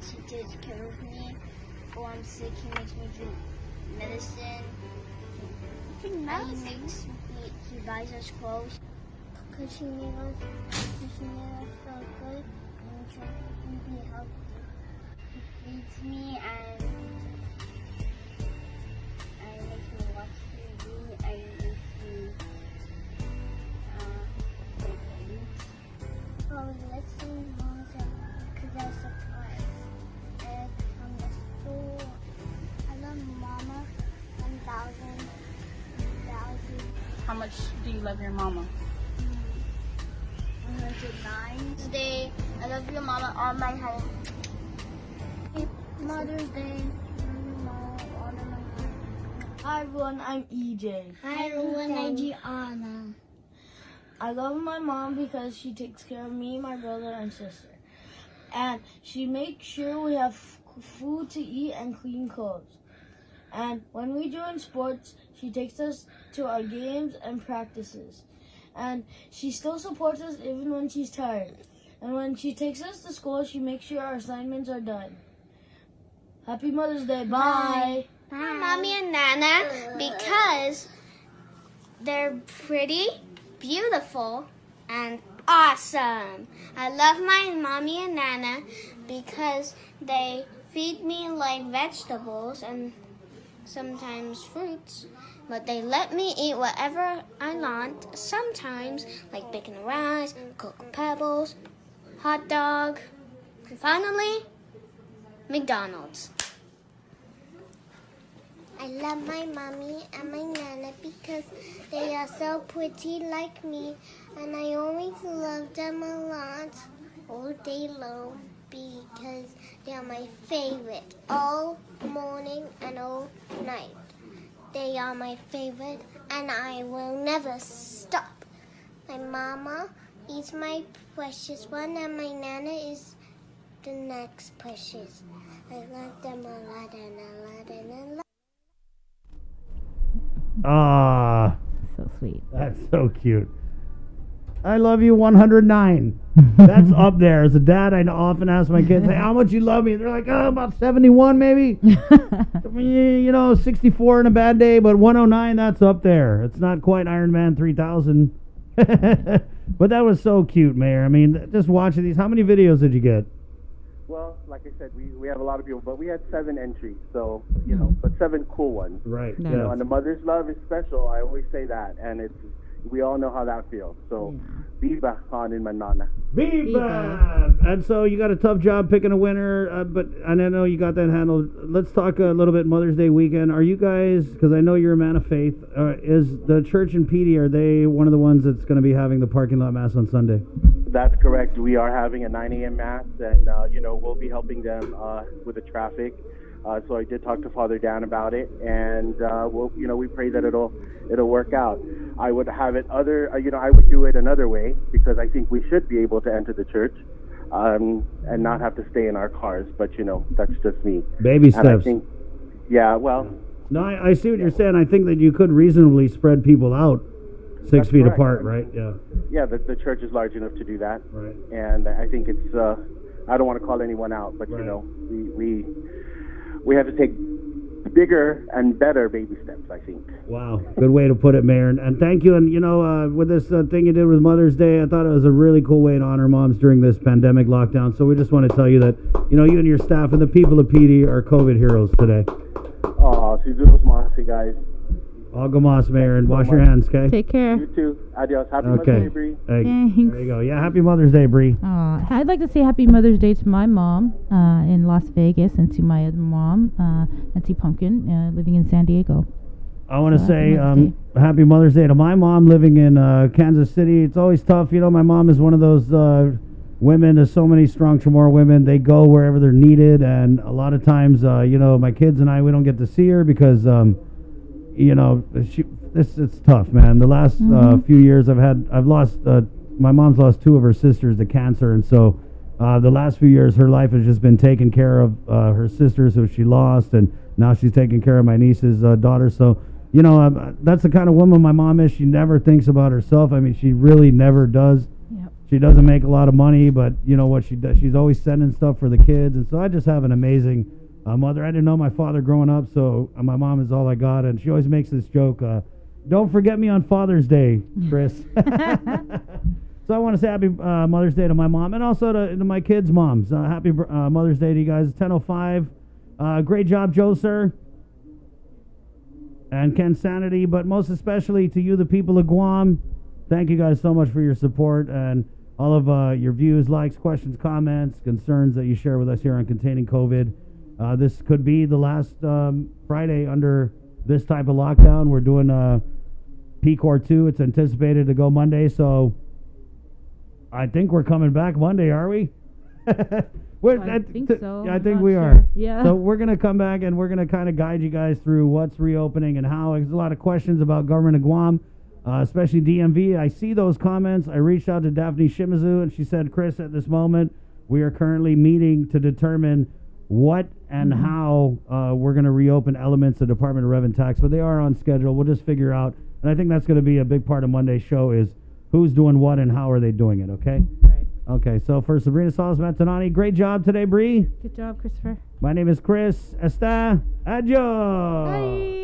Speaker 11: she takes care of me. When I'm sick, he makes me drink medicine. He buys us clothes. Because he made us feel good and tries to be healthy. He feeds me and makes me watch TV. I makes me let's see Mama's because that's a surprise. And from the store, I love Mama 1,000.
Speaker 12: How much do you love your mama?
Speaker 11: 109. Today, I love your mama all my heart. Mother's Day,
Speaker 18: Hi everyone, I'm EJ.
Speaker 11: Hi everyone, I'm Gianna.
Speaker 18: I love my mom because she takes care of me, my brother, and sister. And she makes sure we have food to eat and clean clothes. And when we join sports, she takes us to our games and practices. And she still supports us even when she's tired. And when she takes us to school, she makes sure our assignments are done. Happy Mother's Day. Bye.
Speaker 11: Bye. Mommy and Nana because they're pretty, beautiful, and awesome. I love my mommy and Nana because they feed me like vegetables and sometimes fruits, but they let me eat whatever I want, sometimes like bacon and rice, Cocoa Pebbles, hot dog, and finally, McDonald's. I love my mommy and my nana because they are so pretty like me, and I always love them a lot all day long because they are my favorite all morning and all night. They are my favorite and I will never stop. My mama is my precious one and my nana is the next precious. I love them a lot and a lot and a lot.
Speaker 13: Ah,
Speaker 14: so sweet.
Speaker 13: That's so cute. I love you 109. That's up there. As a dad, I often ask my kids, hey, how much you love me? They're like, oh, about 71 maybe. You know, 64 in a bad day, but 109, that's up there. It's not quite Iron Man 3000. But that was so cute, Mayor. I mean, just watching these. How many videos did you get?
Speaker 10: Well, like I said, we have a lot of people, but we had 7 entries, so, you know, but 7 cool ones.
Speaker 13: Right.
Speaker 10: You know, and the mother's love is special. I always say that, and we all know how that feels. So, Viva Han in Manana.
Speaker 13: Viva! And so you got a tough job picking a winner, and I know you got that handled. Let's talk a little bit Mother's Day weekend. Are you guys, because I know you're a man of faith, is the church in Petey, are they one of the ones that's going to be having the parking lot mass on Sunday?
Speaker 10: That's correct. We are having a 9 a.m. mass, and, you know, we'll be helping them with the traffic. So I did talk to Father Dan about it, and we'll, you know, we pray that it'll work out. I would have it I would do it another way because I think we should be able to enter the church and not have to stay in our cars. But you know, that's just me.
Speaker 13: Baby
Speaker 10: and
Speaker 13: steps.
Speaker 10: I think, yeah, well.
Speaker 13: No, I see what you're saying. I think that you could reasonably spread people out 6 feet
Speaker 10: correct.
Speaker 13: apart, right? Yeah.
Speaker 10: Yeah, the church is large enough to do that.
Speaker 13: Right.
Speaker 10: And I think it's. I don't want to call anyone out, but you know, we have to take bigger and better baby steps, I think.
Speaker 13: Wow, good way to put it, Mayor. And thank you. And, you know, with this thing you did with Mother's Day, I thought it was a really cool way to honor moms during this pandemic lockdown. So we just want to tell you that, you know, you and your staff and the people of PD are COVID heroes today.
Speaker 10: Oh, si Dios masi, guys.
Speaker 13: Algo mas, Mayor, and wash your hands, okay?
Speaker 14: Take care.
Speaker 10: You too. Adios. Happy Mother's Day, Bree.
Speaker 13: Hey,
Speaker 14: Thanks.
Speaker 13: there you go. Yeah, happy Mother's Day, Bree.
Speaker 14: I'd like to say happy Mother's Day to my mom in Las Vegas and to my other mom, Nancy Pumpkin, living in San Diego.
Speaker 13: I want to say happy Mother's Day to my mom living in Kansas City. It's always tough. You know, my mom is one of those women. There's so many strong Chamorro women. They go wherever they're needed. And a lot of times, you know, my kids and I, we don't get to see her because, you know, it's tough, man. The last few years I've lost, my mom's lost 2 of her sisters to cancer. And so the last few years, her life has just been taking care of her sisters who she lost. And now she's taking care of my niece's daughter. So you know, that's the kind of woman my mom is. She never thinks about herself. I mean, she really never does.
Speaker 14: Yep.
Speaker 13: She doesn't make a lot of money, but you know what she does? She's always sending stuff for the kids. And so I just have an amazing mother. I didn't know my father growing up, so my mom is all I got. And she always makes this joke, don't forget me on Father's Day, Chris. So I want to say happy Mother's Day to my mom and also to my kids' moms. Happy Mother's Day to you guys. 10:05. Great job, Joe, sir. And Ken Sanity, but most especially to you, the people of Guam. Thank you guys so much for your support and all of your views, likes, questions, comments, concerns that you share with us here on Containing COVID. This could be the last Friday under this type of lockdown. We're doing PCOR 2. It's anticipated to go Monday, so I think we're coming back Monday, are we?
Speaker 14: I think so.
Speaker 13: Yeah, I think
Speaker 14: I'm
Speaker 13: we
Speaker 14: not
Speaker 13: are.
Speaker 14: sure. Yeah.
Speaker 13: So we're going to come back and we're going to kind of guide you guys through what's reopening and how. There's a lot of questions about government of Guam, especially DMV. I see those comments. I reached out to Daphne Shimizu and she said, Chris, at this moment, we are currently meeting to determine what and how we're going to reopen elements of Department of Rev and Tax, but they are on schedule. We'll just figure out. And I think that's going to be a big part of Monday's show is who's doing what and how are they doing it, okay?
Speaker 14: Right.
Speaker 13: Okay, so for Sabrina Salas Matanani, great job today, Bree.
Speaker 14: Good job, Christopher.
Speaker 13: My name is Chris. Esta. Adios.
Speaker 14: Bye.